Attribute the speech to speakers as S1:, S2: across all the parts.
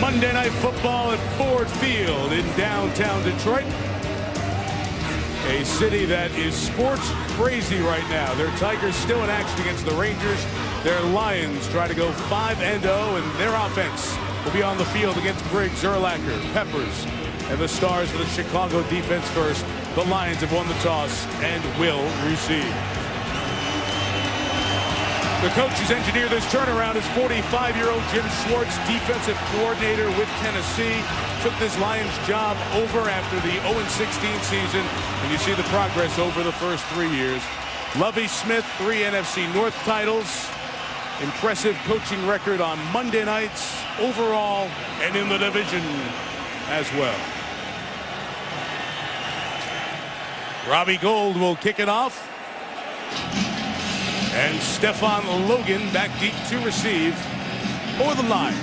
S1: Monday Night Football at Ford Field in downtown Detroit. A city that is sports crazy right now. Their Tigers still in action against the Rangers. Their Lions try to go 5-0, and their offense will be on the field against Briggs, Urlacher, Peppers, and the stars of the Chicago defense first. The Lions have won the toss and will receive. The coach who's engineered this turnaround is 45-year-old Jim Schwartz, defensive coordinator with Tennessee. Took this Lions job over after the 0-16 season, and you see the progress over the first 3 years. Lovie Smith, 3 NFC North titles. Impressive coaching record on Monday nights, overall, and in the division as well. Robbie Gould will kick it off. And Stefan Logan back deep to receive for the Lions.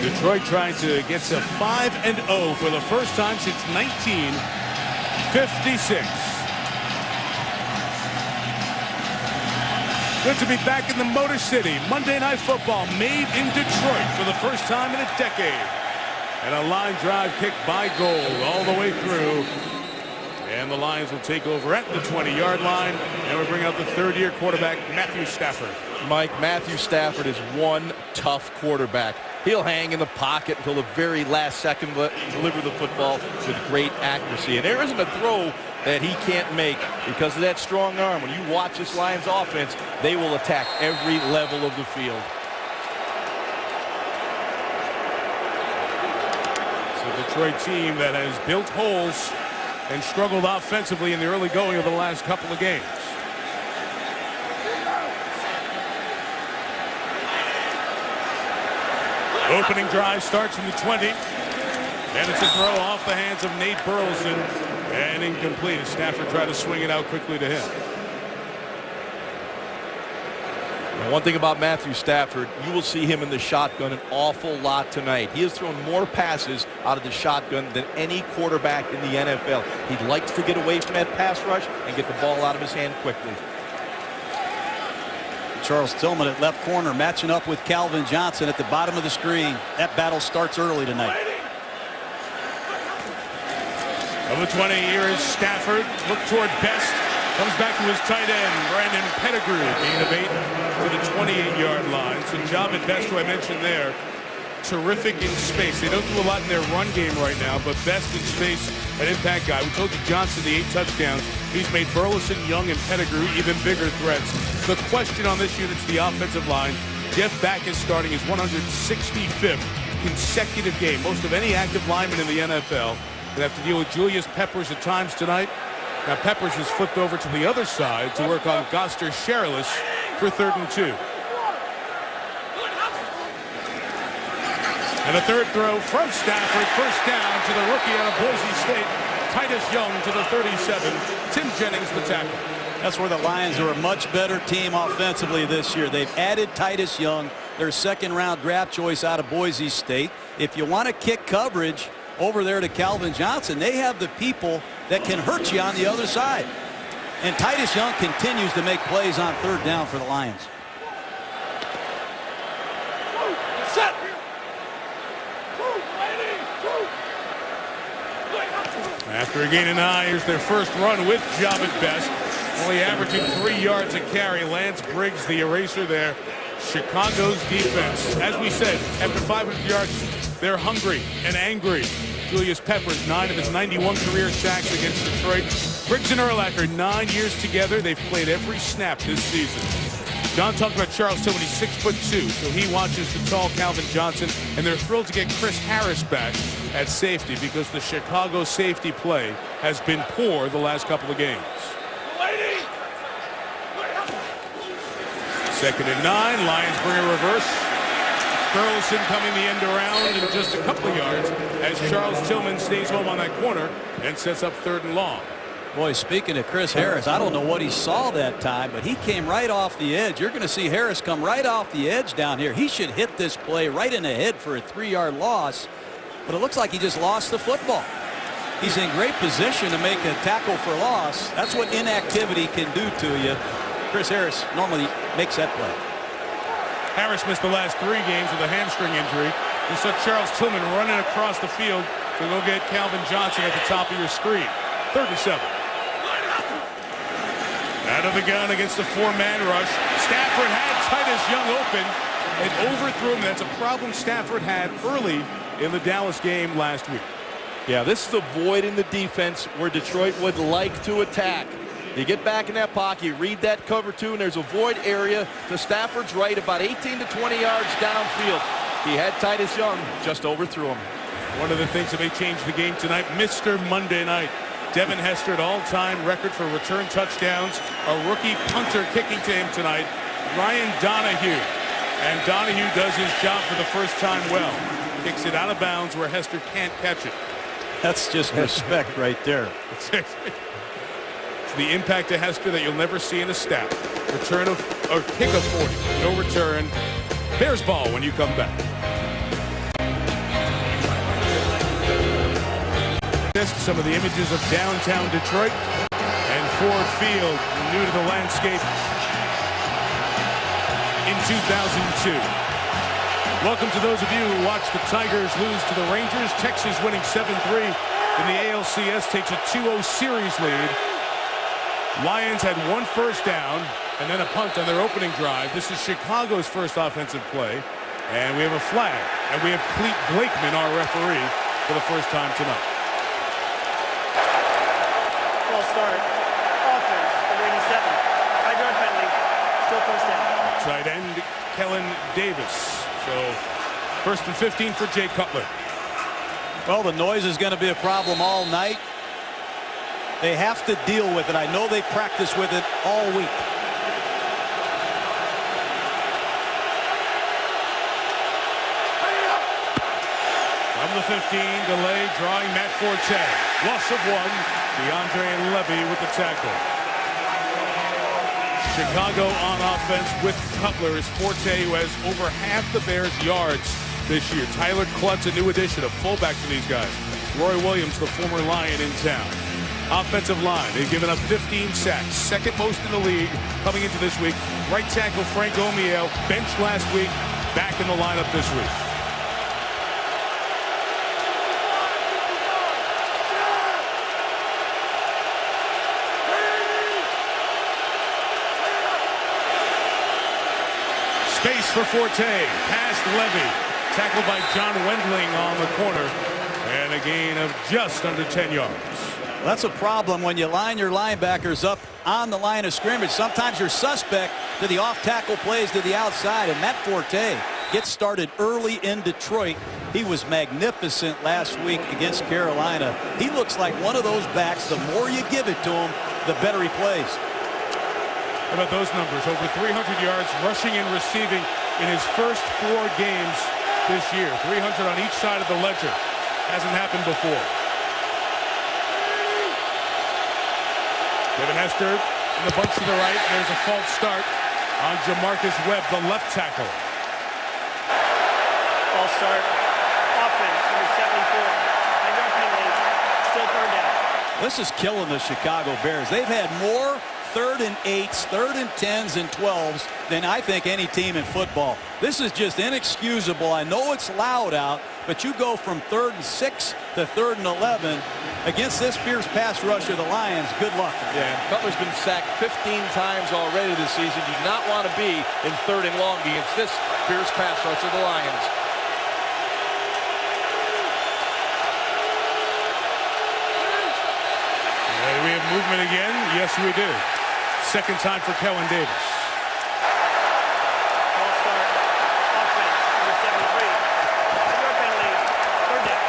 S1: Detroit trying to get to 5-0 for the first time since 1956. Good to be back in the Motor City. Monday Night Football made in Detroit for the first time in a decade. And a line drive kick by Gould all the way through. And the Lions will take over at the 20-yard line. And we bring out the third-year quarterback, Matthew Stafford.
S2: Mike, Matthew Stafford is one tough quarterback. He'll hang in the pocket until the very last second, but deliver the football with great accuracy. And there isn't a throw that he can't make because of that strong arm. When you watch this Lions offense, they will attack every level of the field.
S1: It's a Detroit team that has built holes and struggled offensively in the early going of the last couple of games. Opening drive starts from the 20. And it's a throw off the hands of Nate Burleson. And incomplete as Stafford tried to swing it out quickly to him.
S2: And one thing about Matthew Stafford, you will see him in the shotgun an awful lot tonight. He has thrown more passes out of the shotgun than any quarterback in the NFL. He likes to get away from that pass rush and get the ball out of his hand quickly.
S3: Charles Tillman at left corner matching up with Calvin Johnson at the bottom of the screen. That battle starts early tonight.
S1: Of the 20, here is Stafford. Look toward Best. Comes back to his tight end, Brandon Pettigrew, gain of 8 to the 28-yard line. So job at Best, who I mentioned there, terrific in space. They don't do a lot in their run game right now, but Best in space, an impact guy. We told you Johnson, the 8 touchdowns. He's made Burleson, Young, and Pettigrew even bigger threats. The question on this unit's the offensive line. Jeff Backus starting his 165th consecutive game. Most of any active lineman in the NFL. They have to deal with Julius Peppers at times tonight. Now Peppers has flipped over to the other side to work on Goster Sherilis for 3rd and 2. And a third throw from Stafford. First down to the rookie out of Boise State, Titus Young to the 37. Tim Jennings the tackle.
S3: That's where the Lions are a much better team offensively this year. They've added Titus Young, their 2nd-round draft choice out of Boise State. If you want to kick coverage over there to Calvin Johnson, they have the people that can hurt you on the other side. And Titus Young continues to make plays on 3rd down for the Lions.
S1: Set. After a gain of 9, here's their first run with Javon Best. Only averaging 3 yards a carry. Lance Briggs, the eraser there. Chicago's defense, as we said, after 500 yards, they're hungry and angry. Julius Peppers, 9 of his 91 career sacks against Detroit. Briggs and Urlacher, 9 years together. They've played every snap this season. John talked about Charles Tillman. He's 6'2", so he watches the tall Calvin Johnson, and they're thrilled to get Chris Harris back at safety because the Chicago safety play has been poor the last couple of games. 2nd and 9. Lions bring a reverse. Burleson coming the end around in just a couple of yards as Charles Tillman stays home on that corner and sets up 3rd and long.
S3: Boy, speaking of Chris Harris, I don't know what he saw that time, but he came right off the edge. You're going to see Harris come right off the edge down here. He should hit this play right in the head for a 3-yard loss, but it looks like he just lost the football. He's in great position to make a tackle for loss. That's what inactivity can do to you. Chris Harris normally makes that play.
S1: Harris missed the last 3 games with a hamstring injury. You saw Charles Tillman running across the field to go get Calvin Johnson at the top of your screen. 3rd and 7. Out of the gun against a 4-man rush. Stafford had Titus Young open and overthrew him. That's a problem Stafford had early in the Dallas game last week.
S2: Yeah, this is a void in the defense where Detroit would like to attack. You get back in that pocket, you read that cover 2, and there's a void area to Stafford's right, about 18 to 20 yards downfield. He had Titus Young, just overthrew him.
S1: One of the things that may change the game tonight, Mr. Monday Night. Devin Hester, an all-time record for return touchdowns. A rookie punter kicking to him tonight, Ryan Donahue. And Donahue does his job for the first time well. Kicks it out of bounds where Hester can't catch it.
S3: That's just respect right there.
S1: It's the impact to Hester that you'll never see in a stat. Return of, or kick of 40. No return. Bears ball when you come back. Some of the images of downtown Detroit and Ford Field, new to the landscape in 2002. Welcome to those of you who watched the Tigers lose to the Rangers. Texas winning 7-3 in the ALCS, takes a 2-0 series lead. Lions had 1 first down and then a punt on their opening drive. This is Chicago's first offensive play, and we have a flag, and we have Clete Blakeman, our referee, for the first time tonight.
S4: Start. Offense, number 87. 5-yard penalty. Still first down.
S1: Tight end, Kellen Davis. So, 1st and 15 for Jay Cutler.
S3: Well, the noise is going to be a problem all night. They have to deal with it. I know they practice with it all week.
S1: From the 15, delay, drawing Matt Forte. Loss of 1. DeAndre Levy with the tackle. Chicago on offense with Cutler is Forte, who has over half the Bears' yards this year. Tyler Klutz, a new addition, a fullback for these guys. Roy Williams, the former Lion in town. Offensive line, they've given up 15 sacks, 2nd most in the league coming into this week. Right tackle Frank Omiel, benched last week, back in the lineup this week. Space for Forte, past Levy, tackled by John Wendling on the corner, and a gain of just under 10 yards.
S3: Well, that's a problem when you line your linebackers up on the line of scrimmage. Sometimes you're suspect to the off-tackle plays to the outside, and Matt Forte gets started early in Detroit. He was magnificent last week against Carolina. He looks like one of those backs, the more you give it to him, the better he plays.
S1: How about those numbers? Over 300 yards rushing and receiving in his first 4 games this year. 300 on each side of the ledger. Hasn't happened before. Devin Hester in the bunch to the right. There's a false start on Jamarcus Webb, the left tackle.
S4: False start. Offense, number 74. 5-yard penalty. Still 3rd down.
S3: This is killing the Chicago Bears. They've had more 3rd and 8s, 3rd and 10s, and 12s than I think any team in football. This is just inexcusable. I know it's loud out, but you go from 3rd and 6 to 3rd and 11 against this fierce pass rush of the Lions. Good luck.
S2: Yeah, Cutler's been sacked 15 times already this season. You do not want to be in 3rd and long against this fierce pass rush of the Lions.
S1: We have movement again. Yes, we do. 2nd time for Kellen Davis.
S4: False start. Offense, number 73. 5-yard penalty. 3rd down.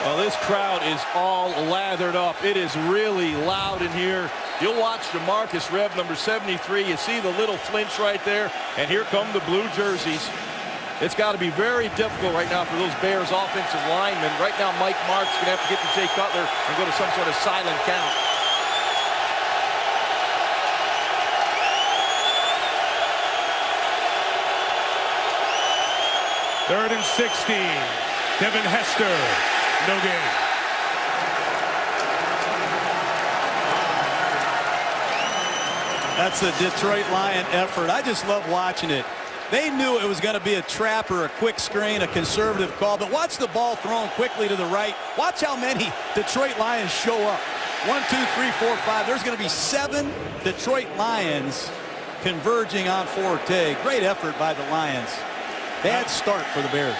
S2: Well, this crowd is all lathered up. It is really loud in here. You'll watch Jamarcus Webb, number 73. You see the little flinch right there. And here come the blue jerseys. It's got to be very difficult right now for those Bears offensive linemen. Right now, Mike Mark's going to have to get to Jay Cutler and go to some sort of silent count.
S1: Third and 16. Devin Hester. No gain.
S3: That's the Detroit Lion effort. I just love watching it. They knew it was going to be a trap or a quick screen, a conservative call, but watch the ball thrown quickly to the right. Watch how many Detroit Lions show up. 1, 2, 3, 4, 5. There's going to be 7 Detroit Lions converging on Forte. Great effort by the Lions. Bad start for the Bears.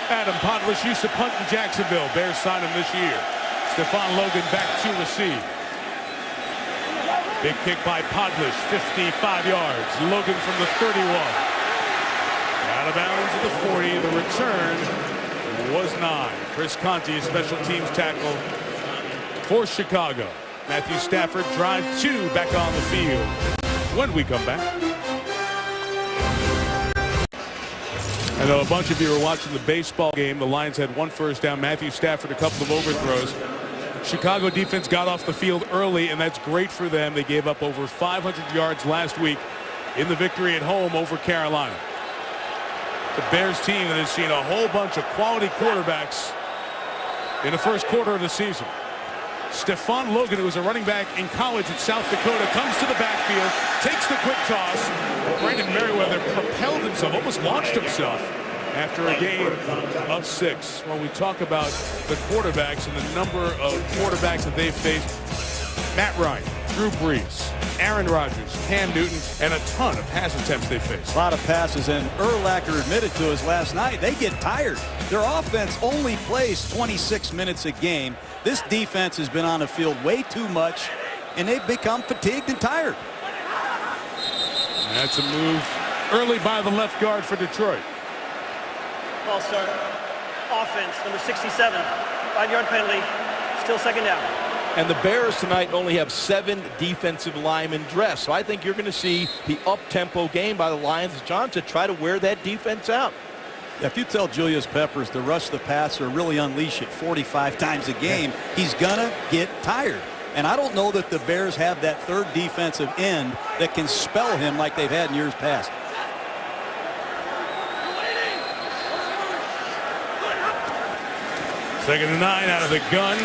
S1: Adam Podlish used to punt in Jacksonville. Bears signed him this year. Stephon Logan back to receive. Big kick by Podlish, 55 yards. Logan from the 31. Out of bounds at the 40. The return was 9. Chris Conte, special teams tackle for Chicago. Matthew Stafford, drive 2 back on the field. When we come back. I know a bunch of you are watching the baseball game. The Lions had 1 first down. Matthew Stafford, a couple of overthrows. Chicago defense got off the field early, and that's great for them. They gave up over 500 yards last week in the victory at home over Carolina. The Bears team that has seen a whole bunch of quality quarterbacks in the first quarter of the season. Stephon Logan, who was a running back in college at South Dakota, comes to the backfield, takes the quick toss. Brandon Merriweather propelled himself, almost launched himself after a gain of 6. When we talk about the quarterbacks and the number of quarterbacks that they've faced, Matt Ryan, Drew Brees, Aaron Rodgers, Cam Newton, and a ton of pass attempts they faced.
S3: A lot of passes, and Urlacher admitted to us last night, they get tired. Their offense only plays 26 minutes a game. This defense has been on the field way too much, and they've become fatigued and tired.
S1: That's a move early by the left guard for Detroit.
S4: Ball start. Offense, number 67. 5-yard penalty. Still second down.
S2: And the Bears tonight only have 7 defensive linemen dressed. So I think you're going to see the up-tempo game by the Lions, as John said, try to wear that defense out.
S3: If you tell Julius Peppers to rush the passer, really unleash it 45 times a game, he's going to get tired. And I don't know that the Bears have that third defensive end that can spell him like they've had in years past.
S1: Second and 9 out of the gun.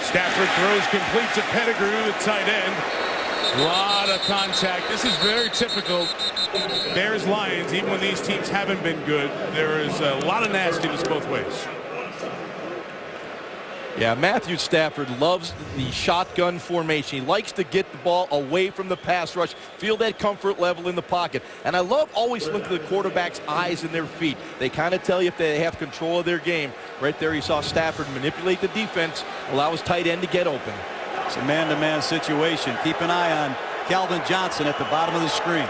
S1: Stafford throws complete to Pettigrew, the tight end. A lot of contact. This is very typical. Bears-Lions, even when these teams haven't been good, there is a lot of nastiness both ways.
S2: Yeah, Matthew Stafford loves the shotgun formation. He likes to get the ball away from the pass rush, feel that comfort level in the pocket. And I love always looking at the quarterback's eyes and their feet. They kind of tell you if they have control of their game. Right there you saw Stafford manipulate the defense, allow his tight end to get open.
S3: It's a man-to-man situation. Keep an eye on Calvin Johnson at the bottom of the screen.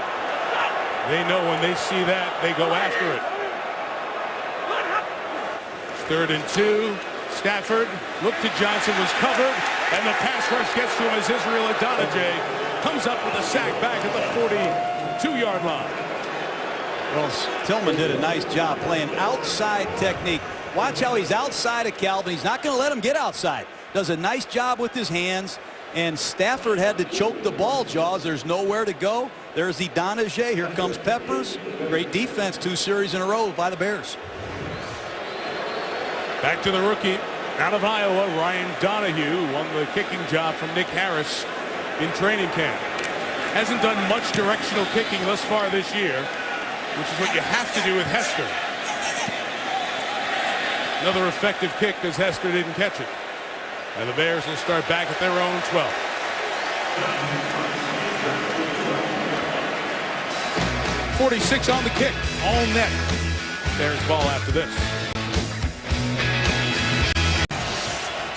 S1: They know when they see that, they go after it. Third and 2. Stafford looked to Johnson, was covered, and the pass rush gets to him as Israel Adonijah comes up with a sack back at the 42-yard line.
S3: Well, Tillman did a nice job playing outside technique. Watch how he's outside of Calvin. He's not going to let him get outside. Does a nice job with his hands, and Stafford had to choke the ball jaws. There's nowhere to go. There's Adonijah. Here comes Peppers. Great defense, 2 series in a row by the Bears.
S1: Back to the rookie out of Iowa, Ryan Donahue won the kicking job from Nick Harris in training camp. Hasn't done much directional kicking thus far this year, which is what you have to do with Hester. Another effective kick because Hester didn't catch it. And the Bears will start back at their own 12. 46 on the kick, all net. Bears ball after this.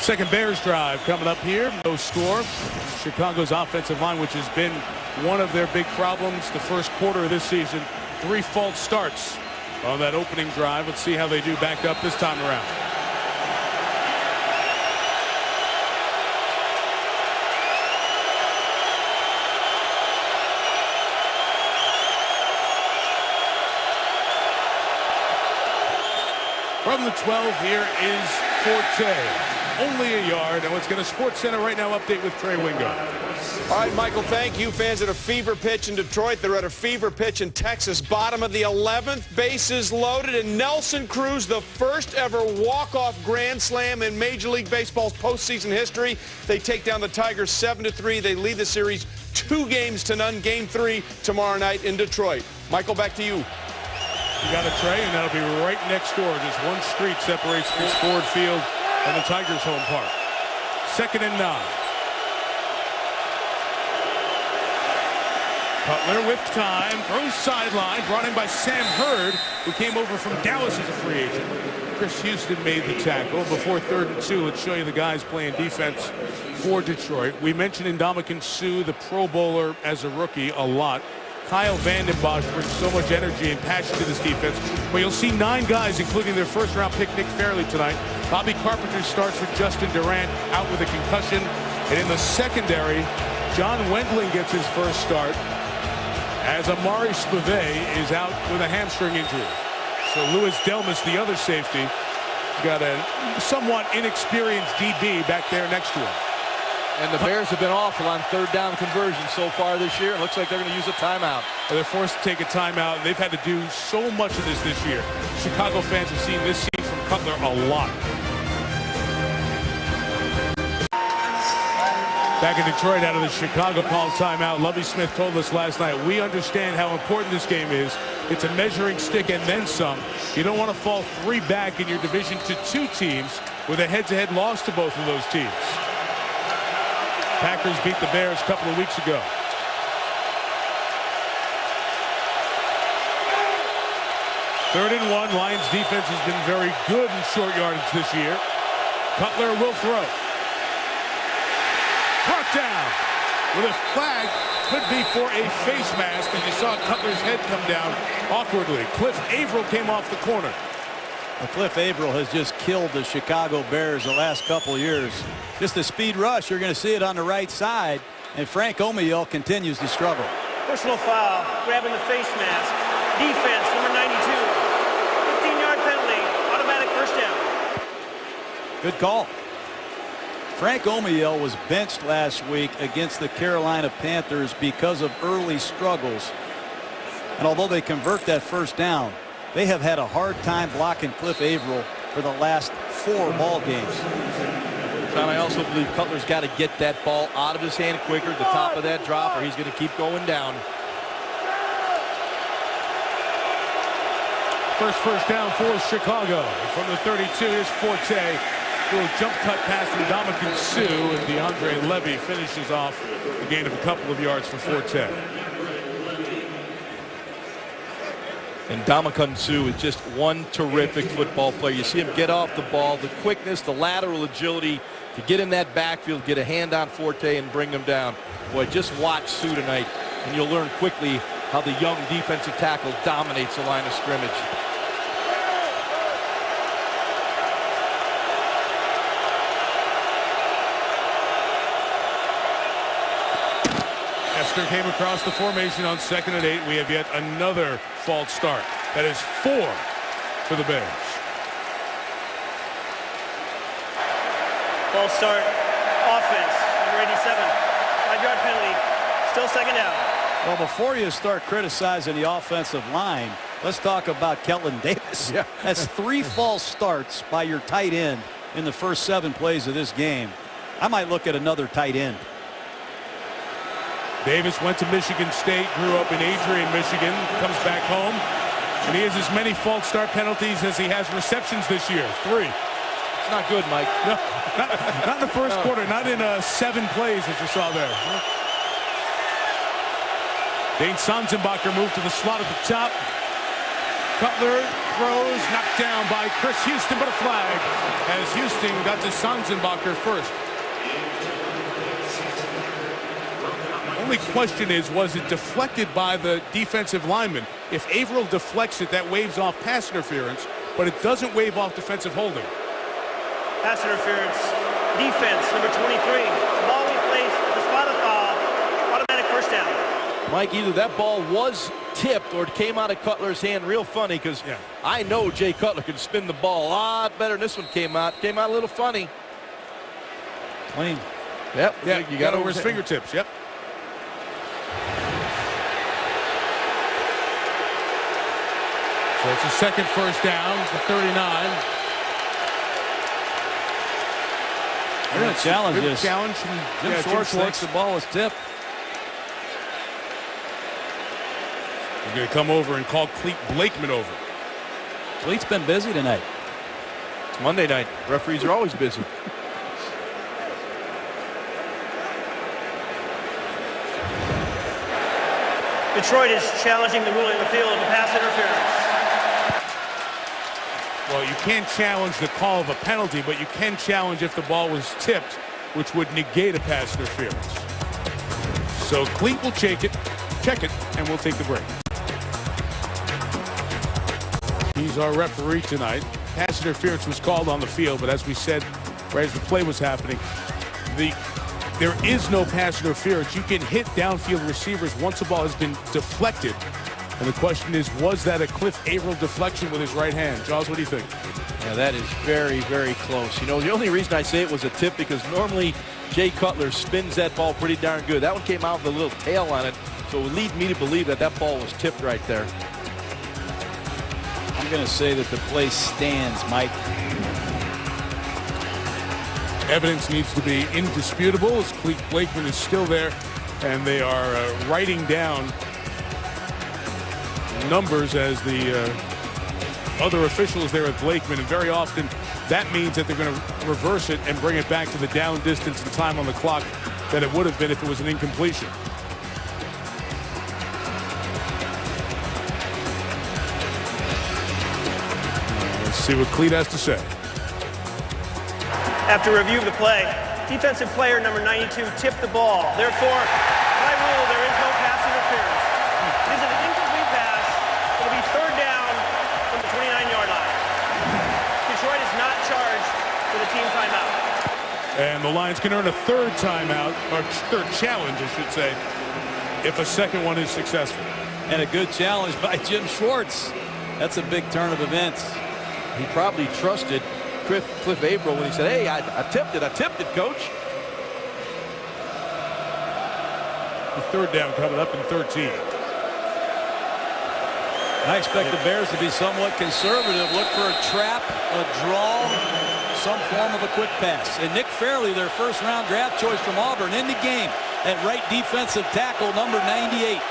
S1: Second Bears drive coming up here. No score. Chicago's offensive line, which has been one of their big problems the first quarter of this season. 3 false starts on that opening drive. Let's see how they do back up this time around. From the 12, here is Forte. only a yard. And let's get a Sports Center right now update with Trey Wingo.
S5: All right, Michael, thank you. Fans at a fever pitch in Detroit. They're at a fever pitch in Texas. Bottom of the 11th, bases loaded, and Nelson Cruz, the first ever walk-off grand slam in Major League Baseball's postseason history. They take down the Tigers 7-3. They lead the series 2-0. Game 3 tomorrow night in Detroit. Michael, back to you.
S1: You got a Trey, and that'll be right next door. Just one street separates this Ford Field and the Tigers' home park. 2nd and 9. Cutler with time, throws sideline, brought in by Sam Hurd, who came over from Dallas as a free agent. Chris Houston made the tackle. Before 3rd and 2, let's show you the guys playing defense for Detroit. We mentioned Ndamukong Suh, the Pro Bowler as a rookie, a lot. Kyle Vanden Bosch brings so much energy and passion to this defense. But you'll see 9 guys, including their first-round pick Nick Fairley tonight. Bobby Carpenter starts with Justin Durant out with a concussion. And in the secondary, John Wendling gets his first start, as Amari Spivey is out with a hamstring injury. So Louis Delmas, the other safety, got a somewhat inexperienced DB back there next to him.
S2: And the Bears have been awful on 3rd down conversion so far this year. It looks like they're going to use a timeout.
S1: They're forced to take a timeout. They've had to do so much of this year. Chicago fans have seen this scene from Cutler a lot. Back in Detroit, out of the Chicago called timeout, Lovie Smith told us last night, we understand how important this game is. It's a measuring stick and then some. You don't want to fall 3 back in your Division II teams with a head-to-head loss to both of those teams. Packers beat the Bears a couple of weeks ago. 3rd and 1. Lions defense has been very good in short yardage this year. Cutler will throw. Brought down with a flag, could be for a face mask, and you saw Cutler's head come down awkwardly. Cliff Averill came off the corner.
S3: Well, Cliff Averill has just killed the Chicago Bears the last couple of years. Just a speed rush. You're going to see it on the right side, and Frank Omiyale continues to struggle.
S4: Personal foul, grabbing the face mask. Defense, number 92. 15-yard penalty, automatic first down.
S3: Good call. Frank Omiyale was benched last week against the Carolina Panthers because of early struggles. And although they convert that first down, they have had a hard time blocking Cliff Averill for the last 4 ball games.
S2: Tom, I also believe Cutler's got to get that ball out of his hand quicker at the top of that drop, or he's going to keep going down.
S1: First down for Chicago. From the 32, here's Forte. Little jump cut pass from Ndamukong Suh, and DeAndre Levy finishes off a gain of a couple of yards for Forte.
S2: And Ndamukong Suh is just one terrific football player. You see him get off the ball, the quickness, the lateral agility to get in that backfield, get a hand on Forte and bring him down. Boy, just watch Suh tonight, and you'll learn quickly how the young defensive tackle dominates the line of scrimmage.
S1: Esther came across the formation on 2nd and 8. We have yet another false start. That is 4 for the Bears.
S4: False start, offense, number 87. 5-yard penalty, still 2nd down.
S3: Well, before you start criticizing the offensive line, let's talk about Kelton Davis.
S2: Yeah.
S3: That's 3 false starts by your tight end in the first 7 plays of this game. I might look at another tight end.
S1: Davis went to Michigan State, grew up in Adrian, Michigan, comes back home, and he has as many false start penalties as he has receptions this year. 3.
S2: It's not good, Mike.
S1: No, not in the first quarter, not in 7 plays as you saw there. Dane Sanzenbacher moved to the slot at the top. Cutler throws, knocked down by Chris Houston, but a flag as Houston got to Sanzenbacher first. Only question is, was it deflected by the defensive lineman? If Averill deflects it, that waves off pass interference, but it doesn't wave off defensive holding.
S4: Pass interference, defense, number 23. Ball replaced at the spot of foul, automatic first down.
S2: Mike, either that ball was tipped or it came out of Cutler's hand real funny, because I know Jay Cutler can spin the ball a lot better than this one came out. Came out a little funny.
S3: Clean.
S2: Yep.
S1: Yeah,
S2: you
S1: got over his fingertips. Yep. So it's a second first down to 39.
S3: They're going to challenge
S1: Good
S3: this.
S1: challenge from
S3: Jim Schwartz thinks the ball was tipped.
S1: He's going to come over and call Clete Blakeman over.
S3: Clete's been busy tonight.
S2: It's Monday night. Referees are always busy.
S4: Detroit is challenging the ruling on the field of a pass interference.
S1: Well, you can't challenge the call of a penalty, but you can challenge if the ball was tipped, which would negate a pass interference. So Clete will check it, and we'll take the break. He's our referee tonight. Pass interference was called on the field, but as we said, right as the play was happening, there is no pass interference. You can hit downfield receivers once the ball has been deflected. And the question is, was that a Cliff Averill deflection with his right hand? Jaws, what do you think?
S2: Yeah, that is very, very close. You know, the only reason I say it was a tip because normally Jay Cutler spins that ball pretty darn good. That one came out with a little tail on it, so it would lead me to believe that that ball was tipped right there.
S3: I'm going to say that the play stands, Mike.
S1: Evidence needs to be indisputable as Clete Blakeman is still there, and they are writing down numbers as the other officials there at Blakeman, and very often that means that they're going to reverse it and bring it back to the down distance and time on the clock that it would have been if it was an incompletion. Let's see what Clete has to say.
S4: After review of the play, defensive player number 92 tipped the ball. Therefore, by rule, there is no pass interference. It is an incomplete pass. It'll be third down from the 29-yard line. Detroit is not charged with a team timeout.
S1: And the Lions can earn a third timeout, or third challenge, I should say, if a second one is successful.
S3: And a good challenge by Jim Schwartz. That's a big turn of events.
S2: He probably trusted Cliff Averill when he said, hey, I tipped it, coach.
S1: The third down coming up in 13.
S3: I expect the Bears to be somewhat conservative. Look for a trap, a draw, some form of a quick pass. And Nick Fairley, their first-round draft choice from Auburn, in the game at right defensive tackle, number 98.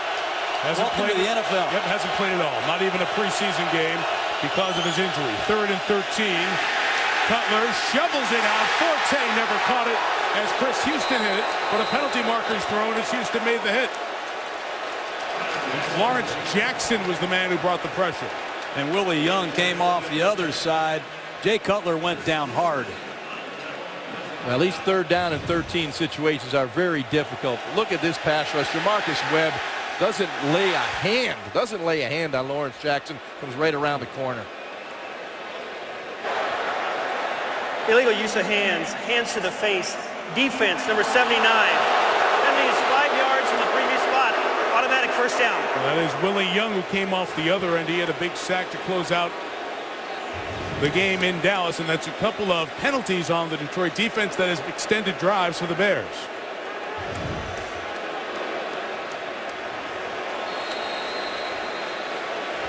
S3: Welcome to the NFL.
S1: Yep, hasn't played at all. Not even a preseason game because of his injury. Third and 13. Cutler shovels it out. Forte never caught it as Chris Houston hit it, but a penalty marker is thrown as Houston made the hit. And Lawrence Jackson was the man who brought the pressure.
S3: And Willie Young came off the other side. Jay Cutler went down hard.
S2: Well, these third down and 13 situations are very difficult. Look at this pass rush. Marcus Webb doesn't lay a hand on Lawrence Jackson. Comes right around the corner.
S4: Illegal use of hands, hands to the face. Defense, number 79. Penalty is 5 yards from the previous spot. Automatic first down.
S1: Well, that is Willie Young who came off the other end. He had a big sack to close out the game in Dallas, and that's a couple of penalties on the Detroit defense that has extended drives for the Bears.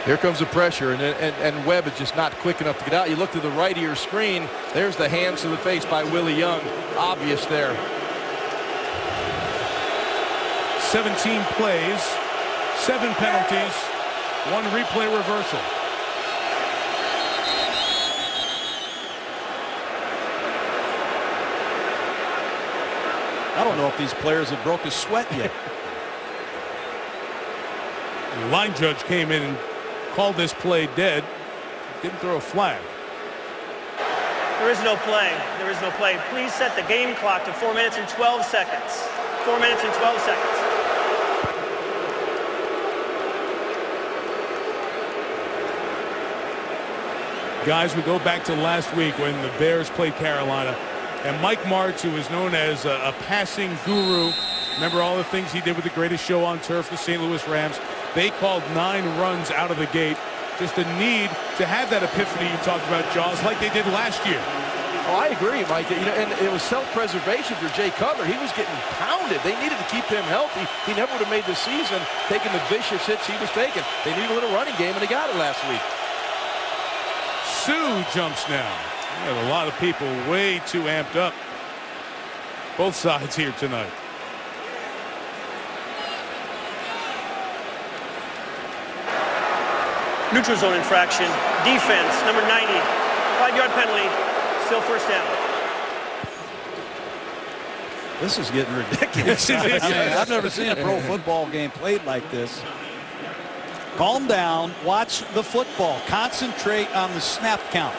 S2: Here comes the pressure, and Webb is just not quick enough to get out. You look to the right of your screen. There's the hands to the face by Willie Young. Obvious there.
S1: 17 plays, 7 penalties, 1 replay reversal.
S3: I don't know if these players have broke a sweat yet.
S1: The line judge came in and called this play dead. Didn't throw a flag.
S4: There is no play. There is no play. Please set the game clock to 4 minutes and 12 seconds. 4 minutes and 12 seconds.
S1: Guys, we go back to last week when the Bears played Carolina, and Mike Martz, who is known as a passing guru, remember all the things he did with the greatest show on turf, the St. Louis Rams. They called 9 runs out of the gate. Just a need to have that epiphany you talked about, Jaws, like they did last year.
S2: Oh, I agree, Mike. You know, and it was self-preservation for Jay Cutler. He was getting pounded. They needed to keep him healthy. He never would have made the season taking the vicious hits he was taking. They needed a little running game, and they got it last week.
S1: Sue jumps now. We have a lot of people way too amped up. Both sides here tonight.
S4: Neutral zone infraction. Defense, number 90. 5-yard penalty. Still first down.
S3: This is getting ridiculous. I mean, I've never seen a pro football game played like this. Calm down. Watch the football. Concentrate on the snap count.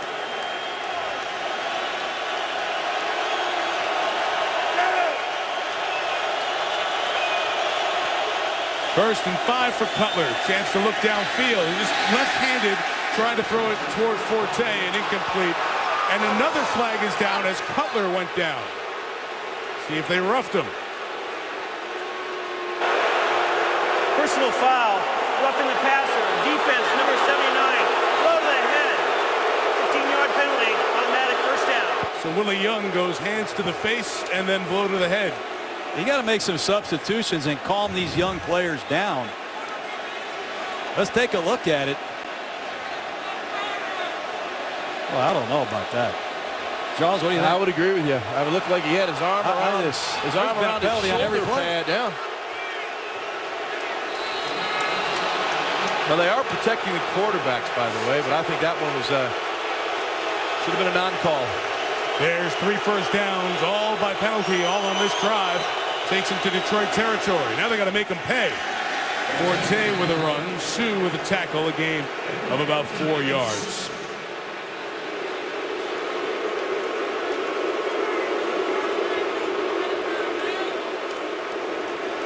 S1: First and 5 for Cutler. Chance to look downfield. He just left-handed, trying to throw it toward Forte and incomplete. And another flag is down as Cutler went down. See if they roughed him.
S4: Personal foul. Roughing the passer. Defense, number 79. Blow to the head. 15-yard penalty. Automatic first down.
S1: So Willie Young goes hands to the face and then blow to the head.
S3: You got to make some substitutions and calm these young players down. Let's take a look at it. Well, I don't know about that. Jaws, what do you think?
S2: I would agree with you. I would look like he had his arm around his
S3: on every
S2: shoulder
S3: play.
S2: pad. Yeah. Well, they are protecting the quarterbacks, by the way, but I think that one was should have been a non-call.
S1: There's 3 first downs, all by penalty, all on this drive. Takes him to Detroit territory. Now they got to make him pay. Forte with a run, Sue with a tackle, a gain of about 4 yards.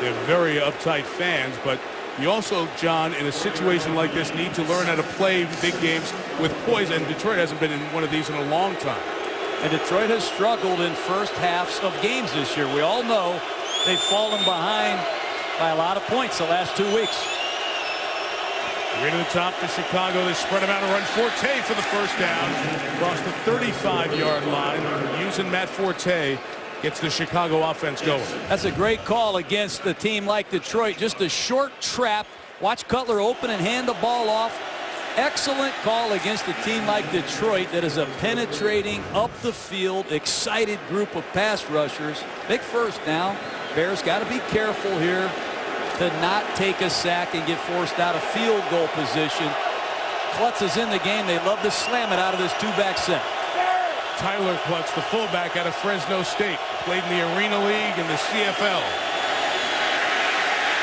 S1: They're very uptight fans, but you also, John, in a situation like this, need to learn how to play big games with poise, and Detroit hasn't been in one of these in a long time.
S3: And Detroit has struggled in first halves of games this year. We all know they've fallen behind by a lot of points the last 2 weeks.
S1: Right to the top for Chicago. They spread him out and run Forte for the first down. Across the 35-yard line. Using Matt Forte gets the Chicago offense going.
S3: That's a great call against a team like Detroit. Just a short trap. Watch Cutler open and hand the ball off. Excellent call against a team like Detroit that is a penetrating, up the field, excited group of pass rushers. Big first down. Bears got to be careful here to not take a sack and get forced out of field goal position. Klutz is in the game. They love to slam it out of this 2-back set.
S1: Tyler Klutz, the fullback out of Fresno State, played in the Arena League and the CFL.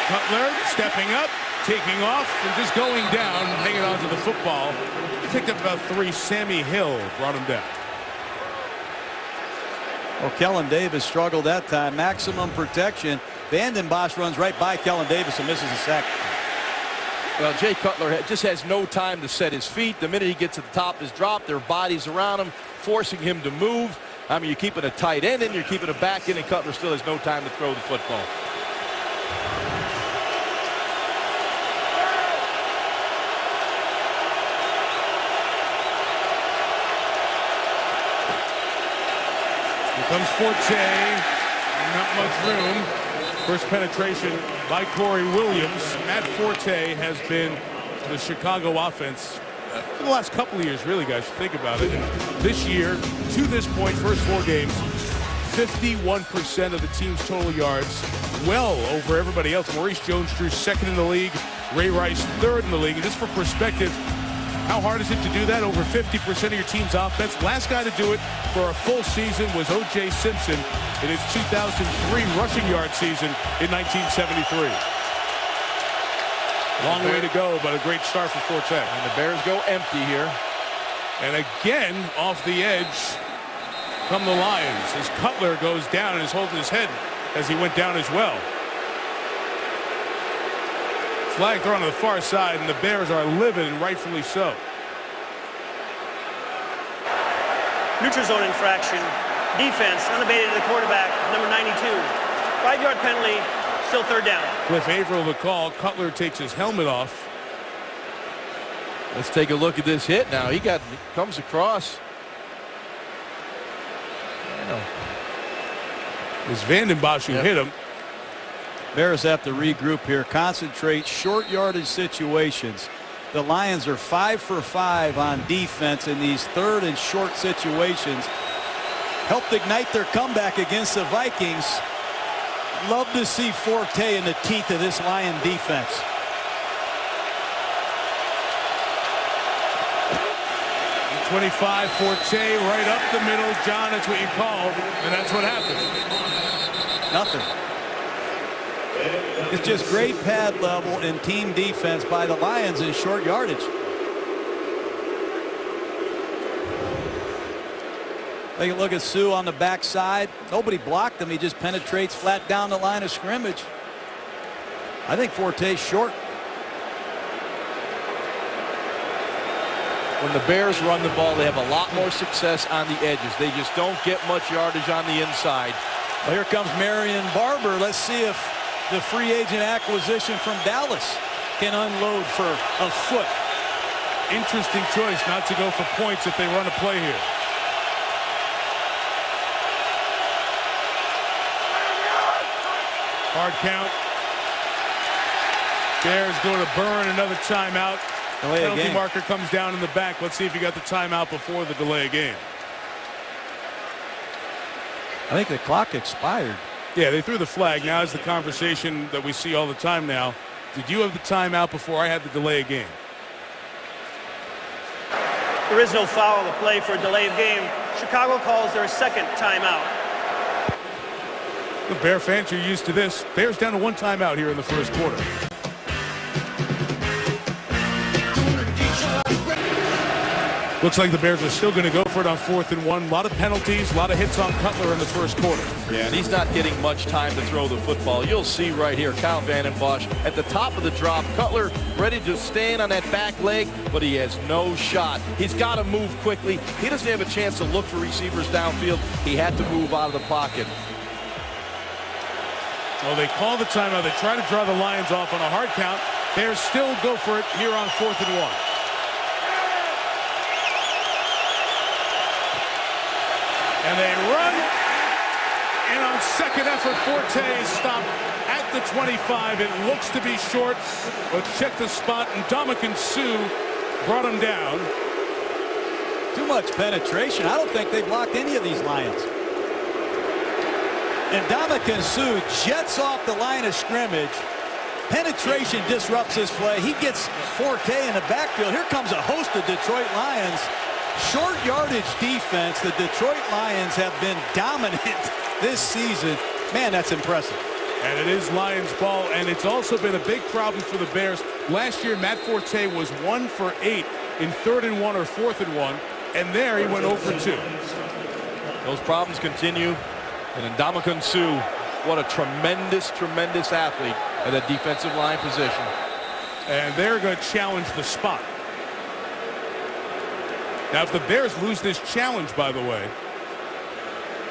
S1: Cutler stepping up, taking off, and just going down, hanging on to the football. He picked up about 3. Sammy Hill brought him down.
S3: Well, Kellen Davis struggled that time. Maximum protection. Vanden Bosch runs right by Kellen Davis and misses a sack.
S2: Well, Jay Cutler just has no time to set his feet. The minute he gets to the top, his drop, their bodies around him, forcing him to move. I mean, you're keeping a tight end in, you're keeping a back in, and Cutler still has no time to throw the football.
S1: Here comes Forte. Not much room. First penetration by Corey Williams. Matt Forte has been the Chicago offense for the last couple of years, really, guys. Think about it. And this year, to this point, first 4 games, 51% of the team's total yards, well over everybody else. Maurice Jones-Drew second in the league. Ray Rice third in the league. And just for perspective, how hard is it to do that? Over 50% of your team's offense. Last guy to do it for a full season was O.J. Simpson in his 2003 rushing yard season in 1973. Long way to go, but a great start for Forte.
S2: And the Bears go empty here.
S1: And again, off the edge come the Lions as Cutler goes down and is holding his head as he went down as well. Flag thrown on the far side, and the Bears are livid, and rightfully so.
S4: Neutral zone infraction. Defense, unabated to the quarterback, number 92. 5-yard penalty, still third down.
S1: Cliff Averill the call. Cutler takes his helmet off.
S2: Let's take a look at this hit now. He comes across. know.
S1: It was Vanden Bosch who hit him.
S3: Bears have to regroup here, concentrate, short yardage situations. The Lions are 5 for 5 on defense in these third and short situations. Helped ignite their comeback against the Vikings. Love to see Forte in the teeth of this Lion defense.
S1: The 25, Forte right up the middle. John, that's what you called, and that's what happened.
S3: Nothing. It's just great pad level and team defense by the Lions in short yardage. Take a look at Sue on the backside. Nobody blocked him. He just penetrates flat down the line of scrimmage. I think Forte's short.
S2: When the Bears run the ball, they have a lot more success on the edges. They just don't get much yardage on the inside.
S3: Well, here comes Marion Barber. Let's see if the free agent acquisition from Dallas can unload for a foot.
S1: Interesting choice not to go for points if they run a play here. Hard count. Bears go to burn another timeout. Penalty marker comes down in the back. Let's see if you got the timeout before the delay of game.
S3: I think the clock expired.
S1: Yeah, they threw the flag. Now is the conversation that we see all the time now. Did you have the timeout before I had the delay of game?
S4: There is no foul on the play for a delay of game. Chicago calls their second timeout.
S1: The Bear fans are used to this. Bears down to one timeout here in the first quarter. Looks like the Bears are still going to go for it on 4th and 1. A lot of penalties, a lot of hits on Cutler in the first quarter.
S2: Yeah, and he's not getting much time to throw the football. You'll see right here, Kyle Vanden Bosch at the top of the drop. Cutler ready to stand on that back leg, but he has no shot. He's got to move quickly. He doesn't have a chance to look for receivers downfield. He had to move out of the pocket.
S1: Well, they call the timeout. They try to draw the Lions off on a hard count. Bears still go for it here on 4th and 1. And they run, and on second effort, Forte is stopped at the 25. It looks to be short, but check the spot, and Ndamukong Suh brought him down.
S3: Too much penetration. I don't think they blocked any of these Lions. And Ndamukong Suh jets off the line of scrimmage. Penetration disrupts this play. He gets Forte in the backfield. Here comes a host of Detroit Lions. Short yardage defense. The Detroit Lions have been dominant this season. Man, that's impressive.
S1: And it is Lions ball, and it's also been a big problem for the Bears. Last year, Matt Forte was 1 for 8 in 3rd and 1 or 4th and 1, and there he went 0 for 2.
S2: Those problems continue, and Ndamukong Suh, what a tremendous, tremendous athlete at that defensive line position.
S1: And they're going to challenge the spot. Now, if the Bears lose this challenge, by the way,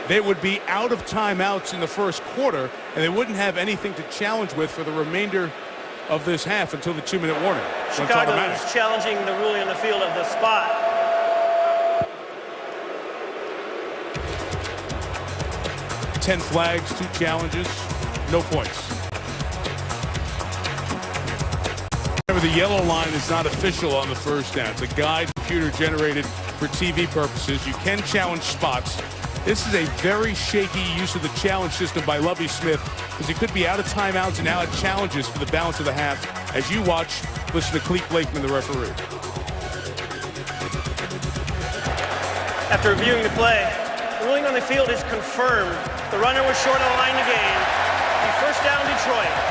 S1: they would be out of timeouts in the first quarter, and they wouldn't have anything to challenge with for the remainder of this half until the 2-minute warning.
S4: Chicago is challenging the ruling on the field of the spot.
S1: 10 flags, 2 challenges, no points. Remember, the yellow line is not official on the first down. It's a guide computer generated for TV purposes. You can challenge spots. This is a very shaky use of the challenge system by Lovie Smith, because he could be out of timeouts and out of challenges for the balance of the half. As you watch, listen to Clete Blakeman, the referee.
S4: After reviewing the play, the ruling on the field is confirmed. The runner was short on the line to gain. First down, Detroit.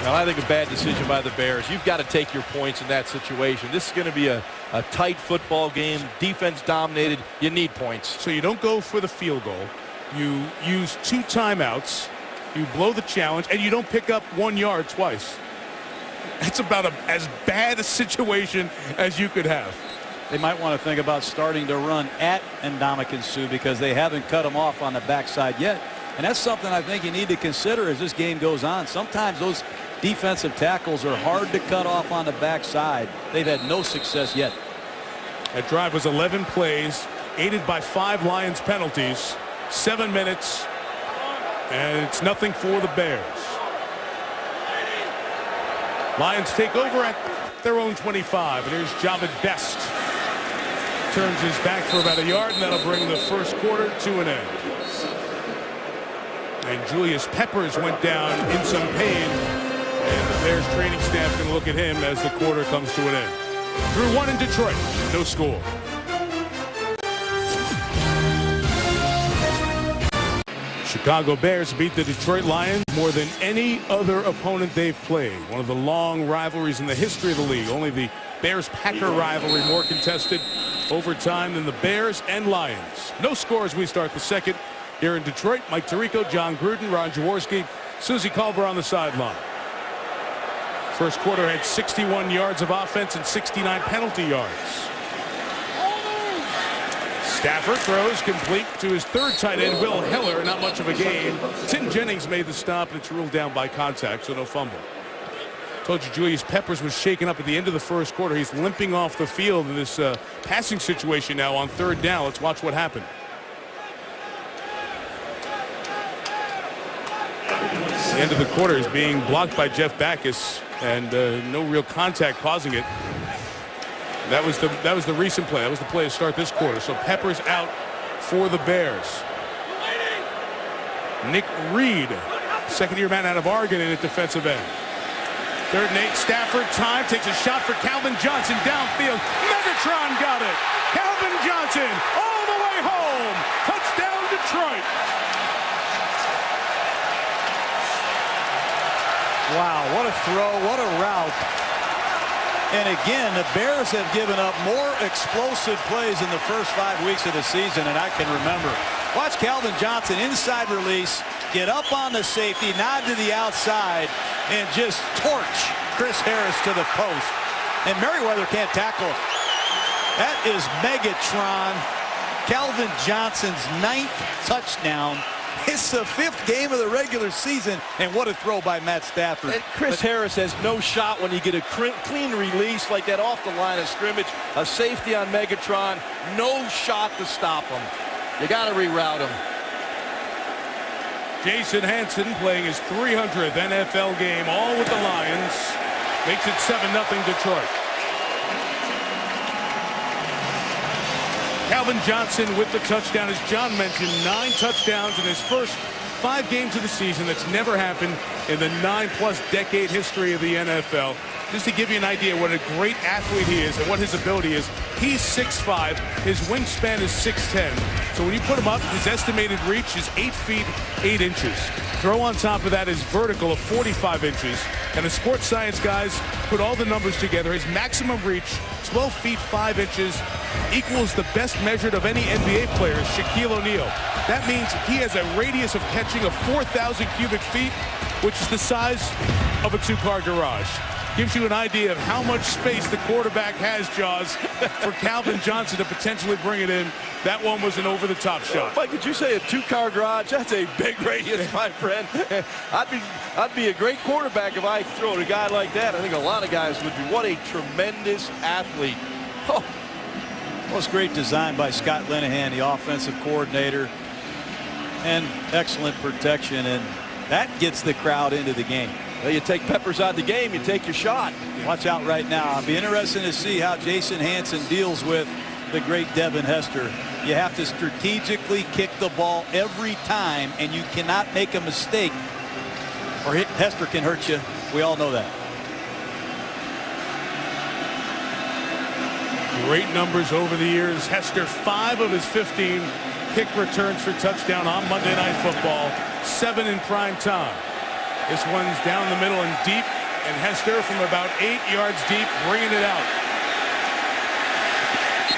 S2: Well, I think a bad decision by the Bears. You've got to take your points in that situation. This is going to be a tight football game. Defense dominated. You need points.
S1: So you don't go for the field goal. You use 2 timeouts. You blow the challenge, and you don't pick up 1 yard twice. That's about as bad a situation as you could have.
S3: They might want to think about starting to run at Ndamukong Suh because they haven't cut him off on the backside yet. And that's something I think you need to consider as this game goes on. Sometimes those defensive tackles are hard to cut off on the backside. They've had no success yet.
S1: That drive was 11 plays, aided by 5 Lions penalties. 7 minutes, and it's nothing for the Bears. Lions take over at their own 25, and here's Javid Best. Turns his back for about a yard, and that'll bring the first quarter to an end. And Julius Peppers went down in some pain, and the Bears training staff can look at him as the quarter comes to an end. Through 1 in Detroit, no score. Chicago Bears beat the Detroit Lions more than any other opponent they've played. One of the long rivalries in the history of the league. Only the Bears-Packer rivalry more contested over time than the Bears and Lions. No score as we start the second here in Detroit. Mike Tirico, John Gruden, Ron Jaworski, Susie Colbert on the sideline. First quarter had 61 yards of offense and 69 penalty yards. Stafford throws complete to his third tight end, Will Heller. Not much of a gain. Tim Jennings made the stop, and it's ruled down by contact, so no fumble. Told you Julius Peppers was shaken up at the end of the first quarter. He's limping off the field in this passing situation now on third down. Let's watch what happened. The end of the quarter is being blocked by Jeff Backus, and no real contact causing it. That was the recent play. That was the play to start this quarter. So Peppers out for the Bears. Nick Reed, second-year man out of Oregon, in at defensive end. 3rd and 8. Stafford time, takes a shot for Calvin Johnson downfield. Megatron got it. Calvin Johnson all the way home. Touchdown Detroit.
S3: Wow, what a throw, what a route. And again, the Bears have given up more explosive plays in the first 5 weeks of the season than I can remember. Watch Calvin Johnson, inside release, get up on the safety, nod to the outside, and just torch Chris Harris to the post. And Merriweather can't tackle him. That is Megatron. Calvin Johnson's 9th touchdown. It's the 5th game of the regular season, and what a throw by Matt Stafford.
S2: And Chris Harris has no shot when you get a clean release like that off the line of scrimmage. A safety on Megatron, no shot to stop him. You got to reroute him.
S1: Jason Hanson playing his 300th NFL game, all with the Lions. Makes it 7-0 Detroit. Calvin Johnson with the touchdown. As John mentioned, 9 touchdowns in his first 5 games of the season. That's never happened in the 9+ decade history of the NFL. Just to give you an idea what a great athlete he is and what his ability is, he's 6'5". His wingspan is 6'10". So when you put him up, his estimated reach is 8 feet 8 inches. Throw on top of that is vertical of 45 inches. And the sports science guys put all the numbers together. His maximum reach, 12 feet 5 inches, equals the best measured of any NBA player, Shaquille O'Neal. That means he has a radius of catching of 4,000 cubic feet, which is the size of a 2-car garage. Gives you an idea of how much space the quarterback has, Jaws, for Calvin Johnson to potentially bring it in. That one was an over-the-top shot.
S2: Mike, did you say a 2-car garage? That's a big radius, my friend. I'd be a great quarterback if I throw at a guy like that. I think a lot of guys would be. What a tremendous athlete. Oh.
S3: Well, it's great design by Scott Linehan, the offensive coordinator, and excellent protection, and that gets the crowd into the game.
S2: Well, you take Peppers out of the game, you take your shot.
S3: Watch out right now. I'll be interested to see how Jason Hanson deals with the great Devin Hester. You have to strategically kick the ball every time, and you cannot make a mistake, or Hester can hurt you. We all know that.
S1: Great numbers over the years. Hester, 5 of his 15 kick returns for touchdown on Monday Night Football. 7 in prime time. This one's down the middle and deep, and Hester from about 8 yards deep, bringing it out.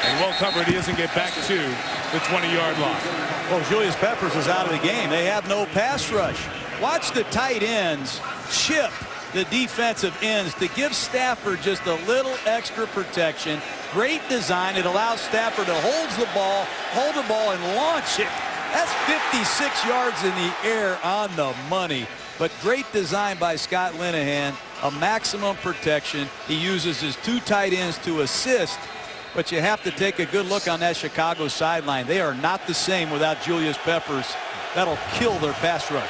S1: And well covered, he doesn't get back to the 20-yard line.
S3: Well, Julius Peppers is out of the game. They have no pass rush. Watch the tight ends chip the defensive ends to give Stafford just a little extra protection. Great design. It allows Stafford to hold the ball and launch it. That's 56 yards in the air on the money. But great design by Scott Linehan. A maximum protection. He uses his 2 tight ends to assist But you have to take a good look on that Chicago sideline. They are not the same without Julius Peppers. That'll kill their pass rush.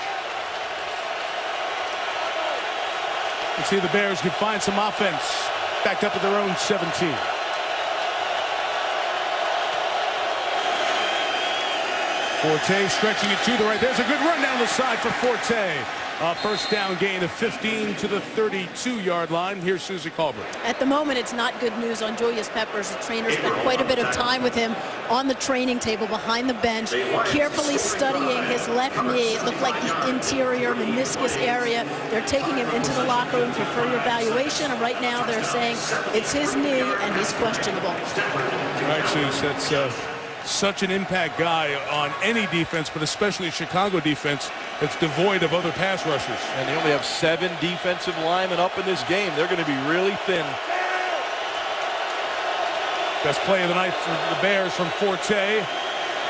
S1: You see the Bears could find some offense. Backed up at their own 17. Forte stretching it to the right. There's a good run down the side for Forte. First down gain of 15 to the 32-yard line. Here's Susie Colbert.
S6: At the moment, it's not good news on Julius Peppers. The trainer spent quite a bit of time with him on the training table behind the bench, carefully studying his left knee. It looked like the interior meniscus area. They're taking him into the locker room for further evaluation, and right now they're saying it's his knee and he's questionable.
S1: All right, Suze, that's such an impact guy on any defense, but especially Chicago defense that's devoid of other pass rushers.
S2: And they only have 7 defensive linemen up in this game. They're going to be really thin.
S1: Best play of the night for the Bears from Forte.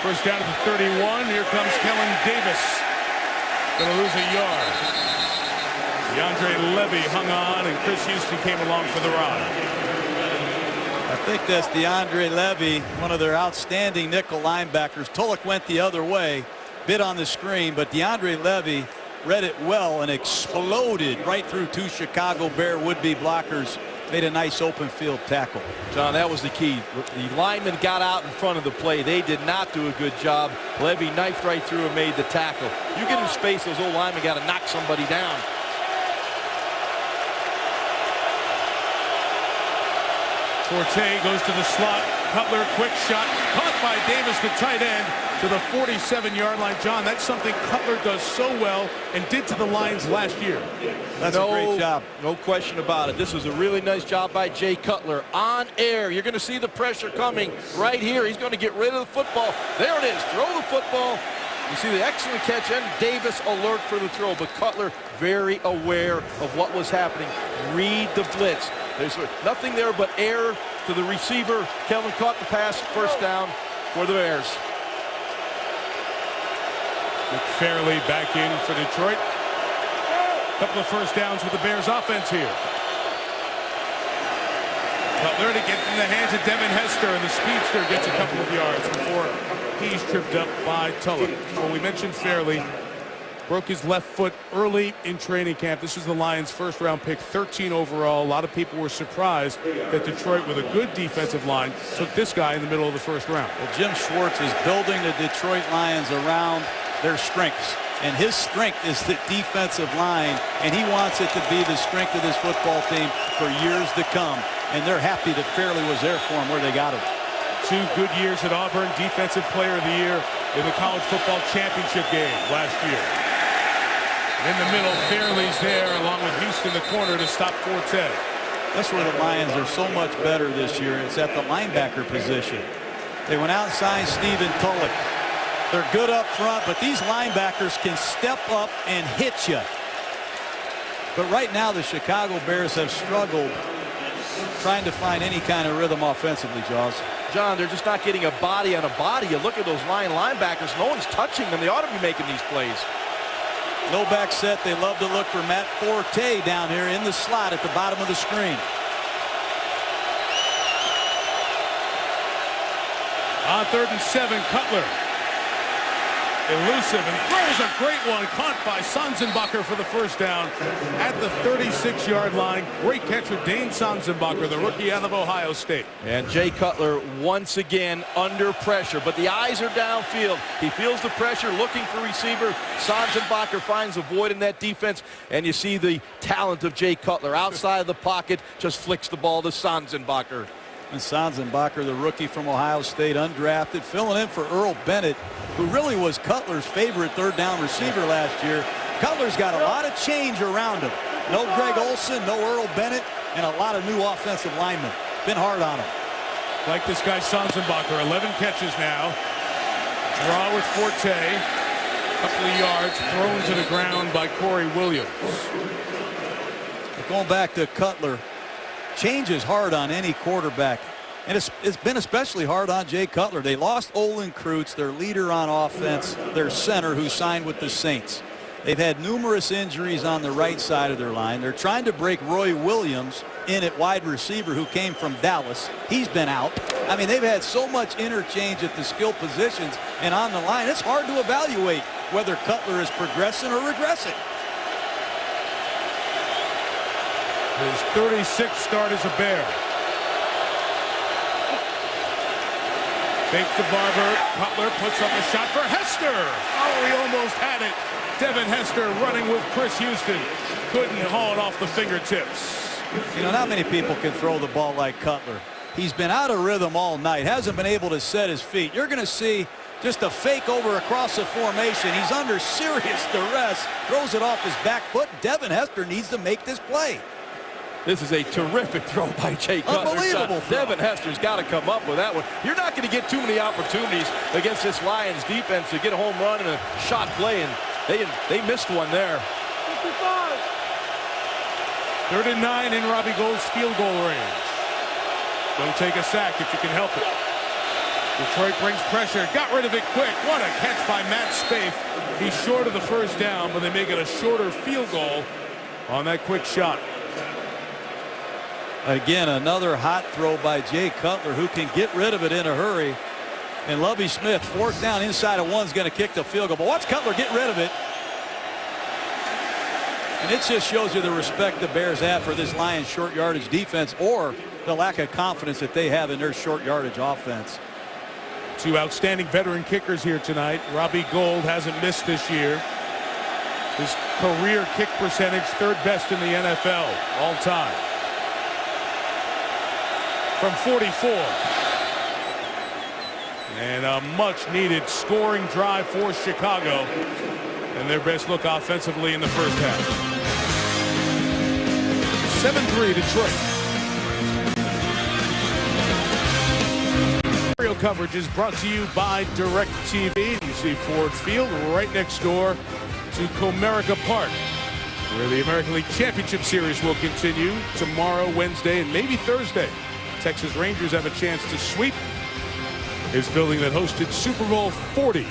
S1: First down at the 31. Here comes Kellen Davis. Going to lose a yard. DeAndre Levy hung on, and Chris Houston came along for the ride.
S3: I think that's DeAndre Levy, one of their outstanding nickel linebackers. Tulloch went the other way, bit on the screen, but DeAndre Levy read it well and exploded right through 2 Chicago Bear would-be blockers. Made a nice open field tackle.
S2: John, that was the key. The linemen got out in front of the play. They did not do a good job. Levy knifed right through and made the tackle. You get in space, those old linemen got to knock somebody down.
S1: Forte goes to the slot. Cutler, quick shot, caught by Davis, the tight end, to the 47-yard line. John, that's something Cutler does so well and did to the Lions last year.
S3: That's a great job.
S2: No question about it. This was a really nice job by Jay Cutler. On air, you're going to see the pressure coming right here. He's going to get rid of the football. There it is. Throw the football. You see the excellent catch, and Davis alert for the throw, but Cutler very aware of what was happening. Read the blitz. There's nothing there but air to the receiver. Kelvin caught the pass, first down for the Bears.
S1: McFarley back in for Detroit. Couple of first downs with the Bears offense here. Cutler to get in the hands of Devin Hester, and the speedster gets a couple of yards before he's tripped up by Tulloch. Well, we mentioned Fairley. Broke his left foot early in training camp. This is the Lions' first-round pick, 13 overall. A lot of people were surprised that Detroit, with a good defensive line, took this guy in the middle of the first round.
S3: Well, Jim Schwartz is building the Detroit Lions around their strengths. And his strength is the defensive line, and he wants it to be the strength of this football team for years to come. And they're happy that Fairley was there for him where they got him.
S1: 2 good years at Auburn, Defensive Player of the Year in the College Football Championship game last year. In the middle, Fairley's there, along with Houston, the corner, to stop Forte.
S3: That's where the Lions are so much better this year. It's at the linebacker position. They went out and signed Stephen Tulloch. They're good up front, but these linebackers can step up and hit you. But right now, the Chicago Bears have struggled trying to find any kind of rhythm offensively, Jaws.
S2: John, they're just not getting a body on a body. You look at those linebackers, no one's touching them. They ought to be making these plays.
S3: No back set. They love to look for Matt Forte down here in the slot at the bottom of the screen.
S1: On 3rd and 7, Cutler. Elusive and throws a great one, caught by Sanzenbacher for the first down at the 36-yard line. Great catcher, Dane Sanzenbacher, the rookie out of Ohio State.
S2: And Jay Cutler once again under pressure, but the eyes are downfield. He feels the pressure, looking for receiver. Sanzenbacher finds a void in that defense, and you see the talent of Jay Cutler outside of the pocket, just flicks the ball to Sanzenbacher.
S3: And Sanzenbacher, the rookie from Ohio State, undrafted, filling in for Earl Bennett, who really was Cutler's favorite 3rd down receiver last year. Cutler's got a lot of change around him. No Greg Olsen, no Earl Bennett, and a lot of new offensive linemen. Been hard on him.
S1: Like this guy Sanzenbacher, 11 catches now. Draw with Forte. Couple of yards, thrown to the ground by Corey Williams.
S3: But going back to Cutler, change is hard on any quarterback. And it's been especially hard on Jay Cutler. They lost Olin Kreutz, their leader on offense, their center, who signed with the Saints. They've had numerous injuries on the right side of their line. They're trying to break Roy Williams in at wide receiver, who came from Dallas. He's been out. I mean, they've had so much interchange at the skill positions and on the line. It's hard to evaluate whether Cutler is progressing or regressing.
S1: His 36th start as a Bear. Fakes to Barber. Cutler puts up a shot for Hester. Oh, he almost had it. Devin Hester running with Chris Houston. Couldn't haul it off the fingertips.
S3: You know, not many people can throw the ball like Cutler. He's been out of rhythm all night. Hasn't been able to set his feet. You're going to see just a fake over across the formation. He's under serious duress. Throws it off his back foot. Devin Hester needs to make this play.
S2: This is a terrific throw by Jay Cutler.
S3: Unbelievable throw.
S2: Devin Hester's got to come up with that one. You're not going to get too many opportunities against this Lions defense to get a home run and a shot play, and they missed one there.
S1: 3rd and 9 in Robbie Gould's field goal range. Don't take a sack if you can help it. Detroit brings pressure. Got rid of it quick. What a catch by Matt Spaeth. He's short of the first down, but they make it a shorter field goal on that quick shot.
S3: Again, another hot throw by Jay Cutler, who can get rid of it in a hurry. And Lovie Smith, 4th down inside of 1, is going to kick the field goal. But watch Cutler get rid of it. And it just shows you the respect the Bears have for this Lions short yardage defense, or the lack of confidence that they have in their short yardage offense.
S1: 2 outstanding veteran kickers here tonight. Robbie Gould hasn't missed this year. His career kick percentage 3rd best in the NFL all time. From 44. And a much needed scoring drive for Chicago, and their best look offensively in the first half. 7-3 Detroit. Aerial coverage is brought to you by DirecTV. You see Ford Field right next door to Comerica Park, where the American League Championship Series will continue tomorrow, Wednesday, and maybe Thursday. Texas Rangers have a chance to sweep his building that hosted Super Bowl 40,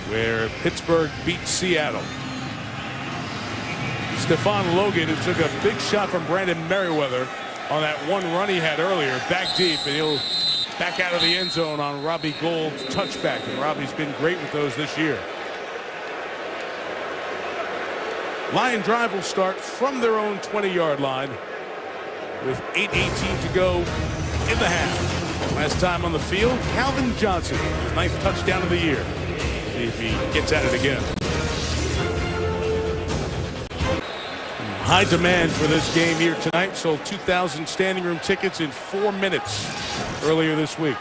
S1: where Pittsburgh beat Seattle. Stephon Logan, who took a big shot from Brandon Merriweather on that one run he had earlier, back deep, and he'll back out of the end zone on Robbie Gould's touchback, and Robbie's been great with those this year. Lion drive will start from their own 20-yard line with 8:18 to go in the half. Last time on the field, Calvin Johnson, his 9th touchdown of the year. See if he gets at it again. High demand for this game here tonight. Sold 2,000 standing room tickets in 4 minutes earlier this week.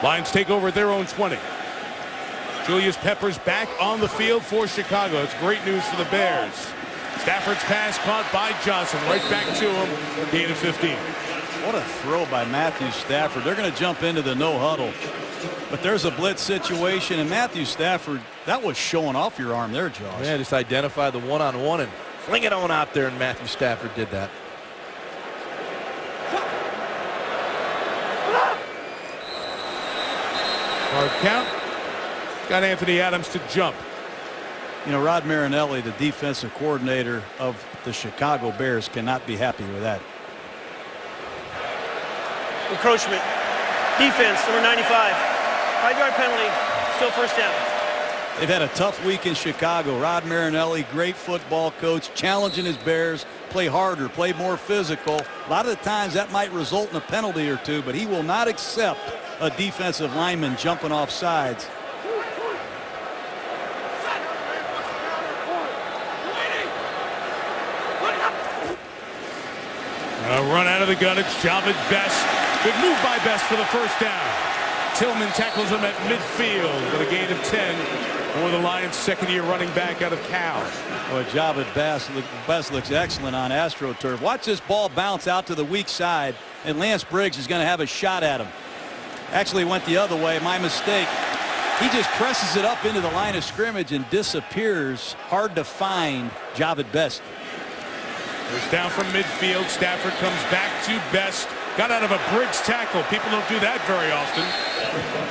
S1: Lions take over at their own 20. Julius Peppers back on the field for Chicago. It's great news for the Bears. Stafford's pass caught by Johnson. Right back to him. Gain of 15.
S3: What a throw by Matthew Stafford. They're going to jump into the no huddle. But there's a blitz situation, and Matthew Stafford, that was showing off your arm there, Josh.
S2: Yeah, just identify the one-on-one and fling it on out there, and Matthew Stafford did that.
S1: Hard count. Got Anthony Adams to jump.
S3: You know, Rod Marinelli, the defensive coordinator of the Chicago Bears, cannot be happy with that.
S4: Encroachment. Defense, number 95. 5-yard penalty. Still first down.
S3: They've had a tough week in Chicago. Rod Marinelli, great football coach, challenging his Bears, play harder, play more physical. A lot of the times that might result in a penalty or two, but he will not accept a defensive lineman jumping off sides.
S1: Run out of the gun. It's Javid Best. Good move by Best for the first down. Tillman tackles him at midfield with a gain of 10 for the Lions' second-year running back out of Cal.
S3: Well, Javid Best looks excellent on AstroTurf. Watch this ball bounce out to the weak side, and Lance Briggs is going to have a shot at him. Actually went the other way. My mistake. He just presses it up into the line of scrimmage and disappears. Hard to find Javid Best.
S1: First down from midfield. Stafford comes back to Best. Got out of a Briggs tackle. People don't do that very often.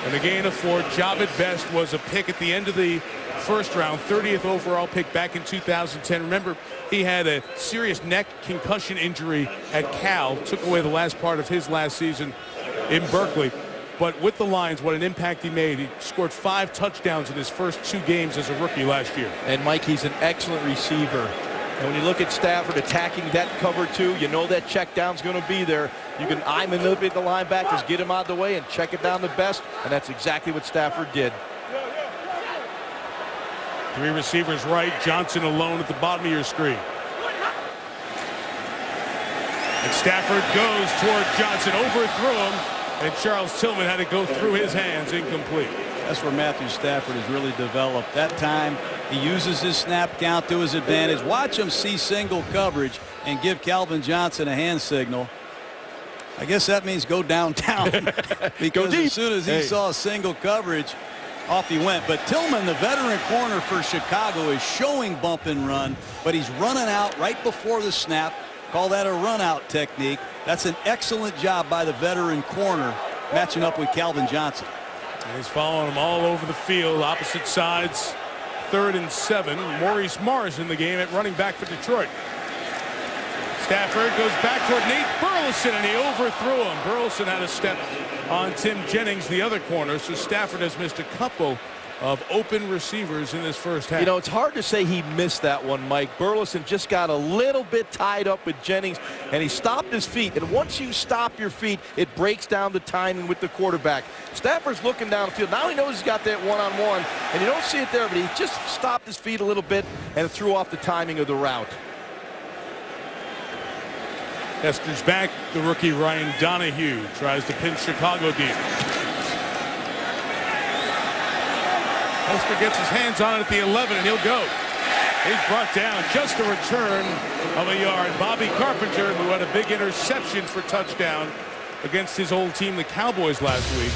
S1: And the gain of 4. Javid Best was a pick at the end of the first round, 30th overall pick back in 2010. Remember, he had a serious neck concussion injury at Cal. Took away the last part of his last season in Berkeley. But with the Lions, what an impact he made. He scored 5 touchdowns in his first 2 games as a rookie last year.
S2: And Mike, he's an excellent receiver. And when you look at Stafford attacking that cover 2, you know that check down's going to be there. You can eye manipulate the linebackers, get him out of the way, and check it down to Best. And that's exactly what Stafford did.
S1: 3 receivers right. Johnson alone at the bottom of your screen. And Stafford goes toward Johnson, overthrew him, and Charles Tillman had to go through his hands, incomplete.
S3: That's where Matthew Stafford has really developed. That time he uses his snap count to his advantage. Watch him see single coverage and give Calvin Johnson a hand signal. I guess that means go downtown because as soon as he saw single coverage, off he went. But Tillman, the veteran corner for Chicago, is showing bump and run, but he's running out right before the snap. Call that a run out technique. That's an excellent job by the veteran corner matching up with Calvin Johnson.
S1: And he's following him all over the field, opposite sides. 3rd and 7. Maurice Morris in the game at running back for Detroit. Stafford goes back toward Nate Burleson, and he overthrew him. Burleson had a step on Tim Jennings, the other corner, so Stafford has missed a couple of open receivers in this first half.
S2: You know, it's hard to say he missed that one, Mike. Burleson just got a little bit tied up with Jennings, and he stopped his feet. And once you stop your feet, it breaks down the timing with the quarterback. Stafford's looking downfield. Now he knows he's got that one-on-one, and you don't see it there, but he just stopped his feet a little bit and threw off the timing of the route.
S1: Hester's back. The rookie Ryan Donahue tries to pin Chicago deep. Hester gets his hands on it at the 11, and he'll go. He's brought down, just a return of a yard. Bobby Carpenter, who had a big interception for touchdown against his old team, the Cowboys, last week,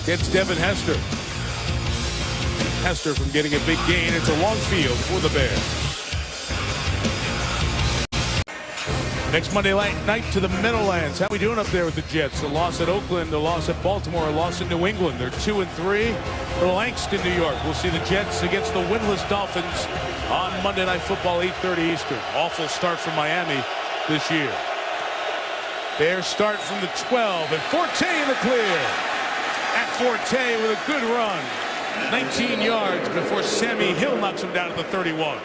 S1: gets Devin Hester. Hester from getting a big gain. It's a long field for the Bears. Next Monday night to the Meadowlands. How we doing up there with the Jets? A loss at Oakland, a loss at Baltimore, a loss in New England. They're 2-3. Little angst in New York. We'll see the Jets against the winless Dolphins on Monday Night Football, 8:30 Eastern. Awful start for Miami this year. Bears start from the 12, and Forte in the clear. At Forte with a good run. 19 yards before Sammy Hill knocks him down at the 31.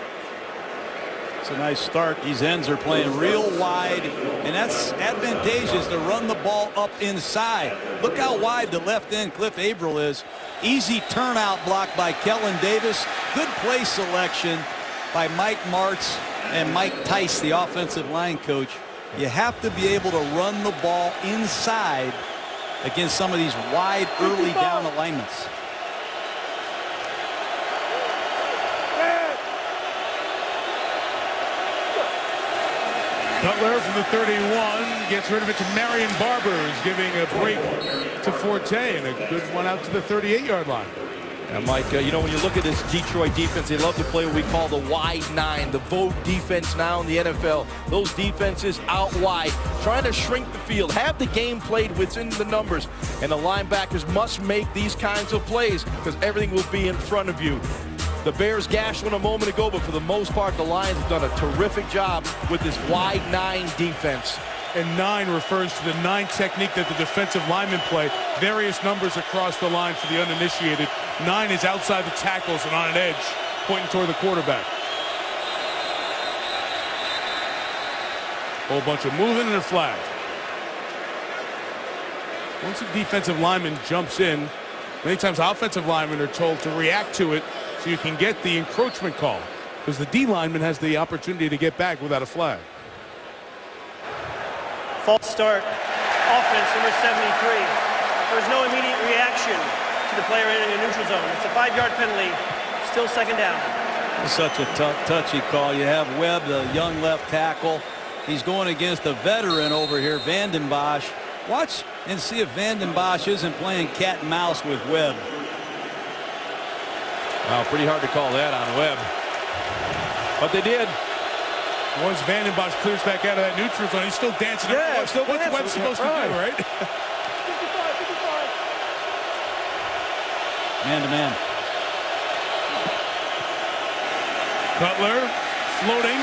S3: It's a nice start. These ends are playing real wide, and that's advantageous to run the ball up inside. Look how wide the left end Cliff Averill is. Easy turnout block by Kellen Davis. Good play selection by Mike Martz and Mike Tice, the offensive line coach. You have to be able to run the ball inside against some of these wide early down alignments.
S1: Cutler from the 31 gets rid of it to Marion Barber, who's giving a break to Forte, and a good one out to the 38-yard line.
S2: And Mike, you know, when you look at this Detroit defense, they love to play what we call the wide 9, the Vogue defense now in the NFL. Those defenses out wide, trying to shrink the field, have the game played within the numbers, and the linebackers must make these kinds of plays because everything will be in front of you. The Bears gashed one a moment ago, but for the most part, the Lions have done a terrific job with this wide 9 defense.
S1: And 9 refers to the 9 technique that the defensive linemen play. Various numbers across the line for the uninitiated. 9 is outside the tackles and on an edge, pointing toward the quarterback. Whole bunch of moving and a flag. Once a defensive lineman jumps in, many times offensive linemen are told to react to it so you can get the encroachment call, because the D lineman has the opportunity to get back without a flag.
S4: False start. Offense, number 73. There was no immediate reaction to the player entering a neutral zone. It's a 5-yard penalty. Still second down.
S3: It's such a touchy call. You have Webb, the young left tackle. He's going against a veteran over here, Vanden Bosch. Watch and see if Vanden Bosch isn't playing cat and mouse with Webb.
S2: Wow, pretty hard to call that on Webb. But they did.
S1: Once Vandenbosch clears back out of that neutral zone, he's still dancing.
S2: Yeah,
S1: What's
S2: still
S1: Webb
S2: dancing.
S1: supposed to do, right?
S3: Man-to-man.
S1: Cutler floating,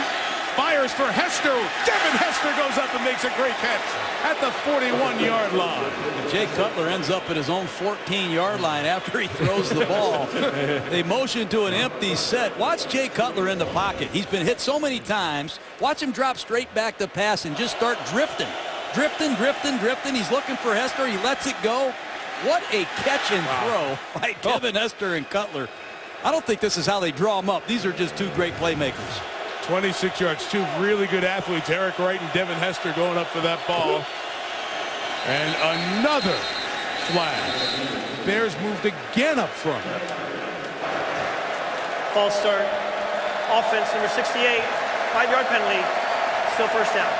S1: fires for Hester. Devin Hester goes up and makes a great catch at the 41-yard line.
S3: Jay Cutler ends up at his own 14-yard line after he throws the ball. They motion to an empty set. Watch Jay Cutler in the pocket. He's been hit so many times. Watch him drop straight back to pass and just start drifting. Drifting. He's looking for Hester. He lets it go. What a catch and throw by Devin Hester and Cutler. I don't think this is how they draw them up. These are just two great playmakers.
S1: 26 yards, two really good athletes, Eric Wright and Devin Hester, going up for that ball. And another flag. Bears moved again up front.
S4: False start. Offense, number 68. 5-yard penalty. Still first down.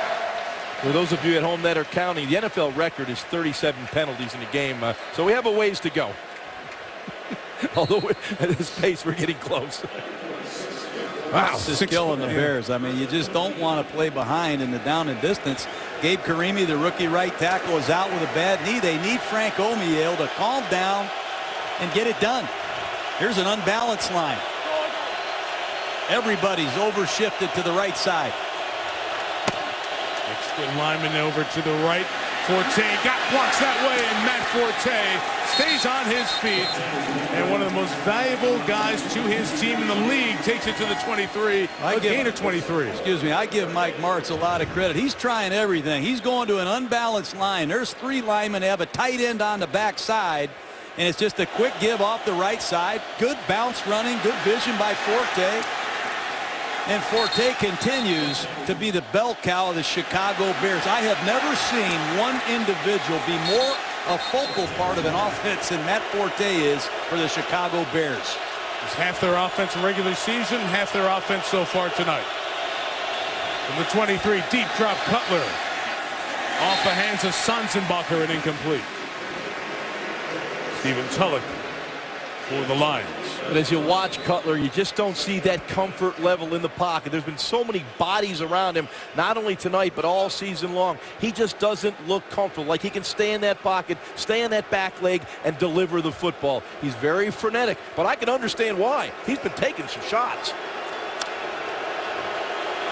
S2: For those of you at home that are counting, the NFL record is 37 penalties in a game, so we have a ways to go. Although at this pace, we're getting close.
S3: Wow, this is killing the Bears. I mean, you just don't want to play behind in the down and distance. Gabe Karimi, the rookie right tackle, is out with a bad knee. They need Frank Omiyale to calm down and get it done. Here's an unbalanced line. Everybody's overshifted to the right side.
S1: Extra lineman over to the right. Forte blocks that way, and Matt Forte stays on his feet. And one of the most valuable guys to his team in the league takes it to the 23. A gain of 23.
S3: Excuse me, I give Mike Martz a lot of credit. He's trying everything. He's going to an unbalanced line. There's three linemen. They have a tight end on the backside, and it's just a quick give off the right side. Good bounce running, good vision by Forte. And Forte continues to be the bell cow of the Chicago Bears. I have never seen one individual be more a focal part of an offense than Matt Forte is for the Chicago Bears.
S1: It's half their offense in regular season, half their offense so far tonight. From the 23, deep drop Cutler. Off the hands of Sonsenbacher and incomplete. Stephen Tulloch for the Lions.
S2: But as you watch Cutler, you just don't see that comfort level in the pocket. There's been so many bodies around him, not only tonight, but all season long. He just doesn't look comfortable, like he can stay in that pocket, stay on that back leg, and deliver the football. He's very frenetic, but I can understand why. He's been taking some shots.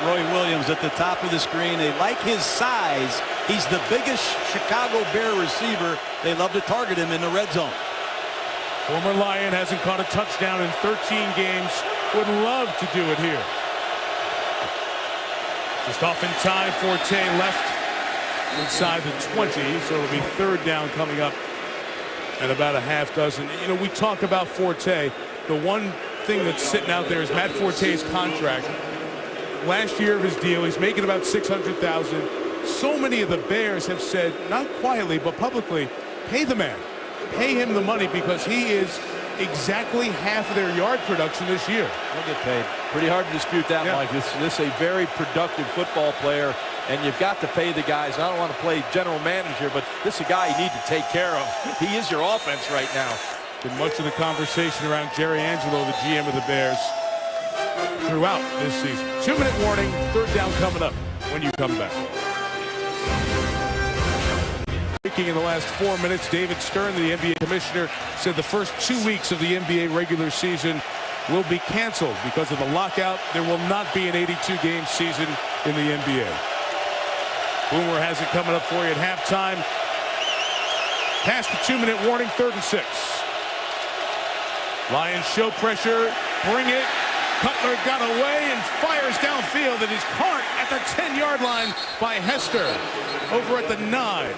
S3: Roy Williams at the top of the screen. They like his size. He's the biggest Chicago Bear receiver. They love to target him in the red zone.
S1: Former Lion hasn't caught a touchdown in 13 games. Would love to do it here. Just off in time. Forte left inside the 20, so it'll be third down coming up at about a half dozen. You know, we talk about Forte. The one thing that's sitting out there is Matt Forte's contract. Last year of his deal, he's making about $600,000. So many of the Bears have said, not quietly but publicly, pay the man. Pay him the money because he is exactly half of their yard production this year.
S2: He'll get paid. Pretty hard to dispute that, Mike. This is a very productive football player, and you've got to pay the guys. I don't want to play general manager, but this is a guy you need to take care of. He is your offense right now.
S1: Been much of the conversation around Jerry Angelo, the GM of the Bears, throughout this season. 2-minute warning, third down coming up when you come back. In the last 4 minutes, David Stern, the NBA commissioner, said the first 2 weeks of the NBA regular season will be canceled because of the lockout. There will not be an 82-game season in the NBA. Boomer has it coming up for you at halftime. Past the 2-minute warning, 3rd and 6. Lions show pressure, bring it. Cutler got away and fires downfield, and is caught at the 10-yard line by Hester over at the 9.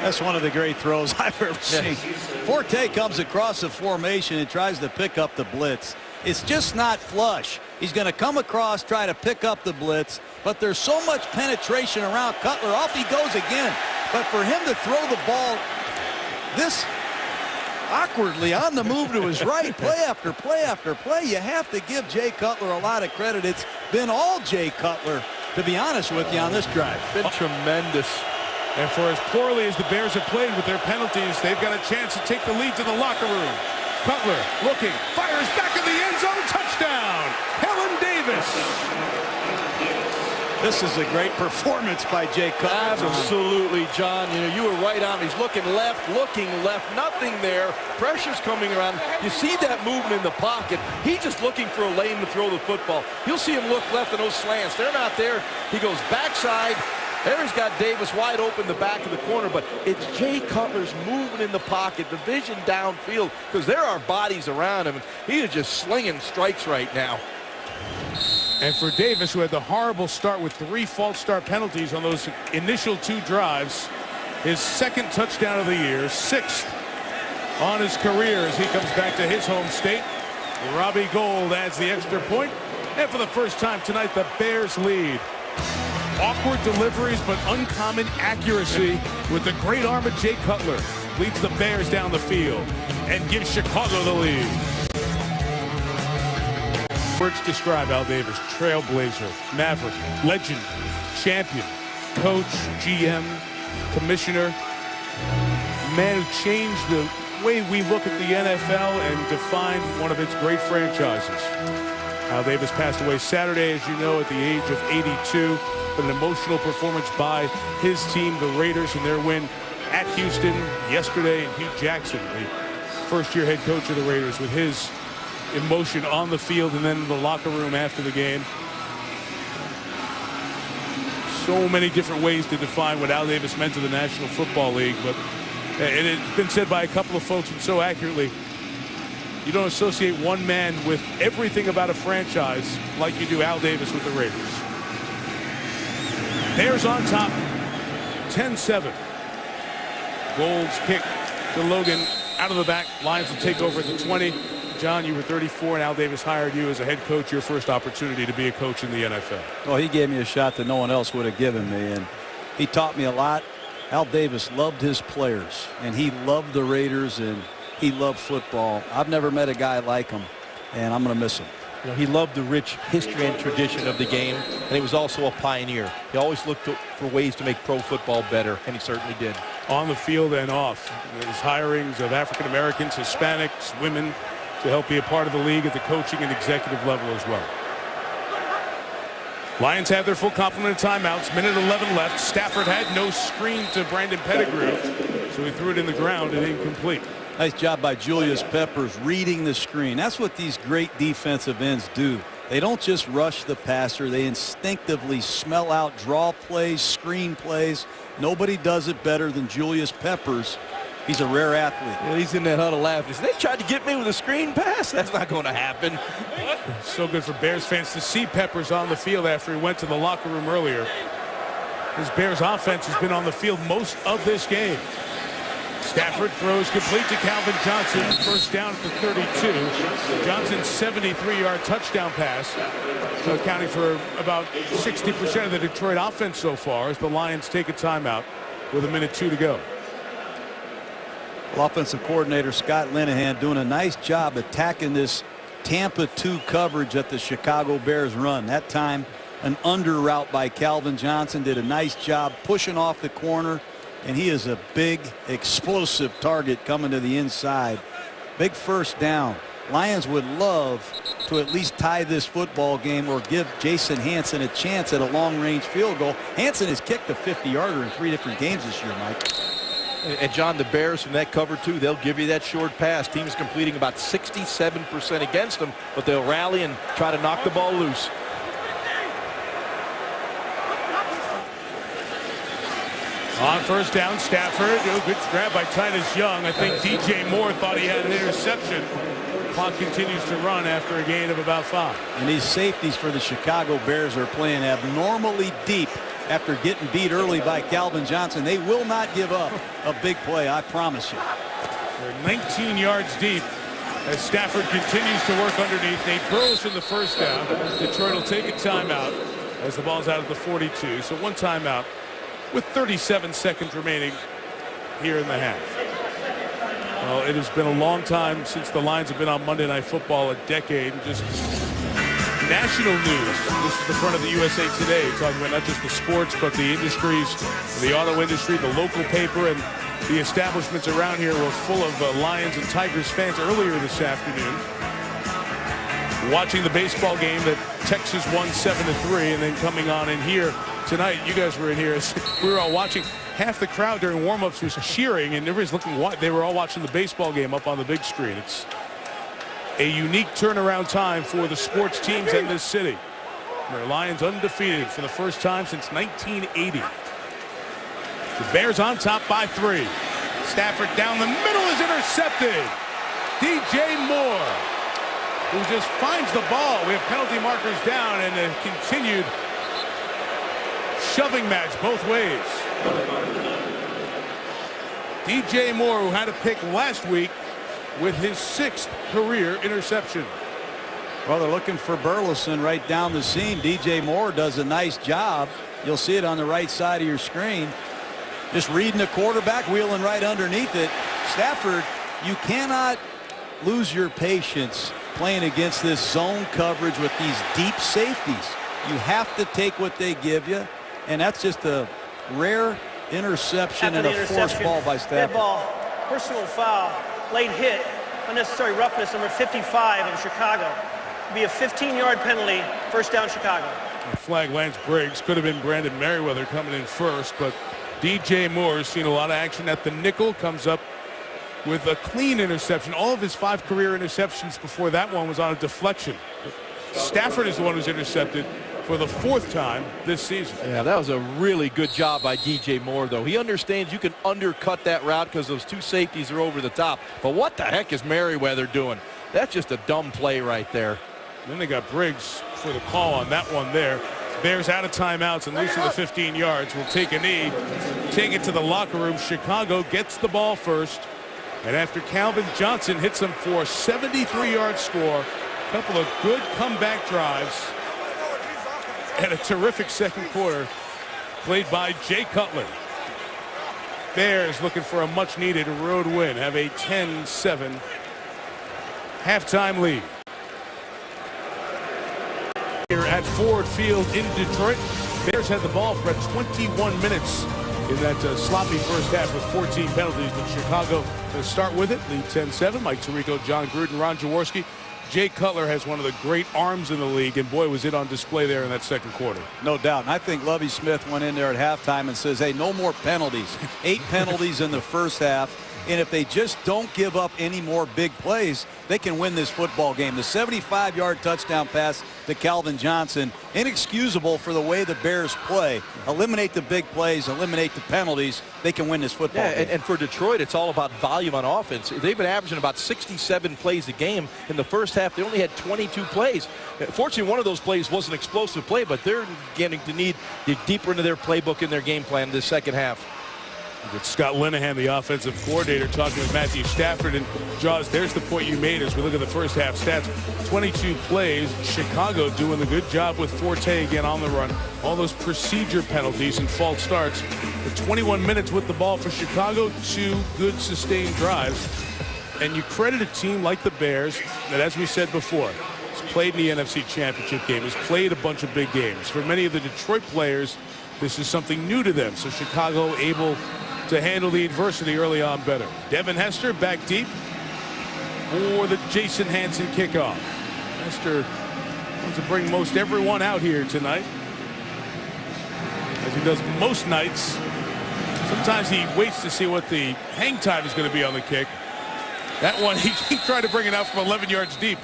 S3: That's one of the great throws I've ever seen. Forte comes across the formation and tries to pick up the blitz. It's just not flush. He's going to come across, try to pick up the blitz, but there's so much penetration around Cutler. Off he goes again. But for him to throw the ball this awkwardly on the move to his right, play after play after play, you have to give Jay Cutler a lot of credit. It's been all Jay Cutler, to be honest with you, on this drive.
S2: Been tremendous.
S1: And for as poorly as the Bears have played with their penalties, they've got a chance to take the lead to the locker room. Cutler looking, fires back in the end zone, touchdown! Helen Davis.
S3: This is a great performance by Jay Cutler.
S2: Absolutely, John. You know, you were right on. He's looking left, nothing there. Pressure's coming around. You see that movement in the pocket. He's just looking for a lane to throw the football. You'll see him look left in those slants. They're not there. He goes backside. There he's got Davis wide open the back of the corner, but it's Jay Cutler's movement in the pocket, the vision downfield, because there are bodies around him. He is just slinging strikes right now.
S1: And for Davis, who had the horrible start with 3 false start penalties on those initial 2 drives, his 2nd touchdown of the year, 6th on his career as he comes back to his home state. Robbie Gould adds the extra point, and for the first time tonight, the Bears lead. Awkward deliveries, but uncommon accuracy with the great arm of Jay Cutler. Leads the Bears down the field and gives Chicago the lead. Words describe Al Davis: trailblazer, maverick, legend, champion, coach, GM, commissioner. Man who changed the way we look at the NFL and defined one of its great franchises. Al Davis passed away Saturday, as you know, at the age of 82. But an emotional performance by his team, the Raiders, in their win at Houston yesterday. And Hugh Jackson, the first-year head coach of the Raiders, with his emotion on the field and then in the locker room after the game. So many different ways to define what Al Davis meant to the National Football League, but it's been said by a couple of folks, and so accurately, you don't associate one man with everything about a franchise like you do Al Davis with the Raiders. Bears on top, 10-7. Gould's kick to Logan out of the back. Lions will take over at the 20. John, you were 34, and Al Davis hired you as a head coach, your first opportunity to be a coach in the NFL.
S3: Well, he gave me a shot that no one else would have given me, and he taught me a lot. Al Davis loved his players, and he loved the Raiders, and he loved football. I've never met a guy like him, and I'm going to miss him.
S2: You know, he loved the rich history and tradition of the game, and he was also a pioneer. He always looked for ways to make pro football better, and he certainly did.
S1: On the field and off, his hirings of African Americans, Hispanics, women to help be a part of the league at the coaching and executive level as well. Lions have their full complement of timeouts. Minute 11 left. Stafford had no screen to Brandon Pettigrew, so he threw it in the ground and incomplete.
S3: Nice job by Julius Peppers reading the screen. That's what these great defensive ends do. They don't just rush the passer. They instinctively smell out draw plays, screen plays. Nobody does it better than Julius Peppers. He's a rare athlete.
S2: Yeah, he's in that huddle laughing. They tried to get me with a screen pass. That's not going to happen.
S1: So good for Bears fans to see Peppers on the field after he went to the locker room earlier. His Bears offense has been on the field most of this game. Stafford throws complete to Calvin Johnson. First down at the 32. Johnson's 73-yard touchdown pass, accounting for about 60% of the Detroit offense so far as the Lions take a timeout with 1:02 to go.
S3: Offensive coordinator Scott Linehan doing a nice job attacking this Tampa 2 coverage that the Chicago Bears run. That time an under route by Calvin Johnson did a nice job pushing off the corner, and he is a big explosive target coming to the inside. Big first down. Lions would love to at least tie this football game or give Jason Hanson a chance at a long-range field goal. Hanson has kicked a 50-yarder in 3 different games this year, Mike.
S2: And John, the Bears from that cover 2, they'll give you that short pass. Teams completing about 67% against them, but they'll rally and try to knock the ball loose.
S1: On first down, Stafford. Good grab by Titus Young. I think DJ Moore thought he had an interception. Clock continues to run after a gain of about 5.
S3: And these safeties for the Chicago Bears are playing abnormally deep after getting beat early by Calvin Johnson. They will not give up a big play, I promise you.
S1: They're 19 yards deep as Stafford continues to work underneath. Nate Burles in the first down. Detroit will take a timeout as the ball's out at the 42. So one timeout with 37 seconds remaining here in the half. Well, it has been a long time since the Lions have been on Monday Night Football, a decade. Just national news. This is the front of the USA Today, talking about not just the sports, but the industries, the auto industry, the local paper, and the establishments around here were full of Lions and Tigers fans earlier this afternoon. watching the baseball game that Texas won 7-3, and then coming on in here tonight. You guys were in here. We were all watching. Half the crowd during warm-ups was cheering, and everybody's looking. They were all watching the baseball game up on the big screen. It's a unique turnaround time for the sports teams in this city. The Lions undefeated for the first time since 1980. The Bears on top by 3. Stafford down the middle is intercepted. DJ Moore, who just finds the ball. We have penalty markers down and a continued shoving match both ways. DJ Moore, who had a pick last week with his 6th career interception.
S3: Well, they're looking for Burleson right down the seam. DJ Moore does a nice job. You'll see it on the right side of your screen. Just reading the quarterback, wheeling right underneath it. Stafford, you cannot lose your patience playing against this zone coverage with these deep safeties. You have to take what they give you, and that's just a rare interception and a forced ball by Stafford.
S4: Dead ball, personal foul, late hit, unnecessary roughness, number 55 of Chicago. It'll be a 15-yard penalty, first down Chicago.
S1: The flag Lance Briggs. Could have been Brandon Merriweather coming in first, but DJ Moore has seen a lot of action at the nickel, comes up with a clean interception. All of his 5 career interceptions before that one was on a deflection. Stafford is the one who's intercepted for the 4th time this season.
S2: Yeah, that was a really good job by DJ Moore, though. He understands you can undercut that route because those 2 safeties are over the top. But what the heck is Merriweather doing? That's just a dumb play right there.
S1: Then they got Briggs for the call on that one there. Bears out of timeouts and lose to the 15 yards. Will take a knee, take it to the locker room. Chicago gets the ball first. And after Calvin Johnson hits them for a 73-yard score, a couple of good comeback drives, and a terrific second quarter played by Jay Cutler. Bears looking for a much-needed road win, have a 10-7 halftime lead. Here at Ford Field in Detroit, Bears had the ball for 21 minutes in that sloppy first half with 14 penalties, but Chicago to start with it, lead 10-7. Mike Tirico, John Gruden, Ron Jaworski. Jay Cutler has one of the great arms in the league, and boy, was it on display there in that second quarter.
S3: No doubt. And I think Lovie Smith went in there at halftime and says, hey, no more penalties. 8 penalties in the first half. And if they just don't give up any more big plays, they can win this football game. The 75-yard touchdown pass to Calvin Johnson, inexcusable for the way the Bears play. Eliminate the big plays, eliminate the penalties. They can win this football game.
S2: And for Detroit, it's all about volume on offense. They've been averaging about 67 plays a game. In the first half, they only had 22 plays. Fortunately, one of those plays was an explosive play, but they're getting to need to get deeper into their playbook and their game plan in the second half.
S1: It's Scott Linehan, the offensive coordinator, talking with Matthew Stafford. And Jaws, there's the point you made as we look at the first half stats. 22 plays. Chicago doing the good job with Forte again on the run. All those procedure penalties and false starts. The 21 minutes with the ball for Chicago. 2 good sustained drives. And you credit a team like the Bears that, as we said before, has played in the NFC Championship game, has played a bunch of big games. For many of the Detroit players, this is something new to them. So Chicago able to handle the adversity early on better. Devin Hester back deep for the Jason Hanson kickoff. Hester wants to bring most everyone out here tonight, as he does most nights. Sometimes he waits to see what the hang time is going to be on the kick. That one, he tried to bring it out from 11 yards deep.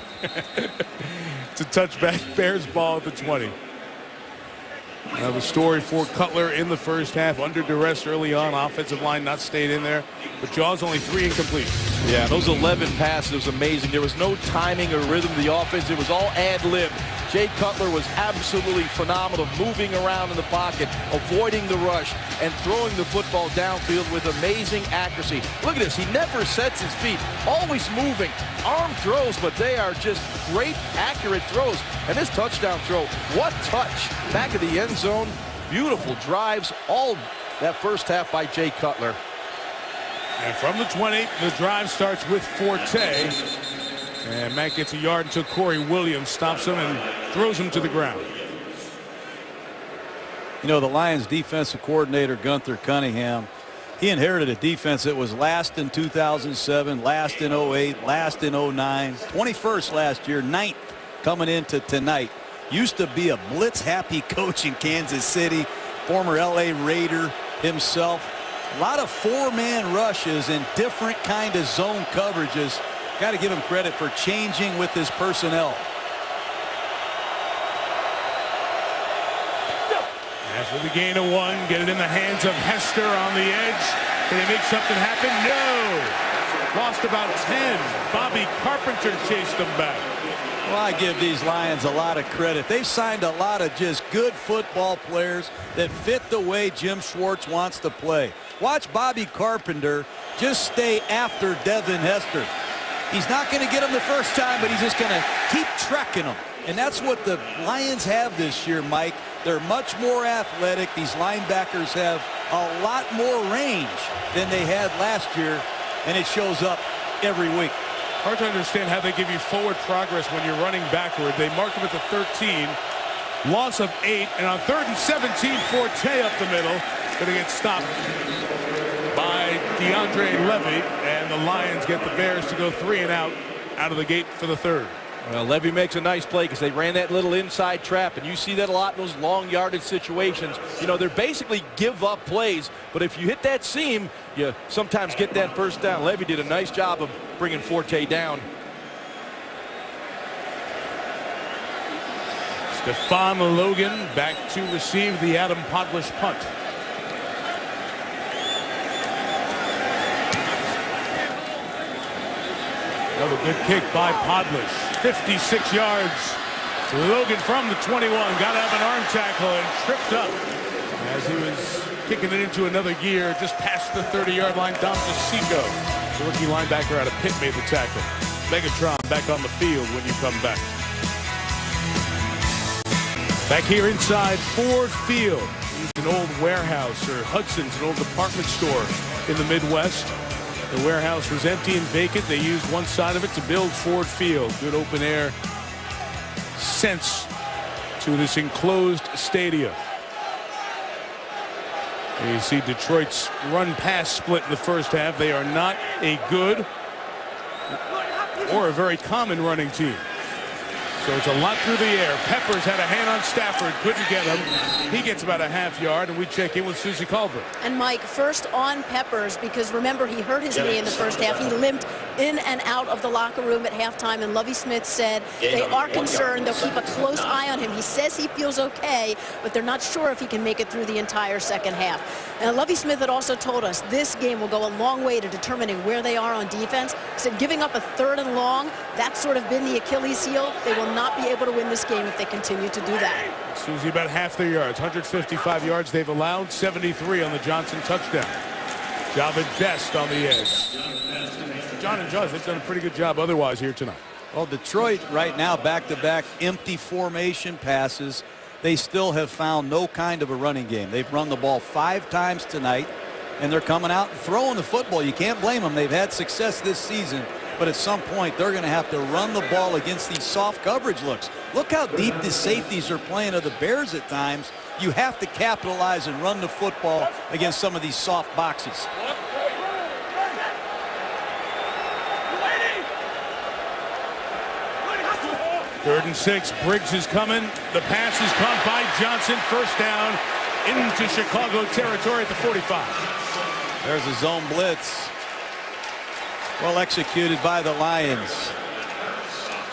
S1: It's a touchback. Bears ball at the 20. The story for Cutler in the first half, under duress early on, offensive line not stayed in there, but Jaws only 3 incompletions.
S2: Yeah, those 11 passes was amazing. There was no timing or rhythm to the offense. It was all ad-lib. Jay Cutler was absolutely phenomenal, moving around in the pocket, avoiding the rush, and throwing the football downfield with amazing accuracy. Look at this. He never sets his feet, always moving. Arm throws, but they are just great, accurate throws. And this touchdown throw, what touch. Back of the end zone, beautiful drives, all that first half by Jay Cutler.
S1: And from the 20, the drive starts with Forte. And Matt gets a yard until Corey Williams stops him and throws him to the ground.
S3: You know, the Lions defensive coordinator, Gunther Cunningham, he inherited a defense that was last in 2007, last in 08, last in 09, 21st last year, 9th coming into tonight. Used to be a blitz-happy coach in Kansas City, former L.A. Raider himself. A lot of four-man rushes and different kind of zone coverages. Got to give him credit for changing with his personnel.
S1: After the gain of 1, get it in the hands of Hester on the edge. Can they make something happen? No. Lost about 10. Bobby Carpenter chased them back.
S3: Well, I give these Lions a lot of credit. They've signed a lot of just good football players that fit the way Jim Schwartz wants to play. Watch Bobby Carpenter just stay after Devin Hester. He's not going to get him the first time, but he's just going to keep trekking him. And that's what the Lions have this year, Mike. They're much more athletic. These linebackers have a lot more range than they had last year, and it shows up every week.
S1: Hard to understand how they give you forward progress when you're running backward. They mark him at the 13. Loss of 8. And on 3rd and 17, Forte up the middle. Going to get stopped by DeAndre Levy. And the Lions get the Bears to go 3 and out of the gate for the 3rd.
S2: Well, Levy makes a nice play because they ran that little inside trap, and you see that a lot in those long yardage situations. You know, they're basically give up plays, but if you hit that seam, you sometimes get that first down. Levy did a nice job of bringing Forte down.
S1: Stephon Logan back to receive the Adam Podlesh punt. Another good kick by Podlesh. 56 yards. Logan from the 21 got to have an arm tackle and tripped up as he was kicking it into another gear just past the 30-yard line. Dom DeCicco, the rookie linebacker out of Pitt, made the tackle. Megatron back on the field when you come back. Back here inside Ford Field. It's an old warehouse, or Hudson's, an old department store in the Midwest. The warehouse was empty and vacant. They used one side of it to build Ford Field. Good open air sense to this enclosed stadium. And you see Detroit's run-pass split in the first half. They are not a good or a very common running team. So it's a lot through the air. Peppers had a hand on Stafford, couldn't get him. He gets about a half yard, and we check in with Susie Culver.
S6: And Mike, first on Peppers, because remember, he hurt his knee in the first half. He limped in and out of the locker room at halftime, and Lovie Smith said they are concerned. They'll keep a close eye on him. He says he feels okay, but they're not sure if he can make it through the entire second half. And Lovie Smith had also told us this game will go a long way to determining where they are on defense. He said giving up a 3rd and long, that's sort of been the Achilles heel. They will not be able to win this game if they continue to do that.
S1: Susie, about half their yards, 155 yards they've allowed, 73 on the Johnson touchdown. Javid Best on the edge. John and Josh, they've done a pretty good job otherwise here tonight.
S3: Well, Detroit right now back-to-back empty formation passes. They still have found no kind of a running game. They've run the ball 5 times tonight, and they're coming out and throwing the football. You can't blame them. They've had success this season, but at some point they're going to have to run the ball against these soft coverage looks. Look how deep the safeties are playing of the Bears at times. You have to capitalize and run the football against some of these soft boxes.
S1: Third and 6. Briggs is coming. The pass is caught by Johnson. First down into Chicago territory at the 45.
S3: There's a zone blitz. Well executed by the Lions.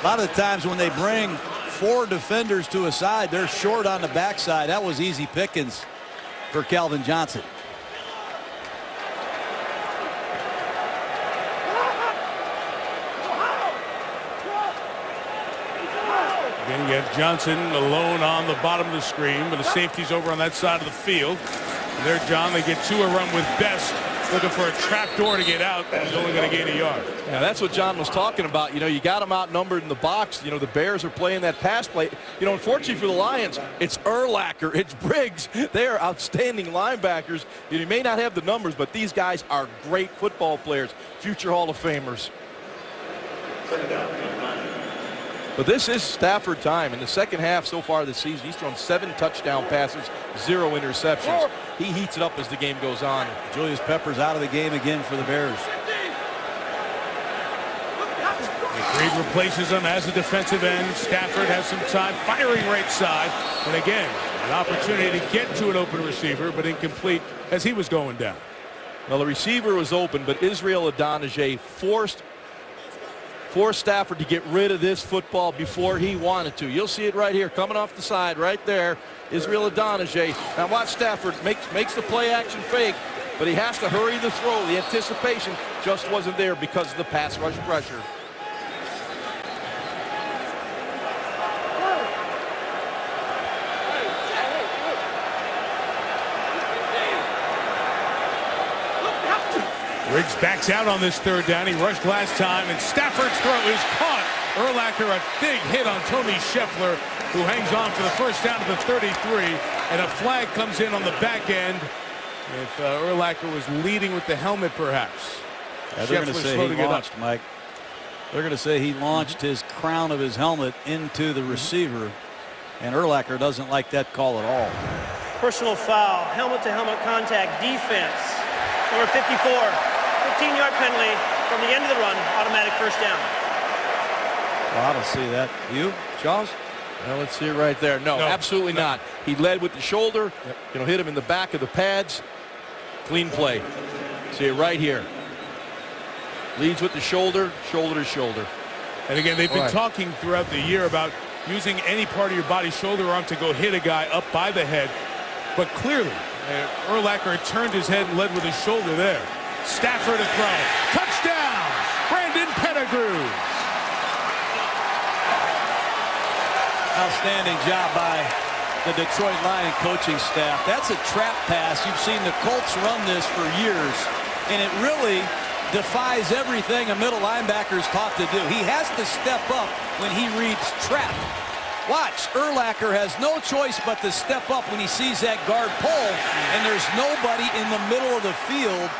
S3: A lot of the times when they bring 4 defenders to a side, they're short on the backside. That was easy pickings for Calvin Johnson.
S1: Again, you have Johnson alone on the bottom of the screen, but the safety's over on that side of the field. And there, John, they get to a run with Best, looking for a trap door to get out. He's only going to gain a yard.
S2: Yeah, that's what John was talking about. You know, you got them outnumbered in the box. You know, the Bears are playing that pass play. You know, unfortunately for the Lions, it's Urlacher, it's Briggs. They are outstanding linebackers. You may not have the numbers, but these guys are great football players, future Hall of Famers. But this is Stafford time. In the second half so far this season, he's thrown 7 touchdown passes, 0 interceptions. He heats it up as the game goes on.
S3: Julius Peppers out of the game again for the Bears.
S1: Reed replaces him as a defensive end. Stafford has some time, firing right side. And again, an opportunity to get to an open receiver, but incomplete as he was going down.
S2: Well, the receiver was open, but Israel Adonijah forced Stafford to get rid of this football before he wanted to. You'll see it right here, coming off the side right there. Israel Adonijah. Now watch Stafford makes the play action fake, but he has to hurry the throw. The anticipation just wasn't there because of the pass rush pressure.
S1: Riggs backs out on this third down. He rushed last time, and Stafford's throw is caught. Urlacher, a big hit on Tony Scheffler, who hangs on for the first down to the 33, and a flag comes in on the back end. If Urlacher was leading with the helmet, perhaps.
S3: Yeah, they're going to say he launched, Mike. They're going to say he launched his crown of his helmet into the receiver, and Urlacher doesn't like that call at all.
S4: Personal foul, helmet-to-helmet contact, defense. Number 54, 15-yard penalty from the end of the run, automatic first down.
S3: Well, I don't see that. You, Jaws?
S2: Well, let's see it right there. No, absolutely not. He led with the shoulder. Hit him in the back of the pads. Clean play. See it right here. Leads with the shoulder, shoulder to shoulder.
S1: And again, they've been talking throughout the year about using any part of your body, shoulder, arm, to go hit a guy up by the head. But clearly, Urlacher turned his head and led with his shoulder there. Stafford to throw. Touchdown! Brandon Pettigrew.
S3: Outstanding job by the Detroit Lions coaching staff. That's a trap pass. You've seen the Colts run this for years, and it really defies everything a middle linebacker is taught to do. He has to step up when he reads trap. Watch, Urlacher has no choice but to step up when he sees that guard pull, and there's nobody in the middle of the field.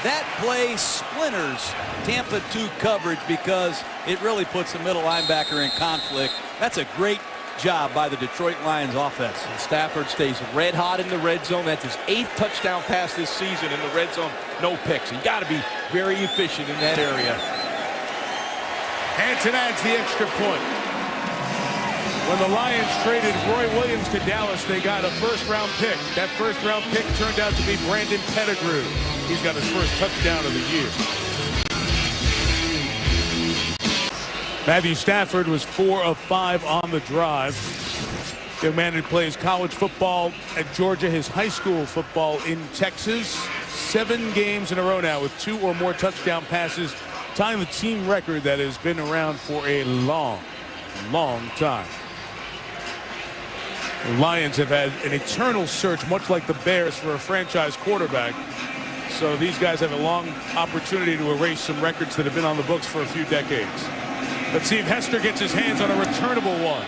S3: That play splinters Tampa 2 coverage because it really puts the middle linebacker in conflict. That's a great job by the Detroit Lions offense.
S2: And Stafford stays red hot in the red zone. That's his 8th touchdown pass this season in the red zone. No picks. You got to be very efficient in that area.
S1: Hanson adds the extra point. When the Lions traded Roy Williams to Dallas, they got a first-round pick. That first-round pick turned out to be Brandon Pettigrew. He's got his first touchdown of the year. Matthew Stafford was 4 of 5 on the drive. Young man who plays college football at Georgia, his high school football in Texas. 7 games in a row now with 2 or more touchdown passes, tying the team record that has been around for a long time. The Lions have had an eternal search, much like the Bears, for a franchise quarterback. So these guys have a long opportunity to erase some records that have been on the books for a few decades. Let's see if Hester gets his hands on a returnable one.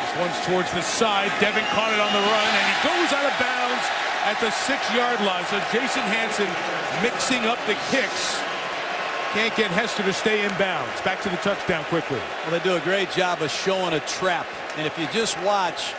S1: This one's towards the side. Devin caught it on the run, and he goes out of bounds at the 6-yard line. So Jason Hanson mixing up the kicks. Can't get Hester to stay in bounds. Back to the touchdown quickly.
S3: Well, they do a great job of showing a trap. And if you just watch